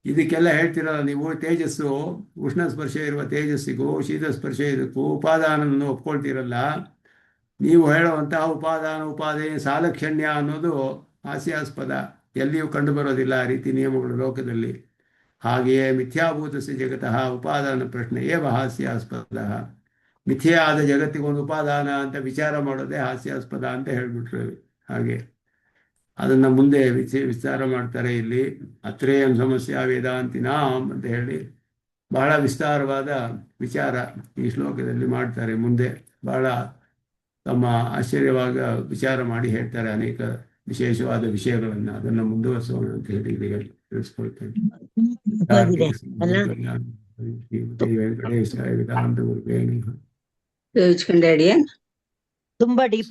ಇದಕ್ಕೆಲ್ಲ ಹೇಳ್ತಿರಲ್ಲ ನೀವು. ತೇಜಸ್ಸು, ಉಷ್ಣ ಸ್ಪರ್ಶ ಇರುವ ತೇಜಸ್ಸಿಗೂ ಶೀತ ಸ್ಪರ್ಶ ಇದಕ್ಕೂ ಉಪಾದಾನವನ್ನು ಒಪ್ಕೊಳ್ತಿರಲ್ಲ. ನೀವು ಹೇಳುವಂತಹ ಉಪಾದೇಯ ಸಾಲಕ್ಷಣ್ಯ ಅನ್ನೋದು ಹಾಸ್ಯಾಸ್ಪದ, ಎಲ್ಲಿಯೂ ಕಂಡುಬರೋದಿಲ್ಲ ಆ ರೀತಿ ನಿಯಮಗಳು ಲೋಕದಲ್ಲಿ. ಹಾಗೆಯೇ ಮಿಥ್ಯಾಭೂತಸ್ಯ ಜಗತಃ ಉಪಾದಾನ ಪ್ರಶ್ನೆ ಏವ ಹಾಸ್ಯಾಸ್ಪದ. ಮಿಥ್ಯೆಯಾದ ಜಗತ್ತಿಗೊಂದು ಉಪಾದಾನ ಅಂತ ವಿಚಾರ ಮಾಡೋದೇ ಹಾಸ್ಯಾಸ್ಪದ ಅಂತ ಹೇಳ್ಬಿಟ್ರು. ಹಾಗೆ ಅದನ್ನು ಮುಂದೆ ವಿಚಾರ ಮಾಡ್ತಾರೆ ಇಲ್ಲಿ. ಅತ್ರೇಯಂ ಸಮಸ್ಯಾ ವೇದಾಂತಿನಾಂ ಅಂತ ಹೇಳಿ ಬಹಳ ವಿಸ್ತಾರವಾದ ವಿಚಾರ ಈ ಶ್ಲೋಕದಲ್ಲಿ ಮಾಡ್ತಾರೆ. ಮುಂದೆ ಬಹಳ ತಮ್ಮ ಆಶ್ಚರ್ಯವಾಗ ವಿಚಾರ ಮಾಡಿ ಹೇಳ್ತಾರೆ ಅನೇಕ ವಿಶೇಷವಾದ ವಿಷಯಗಳನ್ನು. ಅದನ್ನು ಮುಂದುವರಿಸೋಣ ಅಂತ ಹೇಳಿ ತಿಳಿಸ್ಕೊಳ್ತೇನೆ. ವೆಂಕಟೇಶ ವೇದಾಂತ ಗುರುವೇ ತುಂಬಾ ಡೀಪ್